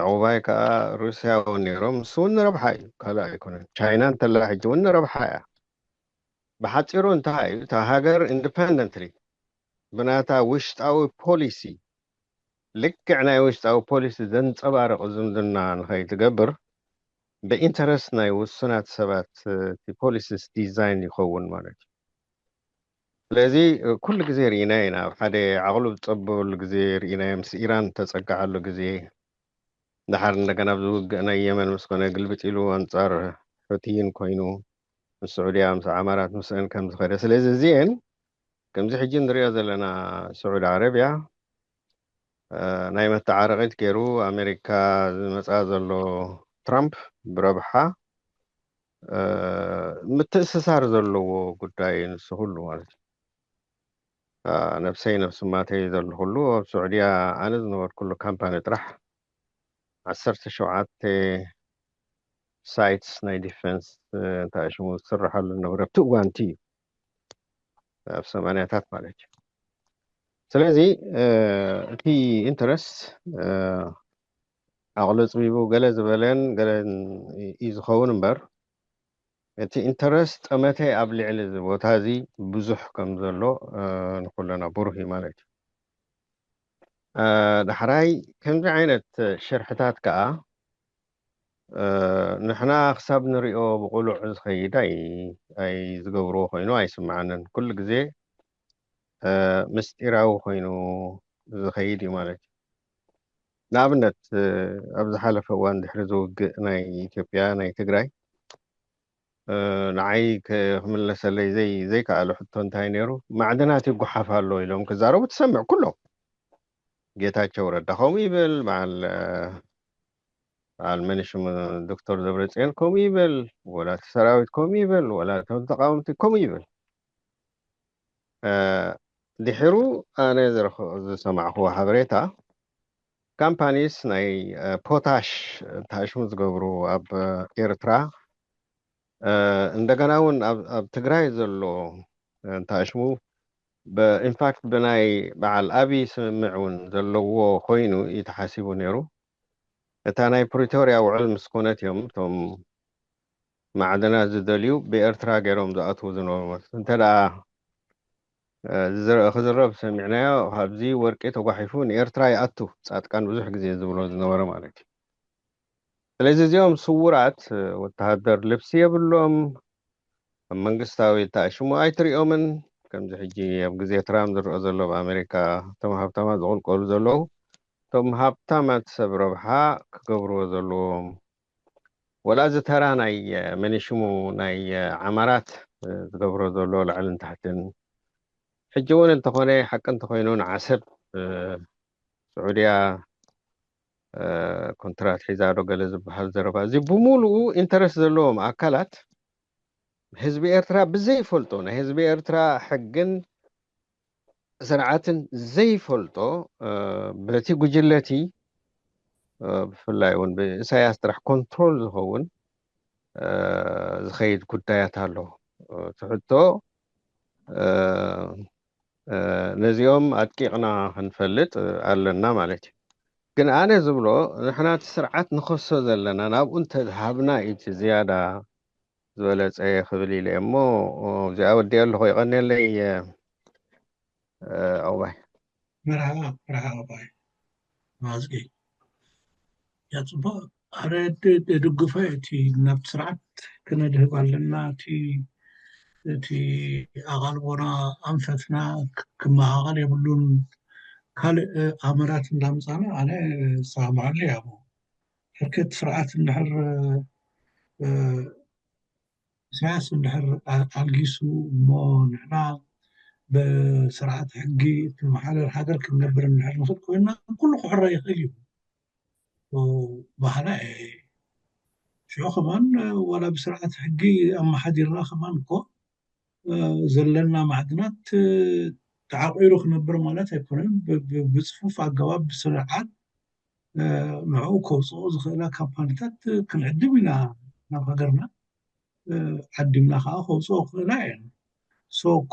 ዕቁባይ ከዓ ሩስያ እውን ነይሮም ንሱ እውን ረብሓ እዩ ካልእ ኣይኮነን ቻይና እንተላ ሕጂ እውን ረብሓ እያ ብሓፂሩ እንታይ እዩ እታ ሃገር ኢንዲፐንደንትሊ ብናታ ውሽጣዊ ፖሊሲ ልክዕ ናይ ውሽጣዊ ፖሊሲ ዘንፀባርቕ ዝምድና ንኸይትገብር ብኢንተረስት ናይ ውሱናት ሰባት እቲ ፖሊሲስ ዲዛይን ይኸውን ማለት እዩ ስለዚ ኩሉ ግዜ ርኢና ኢና ኣብ ሓደ ዓቕሉ ዝፀበበሉ ግዜ ርኢና ምስ ኢራን ተፀጋዓሉ ግዜ ድሓር እንደገና ብዝውግእ ናይ የመን ምስ ኮነ ግልብጥ ኢሉ ኣንጻር ሕቲይን ኮይኑ ምስ ስዑድያ ምስ ዓማራት ምስአን ከም ዝኸደ ስለዚ እዚአን ከምዚ ሕጂ ንሪኦ ዘለና ስዑድ ዓረብያ ናይ መተዓረቂት ገይሩ ኣሜሪካ ዝመፃ ዘሎ ትራምፕ ብረብሓ ምትእስሳር ዘለዎ ጉዳይ ንሱ ኩሉ ማለት እዩ ነፍሰይ ነፍሲ ማተይ ዘሎ ኩሉ ኣብ ስዑድያ ኣነ ዝነበርኩሉ ካምፓኒ ጥራሕ 17 ሳይትስ ናይ ዲፌንስ እንታይ ሽሙ ዝስርሐሉ ዝነበረ ብትእዋንቲ እዩ ኣብ ሰማንያታት ማለት እዩ ስለዚ እቲ ኢንተረስት ዓቕሊ ፅቢቡ ገለ ዝበለን ገለን እዩ ዝኸውን እምበር እቲ ኢንተረስት ጠመተይ ኣብ ልዕሊ እዚ ቦታ እዚ ብዙሕ ከም ዘሎ ንኩለና ብሩህ እዩ ማለት እዩ ዳሕራይ ከምዚ ዓይነት ሽርሕታት ከዓ ንሕና ክሳብ ንሪኦ ብቁሉዕ ዝኸይድ ኣይ ዝገብርዎ ኮይኑ ኣይስምዓንን ኩሉ ግዜ ምስጢራዊ ኮይኑ ዝኸይድ እዩ ማለት እዩ ንኣብነት ኣብ ዝሓለፈ እዋን ድሕሪ ዝውግእ ናይ ኢትዮጵያ ናይ ትግራይ ንዓይ ክምለሰለይ ዘይከኣለ ሕቶ እንታይ ነይሩ ማዕድናት ይጓሓፍ ኣሎ ኢሎም ክዛረቡ ትሰምዕ ኩሎም ጌታቸው ረዳ ከምኡ ይብል በዓል መንሽም ዶክተር ደብረፅዮን ከምኡ ይብል ወላቲ ሰራዊት ከምኡ ይብል ወላቶም ተቃወምቲ ከምኡ ይብል ድሕሩ ኣነ ዝሰማዕኽዎ ሓበሬታ ካምፓኒስ ናይ ፖታሽ ታሽሙ ዝገብሩ ኣብ ኤርትራ እንደገና እውን ኣብ ትግራይ ዘሎ ታሽሙ በኢንፋክት ብናይ በዓል ኣብይ ስምምዕ እውን ዘለዎ ኮይኑ እዩ ተሓሲቡ ነይሩ እታ ናይ ፕሪቶሪያ ውዕል ምስ ኮነት እዮም እቶም ማዕድናት ዝደልዩ ብኤርትራ ገይሮም ዝኣትዉ ዝነበሩ እንተደኣ ክዝረብ ሰሚዕናዮ ኣብዚ ወርቂ ተጓሒፉ ንኤርትራ ይኣቱ ፃጥቃን ብዙሕ ግዜ ዝብሎ ዝነበረ ማለት እዩ ስለዚ እዚኦም ስውራት ወተሃደር ልብሲ የብሎም ኣብ መንግስታዊ ተኣሽሙ ኣይትሪኦምን ከምዚ ሕጂ ኣብ ግዜ ትራምፕ ዝርአ ዘሎ ብኣሜሪካ እቶም ሃብታማት ዝቕልቀሉ ዘለዉ እቶም ሃብታማት ሰብ ረብሓ ክገብርዎ ዘለዎም ወላ ዝተራ ናይ መንሽሙ ናይ ዓማራት ዝገብሮ ዘሎ ላዕልን ታሕትን ሕጂ እውን እንተኾነ ሓቂ እንተኮይኑ ንዓሰብ ስዑድያ ኮንትራት ሒዛዶ ገለ ዝበሃል ዘረባ እዚ ብሙሉኡ ኢንተረስት ዘለዎም ኣካላት ህዝቢ ኤርትራ ብዘይፈልጦ ናይ ህዝቢ ኤርትራ ሕግን ስርዓትን ዘይፈልጦ በቲ ጉጅለቲ ብፍላይ እውን ብኢሳያስ ጥራሕ ኮንትሮል ዝኸውን ዝኸይድ ጉዳያት ኣሎ ትሕቶ ነዚኦም ኣጥቂቕና ክንፈልጥ ኣለና ማለት እዩ ግን ኣነ ዝብሎ ንሕና እቲ ስርዓት ንኸሶ ዘለና ናብኡ እንተዝሃብና እቲ ዝያዳ ዝበለፀ ክብል ኢለ እሞ እዚኣ ወዲአ ኣለኹ ይቐኒለይ ኣውባይ መርሓ ኣውባይ ማዝጊ ያፅቡቅ ኣረ ድግፈ እቲ ናብቲ ስርዓት ክነድህብ ኣለና እቲ ኣቓልቦና ኣንፈትና ክመሃቐል የብሉን ካልእ ኣመራት እንዳምፃና ኣነ ዝሰማዓሉ እያ ሕርክት ስርዓት እንድሕር ኢሳያስ እንድሕር ኣልጊሱ እሞ ንሕና ብስርዓት ሕጊ ትመሓደር ሃገር ክንነብር እንድሕር ንኽእል ኮይና ኩሉ ክሕረ ይኽእል እዩ ባህላ ሽዑ ከማን ወላ ብስርዓት ሕጊ ኣመሓዲርና ከማን እኮ ዘለና ማዕድናት ተዓቂሩ ክነብር ማለት ኣይኮነን ብፅፉፍ ኣገባብ ብስርዓት ንዕኡ ከውፅኦ ዝኽእላ ካምፓኒታት ክንዕድም ኢና ናብ ሃገርና ዓዲምና ከዓ ከውፅኦ ክእላ እየን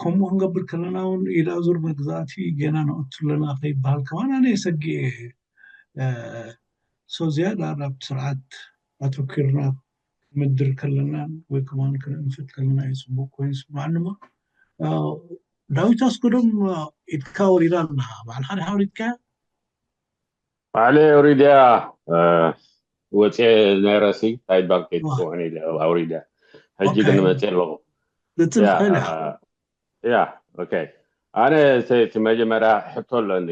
ከምኡ ክንገብር ከለና እውን ኢዳ ዙር መግዛእቲ ገና ነእቱ ኣለና ከይበሃል ከማን ኣነ የሰጊእ ዝያዳ ናብቲ ስርዓት ኣተኪርና ምድር ከለና ወይ ከማን ክንንፍት ከለና የፅቡቅ ኮይኑ ይስማዓኒ እሞ ዳዊት ኣስገዶም ኢድካ ወሪዳ ኣለና ባዕልካ ዲኻ ወሪድካ ባዕለይ ወሪድያ ወፅአ ነይረሲ ታይድ ባንኬት ውዕኒ ኣውሪድያ ሕጂ ግን መፅአ ኣለኹ ትትኽእል ያ ኦኬ ኣነ እቲ መጀመርያ ሕቶ ኣለኒ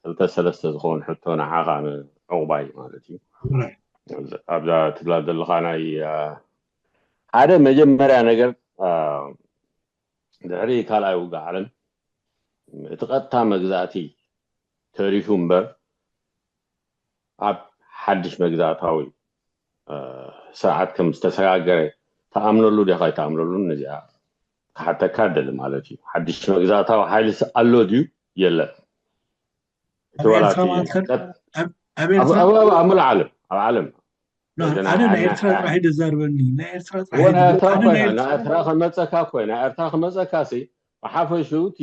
ክልተ ሰለስተ ዝኸውን ሕቶ ንዓኻ ዕቑባይ ማለት እዩ ኣብዛ ትብላ ዘለኻ ናይ ሓደ መጀመርያ ነገር ድሕሪ ካልኣይ ውግእ ዓለም እቲ ቀጥታ መግዛእቲ ተሪፉ እምበር ኣብ ሓድሽ መግዛእታዊ ስርዓት ከም ዝተሰጋገረ ተኣምነሉ ዲኻ ኣይተኣምነሉን ነዚኣ ክሓተካ ደሊ ማለት እዩ ሓድሽ መግዛእታዊ ሓይሊ ኣሎ ድዩ የለን እቲ ወላቲ ኣብ ሙሉ ዓለም ኣብ ዓለም ኣነ ናይ ኤርትራ ጥራሕ ይዛርበኒ ናይ ኤርትራ ኤርትራ ክመፀካ ኮይ ናይ ኤርትራ ክመፀካሲ ብሓፈሹ እቲ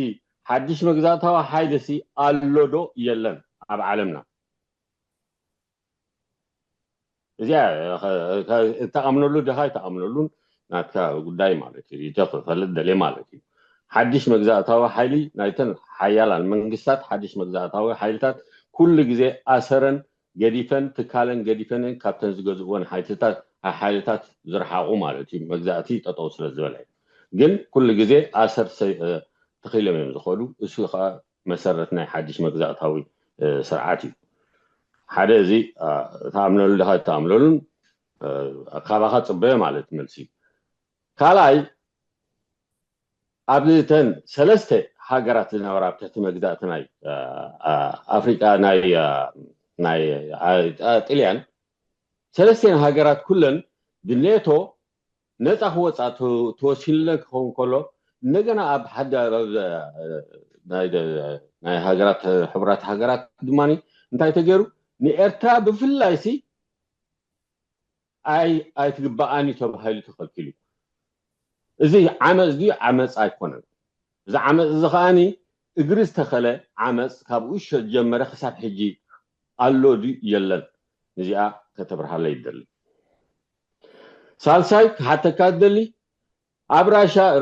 ሓድሽ መግዛእታዊ ሓይሊ ኣሎ ዶ የለን ኣብ ዓለምና እዚኣ ተኣምነሉ ዲኻ ኣይተኣምነሉን ናትካ ጉዳይ ማለት እዩ ይተኽፈልጥ ደልየ ማለት እዩ ሓድሽ መግዛእታዊ ሓይሊ ናይተን ሓያላን መንግስታት ሓድሽ መግዛእታዊ ሓይልታት ኩሉ ግዜ ኣሰረን ገዲፈን ትካለን ገዲፈንን ካብተን ዝገዝእዎን ሓይልታት ዝረሓቑ ማለት እዩ መግዛእቲ ጠጠው ስለ ዝበለ ግን ኩሉ ግዜ ኣሰር ተኺሎም እዮም ዝኸዱ እሱ ከዓ መሰረት ናይ ሓድሽ መግዛእታዊ ስርዓት እዩ ሓደ እዚ ተኣምነሉ ዲኻ ተኣምነሉን ካባኻ ፅበየ ማለት መልሲ ካልኣይ ኣብተን ሰለስተ ሃገራት ዝነበራ ብትሕቲ መግዛእቲ ናይ ኣፍሪቃ ናይ ጣልያን ሰለስተን ሃገራት ኩለን ብኔቶ ነፃ ክወፃ ተወሲኑለን ክኸውን ከሎ እንደገና ኣብ ሓደ ናይ ሃገራት ሕቡራት ሃገራት ድማኒ እንታይ ተገይሩ ንኤርትራ ብፍላይ ኣይትግባኣኒ ተባሂሉ ተኸልኪሉ እዚ ዓመፅ ድዩ ዓመፅ ኣይኮነን እዚ ዓመፅ እዚ ከዓኒ እግሪ ዝተኸለ ዓመፅ ካብኡ ጀመረ ክሳብ ሕጂ ኣሎ ድዩ የለን እዚኣ ከተብርሃለ ይደሊ ሳልሳይ ክሓተካ ደሊ ኣብ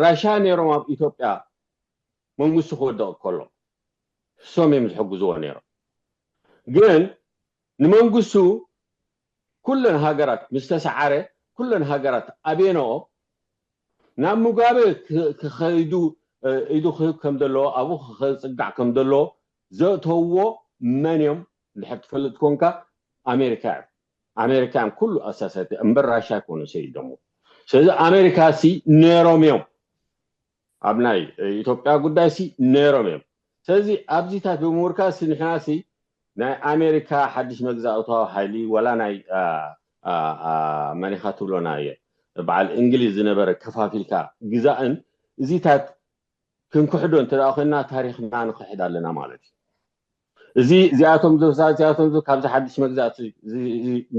ራሻ ነይሮም ኣብ ኢትዮጵያ መንግስቱ ክወድቕ ከሎ እሶም እዮም ዝሕግዝዎ ነይሮም ግን ንመንግስቱ ኩለን ሃገራት ምስ ተሰዓረ ኩለን ሃገራት ኣቤንኦ ናብ ሙጋቤ ክኸይዱ ኢዱ ክህብ ከም ዘለዎ ኣብኡ ክፅጋዕ ከም ዘለዎ ዘእተውዎ መን እዮም ድሕር ትፈልጥ ኮንካ ኣሜሪካ ኩሉ ኣሳሳቲ እምበር ራሻ ይኮኑ ሰይዶሞ ስለዚ ኣሜሪካ ነይሮም እዮም ኣብ ናይ ኢትዮጵያ ጉዳይ ነይሮም እዮም ስለዚ ኣብዚታት ብምውርካስ ንሕና ናይ ኣሜሪካ ሓድሽ መግዛእታዊ ሓይሊ ወላ ናይ መኒኻ ትብሎ ናይ በዓል እንግሊዝ ዝነበረ ከፋፊልካ ግዛእን እዚታት ክንክሕዶ እንተደኣ ኮይና ታሪክና ንክሕድ ኣለና ማለት እዩ እዚ እዚኣቶም ካብዚ ሓድሽ መግዛእቲ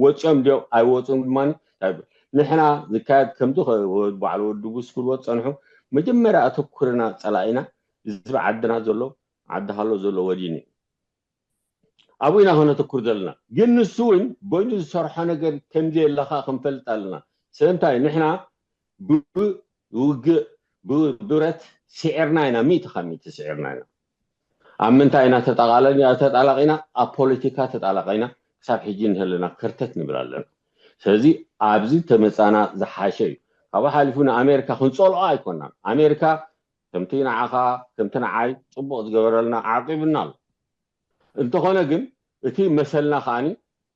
ወፅኦም ዲዮ ኣይወፁም ድማኒ ንሕና ዝካየድ ከምዚ በዓል ወዲ ጉስ ክልወጥ ፀንሑ መጀመርያ ኣተኩርና ፀላኢና እዚ ዓድና ዘሎ ዓዲ ሃሎ ዘሎ ወዲኒ ኣብኡ ኢና ክነተኩር ዘለና ግን ንሱ እውን በይኑ ዝሰርሖ ነገር ከምዚ የለካ ክንፈልጥ ኣለና ስለምንታይ ንሕና ብውግእ ብብረት ስዒርና ኢና 100% ስዒርና ኢና ኣብ ምንታይ ኢና ተጣላቂና ኣብ ፖለቲካ ተጣላቂና ክሳብ ሕጂ ንህልና ክርተት ንብል ኣለና ስለዚ ኣብዚ ተመፃና ዝሓሸ እዩ ካብኡ ሓሊፉ ንኣሜሪካ ክንፀልኦ ኣይኮናን ኣሜሪካ ከምቲ ንዓኻ ከምቲ ንዓይ ፅቡቅ ዝገበረልና ዓቂብና ኣሎ እንተኾነ ግን እቲ መሰልና ከዓኒ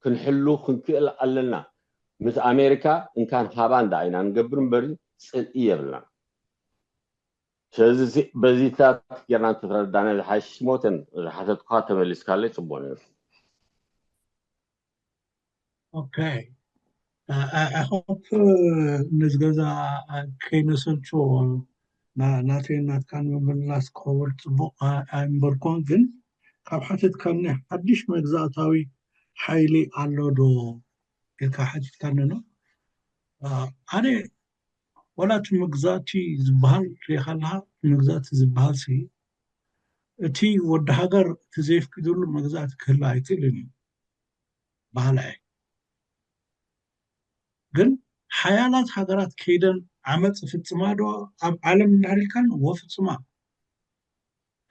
ክንሕሉ ክንክእል ኣለና ምስ ኣሜሪካ እንካን ሃባንዳ ኢና ንገብር እምበር ፅልኢ የብልና ስለዚ በዚታት ጌርና ተረዳና ዝሓሽሽ ሞተን ዝሓተትካ ተመሊስካለይ ፅቡቅ ነይሩ Okay. I hope Ms. Gaza Keyneson ናተይ ናትካን ምምላስ ክኸበር ፅቡቅ ኣይምበልኮን ግን ካብ ሓትት ከምኒ ሓድሽ መግዛእታዊ ሓይሊ ኣሎ ዶ ኢልካ ሓቲትካኒ ኖ ኣነ ወላቲ መግዛእቲ ዝበሃል ሪኢኻለካ መግዛእቲ ዝበሃል ሲ እቲ ወዲ ሃገር እቲ ዘይፍቅድሉ መግዛእቲ ክህሉ ኣይክእልን እዩ ባህላየ ግን ሓያላት ሃገራት ከይደን ዓመፅ ፍፅማ ዶ ኣብ ዓለም እንዳሕሪልካን ወፍፅማ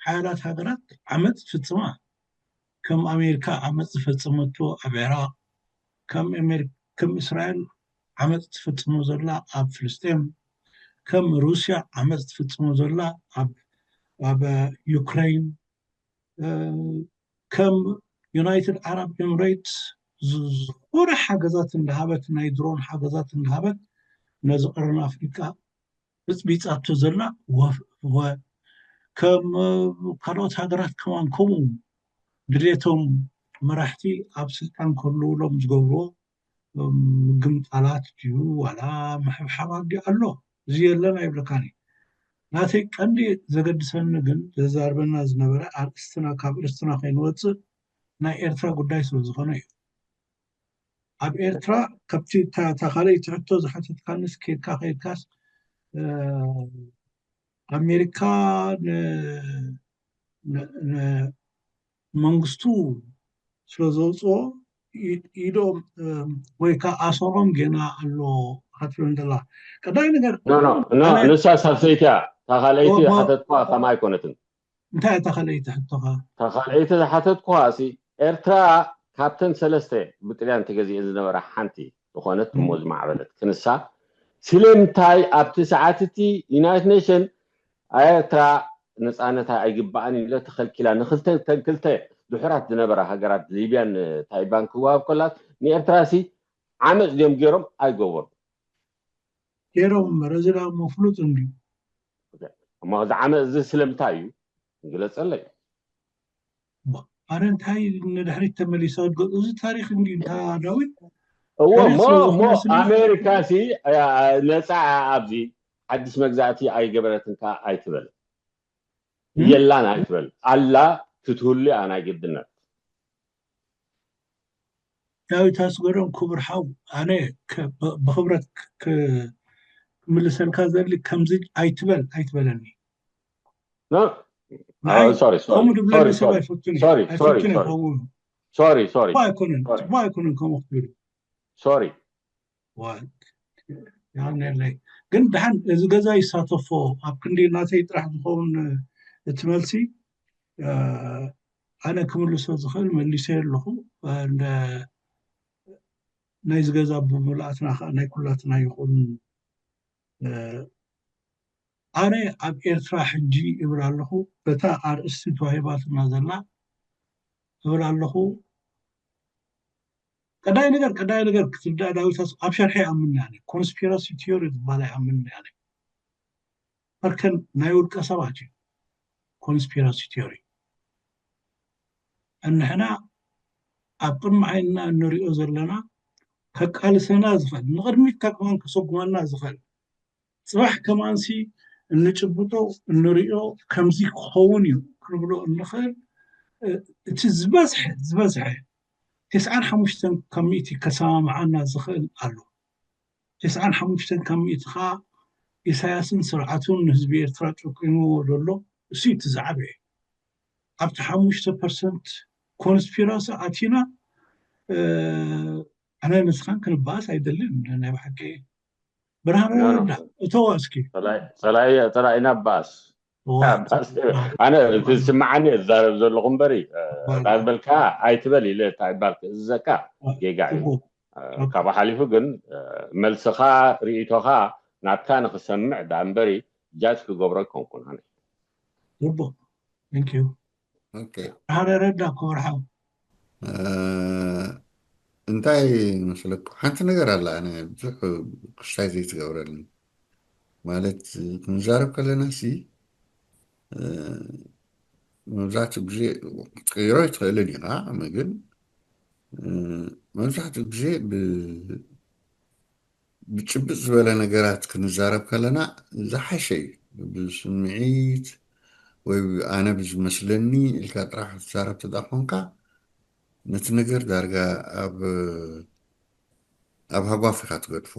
ሓያላት ሃገራት ዓመፅ ፍፅማ ከም ኣሜሪካ ዓመፅ ዝፈፀመቶ ኣብ ዕራቅ ከም እስራኤል ዓመፅ ትፍፅሞ ዘላ ኣብ ፍልስጤም ከም ሩስያ ዓመፅ ትፍፅሞ ዘላ ኣብ ዩክሬን ከም ዩናይትድ ዓረብ ኤምሬትስ ዝኾነ ሓገዛት እንዳሃበት ናይ ድሮን ሓገዛት እንዳሃበት ነዚ ቀረን ኣፍሪቃ ብፅቢፃቶ ዘላ ከም ካልኦት ሃገራት ከማን ከምኡ ድሌቶም መራሕቲ ኣብ ስልጣን ከልውሎም ዝገብርዎ ምግምጣላት ድዩ ዋላ ምሕብሓባት ድዩ ኣሎ እዚ የለና ይብለካኒ ናተይ ቀንዲ ዘገድሰኒ ግን ዘዛርበና ዝነበረ ኣርእስትና ካብ ርእስትና ከይንወፅእ ናይ ኤርትራ ጉዳይ ስለ ዝኾነ እዩ ኣብ ኤርትራ ካብቲ ተኻለይቲ ሕቶ ዝሓተትካንስ ከይድካስ ኣሜሪካ መንግስቱ ስለ ዘውፅኦ ኢዶም ወይ ከዓ ኣሰሮም ገና ኣሎ ክትብል ዘላ ቀዳይ ነገር ንሳ ሳብሰይትያ ተኻለይቲ ሓተትኳ ከማ ኣይኮነትን እንታይ ተኻለይቲ ሕቶኻ ተኻለይቲ ዝሓተትኳ ሲ ኤርትራ ካብተን ሰለስተ ብጥልያን ተገዚአ ዝነበራ ሓንቲ ዝኾነት እሞ ዝማዕበለት ክንሳ ስለምንታይ ኣብቲ ሰዓት እቲ ዩናይትድ ኔሽን ኤርትራ ነፃነታ ኣይግባእን ኢለ ተኸልኪላ ንክልተ ድሑራት ዝነበራ ሃገራት ሊብያን ታይባን ክዋሃብ ከላት ንኤርትራ ሲ ዓመፅ ድዮም ገይሮም ኣይገበሩ ገይሮም ረዝላ መፍሉጥ እንድዩ እሞ እዚ ዓመፅ እዚ ስለምንታይ እዩ ንግለፀለይ ኣነ እንታይ ንድሕሪት ተመሊሰ ዝገፁ እዚ ታሪክ እንድዩ እንታ ዳዊት እዎ ሞ ኣሜሪካ ሲ ነፃ ኣብዚ ሓድሽ መግዛእቲ ኣይገበረትንካ ኣይትበል የላን ኣይትበል ኣላ ትትህሉ ኣና ይግድነት ዳዊት ኣስገዶም ክቡር ሓው ኣነ ብክብረት ክምልሰልካ ዘድሊ ከምዚ ኣይትበለኒ ኣይኮነን ከምኡ ክትብል ሶሪ ግን ድሓን እዚ ገዛ ይሳተፎ ኣብ ክንዲ ናተይ ጥራሕ ዝኸውን እቲ መልሲ ኣነ ክምልሶ ዝኽእል መሊሰ ኣለኹ ናይ ዝገዛ ብምልኣትና ከዓ ናይ ኩላትና ይኹን ኣነ ኣብ ኤርትራ ሕጂ እብል ኣለኹ በታ ኣርእስቲ ተዋሂባትና ዘላ እብል ኣለኹ ቀዳይ ነገር ክትርዳእ ዳዊት ኣብ ሸርሒ ኣምኒ ኣነ ኮንስፒረሲ ቲዮሪ ዝበሃል ኣምኒ ኣነ ፈርከን ናይ ውልቀ ሰባት እዩ ኮንስፒረሲ ቲዮሪ እንሕና ኣብ ቅድሚ ዓይንና እንሪኦ ዘለና ከቃልሰና ዝኽእል ንቅድሚት ከክማን ክሰጉመና ዝኽእል ፅባሕ ከማንሲ እንጭብጦ እንሪኦ ከምዚ ክኸውን እዩ ክንብሎ እንኽእል እቲ ዝበዝሐ 95 ካብ ሚእቲ ከሰማምዓና ዝኽእል ኣሎ 95 ካብ ሚእቲ ከዓ ኢሳያስን ስርዓቱን ንህዝቢ ኤርትራ ጨቂንዎ ዘሎ እሱ እቲ ዝዓበየ ኣብቲ 5% ኮንስፒረሲ ኣቲና ኣነ ንስኻን ክንበኣስ ኣይደልን ናይ ባሕቂ ብርሃነ ረዳ እተዋ እስኪ ጥራይና ባስ ኣነ ትስማዓኒ እዛረብ ዘለኹ እምበሪ ዳዝበልካ ኣይትበል ኢለ ታይባልክ እዘካ ጌጋ እዩ ካብኡ ሓሊፉ ግን መልስኻ ርእቶኻ ናትካ ንክሰምዕ ዳ እምበሪ ጃጅ ክገብሮ ይኮንኩን ኣነ ግቡእ ቴንክዩ ብርሃነ ረዳ ክብርሓው እንታይ መስለኩ ሓንቲ ነገር ኣላ ኣነ ብዙሕ ክስታይ ዘይትገብረኒ ማለት ክንዛረብ ከለና ሲ መብዛሕትኡ ግዜ ክትቀይሮ ይትኽእልን ኢኻ ግን መብዛሕትኡ ግዜ ብጭብጥ ዝበለ ነገራት ክንዛረብ ከለና ዝሓሸ እዩ ብስምዒት ወይ ኣነ ብዝመስለኒ ኢልካ ጥራሕ ትዛረብ ተዳኾንካ ነቲ ነገር ዳርጋ ኣብ ሃጓፍ ኢኻ ትገድፎ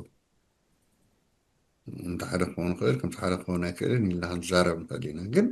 እንተ ሓደ ክኸውን ክእል ከምቲ ሓደ ክኸውን ኣይክእልን ኢልና ክንዛረብ ንኽእል ኢና ግን